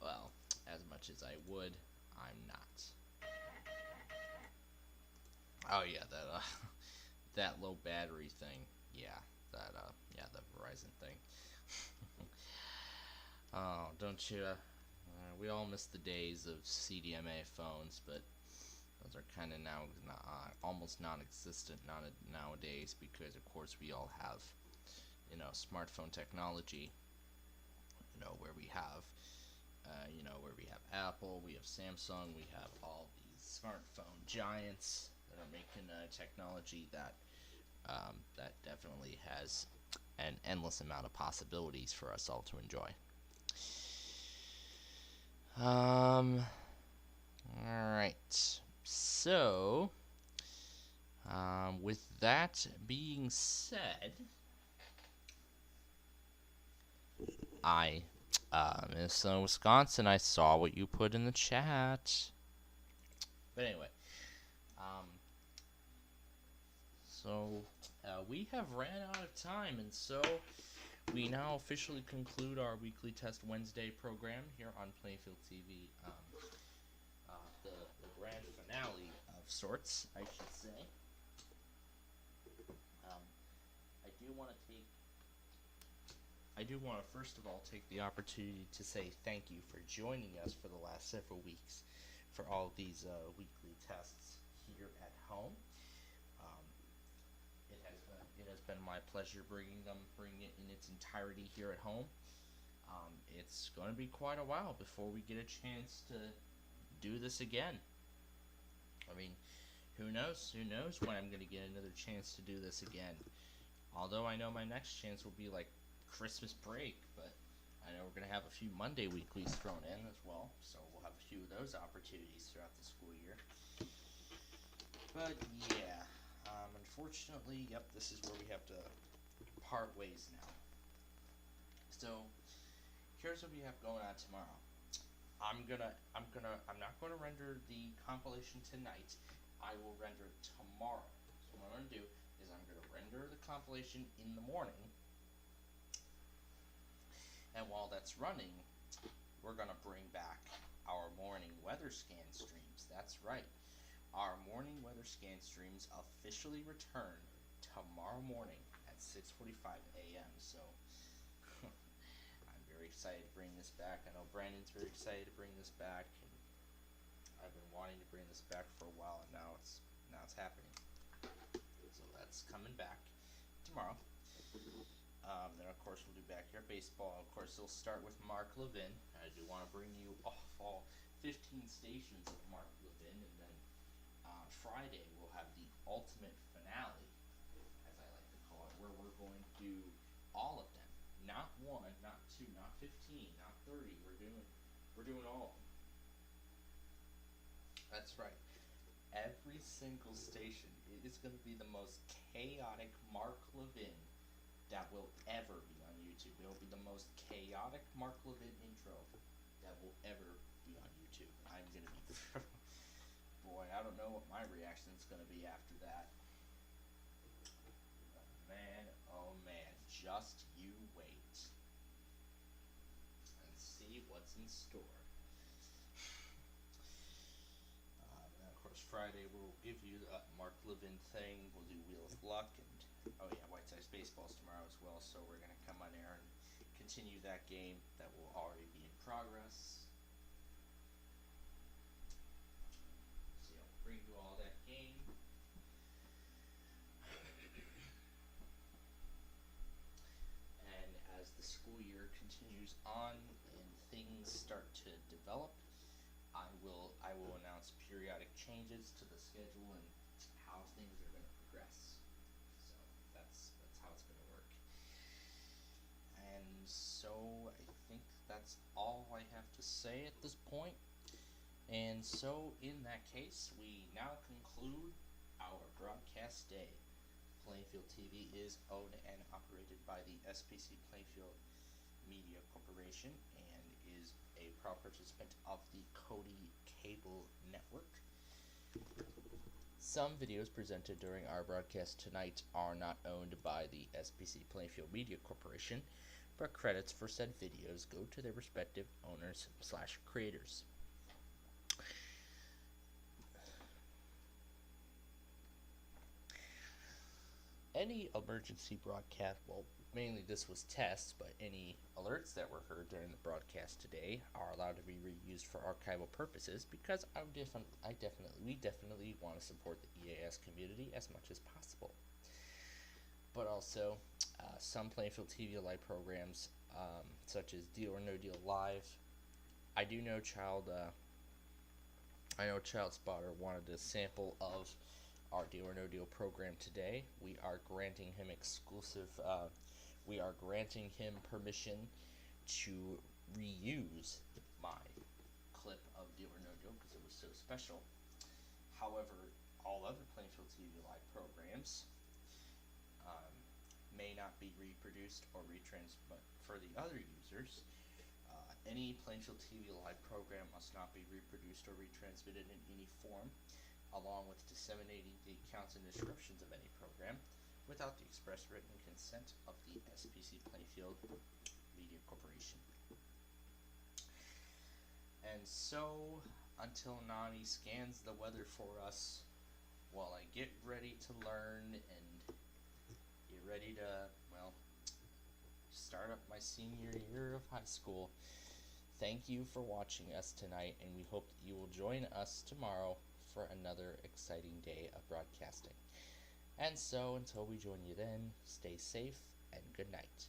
Well, as much as I would, I'm not. Oh yeah, that that low battery thing. Yeah, that the Verizon thing. Oh, don't you? We all miss the days of CDMA phones, but those are kind of now almost non-existent nowadays because, of course, we all have, smartphone technology. Where we have you know, where we have Apple, we have Samsung, we have all these smartphone giants that are making technology that that definitely has an endless amount of possibilities for us all to enjoy. Alright, so with that being said, Minnesota, Wisconsin, I saw what you put in the chat. But anyway, so we have ran out of time, and so we now officially conclude our weekly Test Wednesday program here on Plainfield TV. The grand finale of sorts, I should say. I do want to first of all take the opportunity to say thank you for joining us for the last several weeks for all these weekly tests here at home. It has been my pleasure bringing it in its entirety here at home. It's going to be quite a while before we get a chance to do this again. I mean, who knows when I'm going to get another chance to do this again. Although I know my next chance will be like Christmas break, but I know we're going to have a few Monday weeklies thrown in as well, so we'll have a few of those opportunities throughout the school year. But yeah, unfortunately, yep, this is where we have to part ways now. So here's what we have going on tomorrow. I'm not gonna render the compilation tonight. I will render it tomorrow. So what I'm gonna do is I'm gonna render the compilation in the morning. And while that's running, we're going to bring back our morning weather scan streams. That's right. Our morning weather scan streams officially return tomorrow morning at 6:45 a.m. So I'm very excited to bring this back. I know Brandon's very excited to bring this back. And I've been wanting to bring this back for a while, and now it's happening. So that's coming back tomorrow. Then of course we'll do backyard baseball. Of course it'll start with Mark Levin. I do want to bring you all 15 stations of Mark Levin, and then Friday we'll have the ultimate finale, as I like to call it, where we're going to do all of them. Not 1, not 2, not 15, not 30. We're doing all of them. That's right. Every single station. It is going to be the most chaotic Mark Levin that will ever be on YouTube. It will be the most chaotic Mark Levin intro that will ever be on YouTube. I'm going to be... Boy, I don't know what my reaction is going to be after that. But man, oh man, just you wait. And see what's in store. And of course, Friday we'll give you the Mark Levin thing. We'll do Wheel of Luck, and oh yeah, White Sox baseball's tomorrow as well, so we're going to come on air and continue that game that will already be in progress. So yeah, we'll bring you all that game. And as the school year continues on and things start to develop, I will announce periodic changes to the schedule and how things are going to progress. That's how it's going to work. And so I think that's all I have to say at this point. And so in that case, we now conclude our broadcast day. Plainfield TV is owned and operated by the SPCPlainfield Media Corporation and is a proud participant of the Cody Cable Network. Some videos presented during our broadcast tonight are not owned by the SPCPlainfield Media Corporation, but credits for said videos go to their respective owners/creators. Any emergency broadcast, well, mainly this was tests, but any alerts that were heard during the broadcast today are allowed to be reused for archival purposes because we definitely want to support the EAS community as much as possible. But also, some Plainfield TV Live programs, such as Deal or No Deal Live, I do know Child Spotter wanted a sample of our Deal or No Deal program today. We are granting him permission to reuse my clip of Deal or No Deal because it was so special. However, all other Plainfield TV Live programs may not be reproduced or retransmitted for the other users. Any Plainfield TV Live program must not be reproduced or retransmitted in any form, along with disseminating the accounts and descriptions of any program without the express written consent of the SPCPlainfield Media Corporation. And so, until Nani scans the weather for us, while I get ready to learn and get ready to, well, start up my senior year of high school, thank you for watching us tonight, and we hope that you will join us tomorrow for another exciting day of broadcasting. And so, until we join you then, stay safe and good night.